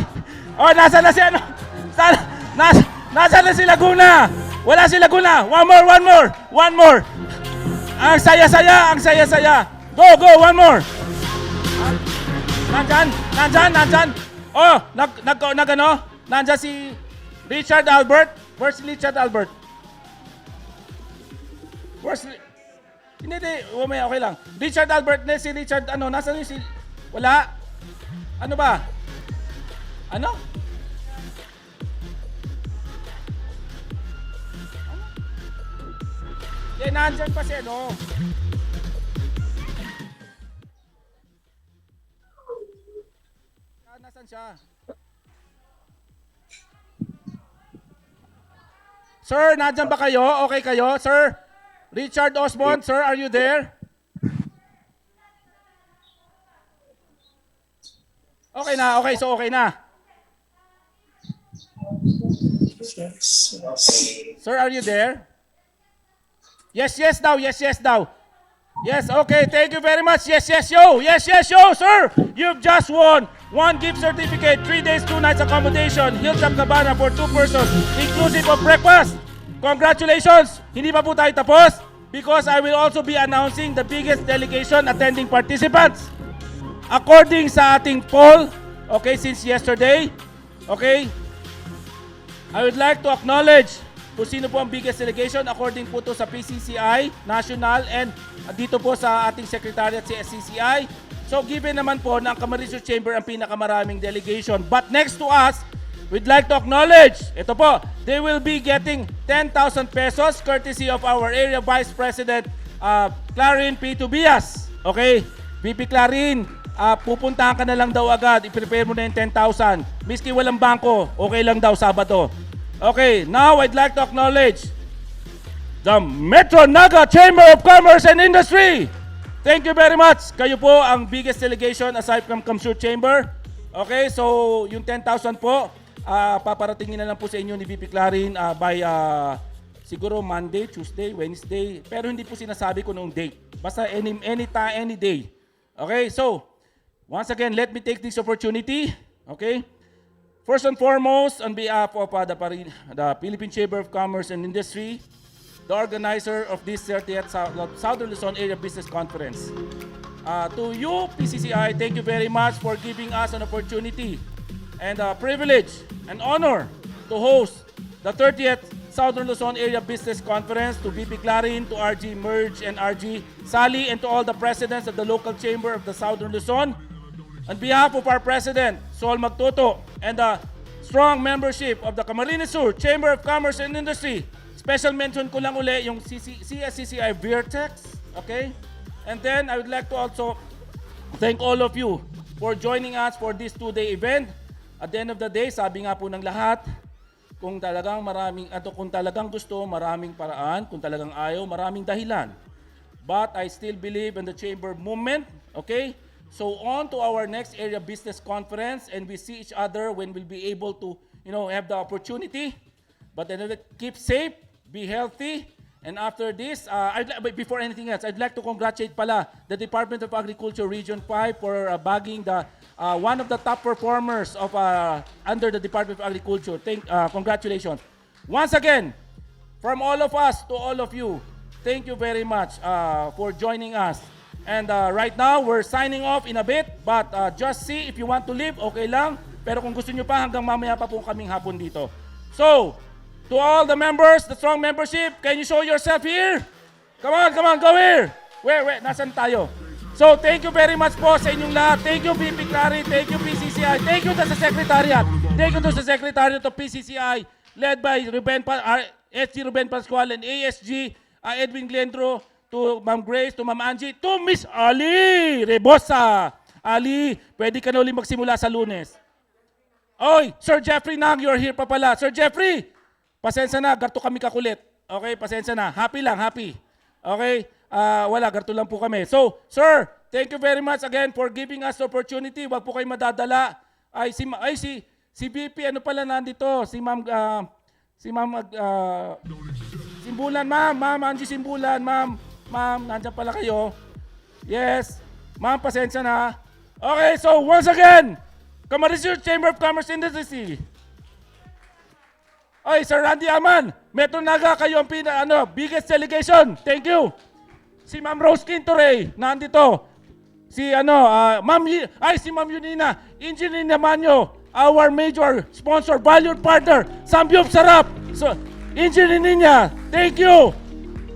Speaker 19: Nasa na si ano? Nasa na si Laguna? Wala si Laguna. One more. Ang saya-saya. Go, one more. Nandyan. Nandyan si Richard Albert. Where's Richard Albert? Hindi, okay lang. Richard Albert, si Richard, nasaan yung si... Wala? Ano ba? Nandyan pa siya, no? Nasaan siya? Sir, nandyan ba kayo? Okay kayo? Sir, Richard Osmond, sir, are you there? Okay na. Sir, are you there? Yes, yes daw. Yes, yes daw. Yes, okay. Thank you very much. Yes, yes, yo. Yes, yes, yo, sir. You've just won 1 gift certificate, 3 days, 2 nights accommodation, Hilltop Cabana for 2 persons, inclusive of breakfast. Congratulations. Hindi pa po tayo tapos because I will also be announcing the biggest delegation attending participants. According sa ating poll, okay, since yesterday, okay, I would like to acknowledge kung sino po ang biggest delegation according po to sa PCCI, national, and dito po sa ating secretariat si Cscci. So given naman po na ang Camarines Chamber ang pinakamaraming delegation. But next to us, we'd like to acknowledge, ito po, they will be getting 10,000 pesos courtesy of our Area Vice President, Clarin P. Tobias. Okay, VP Clarin, pupuntahan ka na lang daw agad, i-prepare mo na yung 10,000. Miski walang bangko, okay lang daw Sabado. Okay, now I'd like to acknowledge the Metro Naga Chamber of Commerce and Industry. Thank you very much. Kayo po ang biggest delegation aside from Kamsur Chamber. Okay, so yung 10,000 po, paparatingin na lang po sa inyo ni VP Clarin by siguro Monday, Tuesday, Wednesday. Pero hindi po sinasabi ko noong date. Basta any day. Okay, so once again, let me take this opportunity. Okay, first and foremost, on behalf of the Philippine Chamber of Commerce and Industry, the organizer of this 30th Southern Luzon Area Business Conference. To you, PCCI, thank you very much for giving us an opportunity and a privilege and honor to host the 30th Southern Luzon Area Business Conference, to VP Clarin, to RG Merge and RG Sally, and to all the presidents of the local chamber of the Southern Luzon. On behalf of our president, Sol Magtuto, and the strong membership of the Camarines Sur Chamber of Commerce and Industry, special mention ko lang uli yung CSCCI Vertex, okay? And then I would like to also thank all of you for joining us for this 2-day event. At the end of the day, sabi nga po ng lahat, kung talagang gusto, maraming paraan. Kung talagang ayaw, maraming dahilan. But I still believe in the chamber movement, okay? So on to our next area business conference, and we see each other when we'll be able to, have the opportunity. But then keep safe, be healthy, and after this, before anything else, I'd like to congratulate pala the Department of Agriculture Region 5 for bagging the one of the top performers of under the Department of Agriculture. Congratulations. Once again, from all of us to all of you, thank you very much for joining us. And right now, we're signing off in a bit, but just see if you want to leave, okay lang. Pero kung gusto nyo pa, hanggang mamaya pa po kaming hapon dito. So, to all the members, the strong membership, can you show yourself here? Come on, go here. Where, nasan tayo? So, thank you very much po sa inyong lahat. Thank you, VP Clary. Thank you, PCCI. Thank you to sa Secretariat. Thank you to sa Secretariat of PCCI, led by SG Ruben Pascual and ASG Edwin Glendro, to Ma'am Grace, to Ma'am Angie, to Miss Ali Rebosa. Ali, pwede ka na ulit magsimula sa Lunes. Oy, Sir Jeffrey Nang, you're here pa pala. Sir Jeffrey, pasensya na, garto kami kakulit. Okay, pasensya na. Happy lang, happy. Okay, wala, garto lang po kami. So, sir, thank you very much again for giving us the opportunity. Wag po kayo madadala. Si VP, ano pala nandito? Si Ma'am Simbulan, Ma'am Angie Simbulan, Ma'am, nandiyan pala kayo. Yes, Ma'am, pasensya na. Okay, so once again, Camarines Chamber of Commerce and Industry. Oy, Sir Randy Aman, Metro Naga, kayo ang biggest delegation. Thank you. Si Ma'am Rose Quintoray, nandito. Si Ma'am Yunina, Engineer Namanyo, our major sponsor, valued partner, Sambyup Sarap. So, Engineer Ninya, thank you.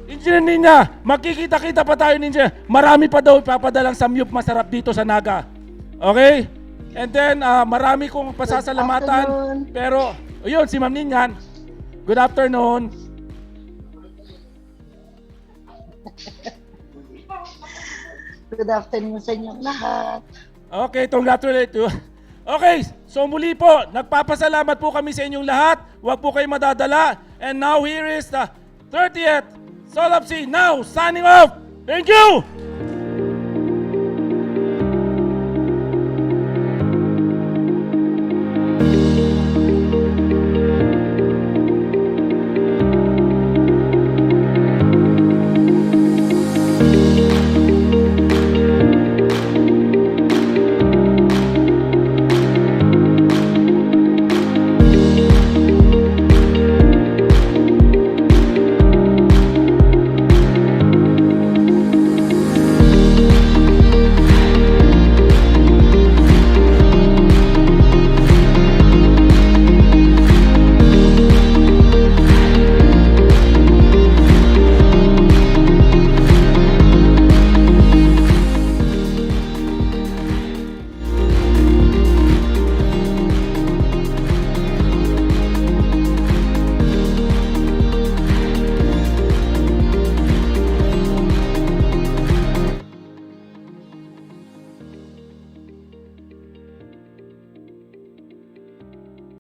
Speaker 19: Engineer Ninya, makikita-kita pa tayo ninja. Marami pa daw ipapadalang Samyup masarap dito sa Naga. Okay? And then, marami kong pasasalamatan. Pero, yun, si Ma'am Ninyan. Good afternoon.
Speaker 13: Good afternoon sa inyong lahat.
Speaker 19: Okay, congratulate you. Okay, so muli po, nagpapasalamat po kami sa inyong lahat. Huwag po kayo madadala. And now here is the 30th Solabc now signing off. Thank you!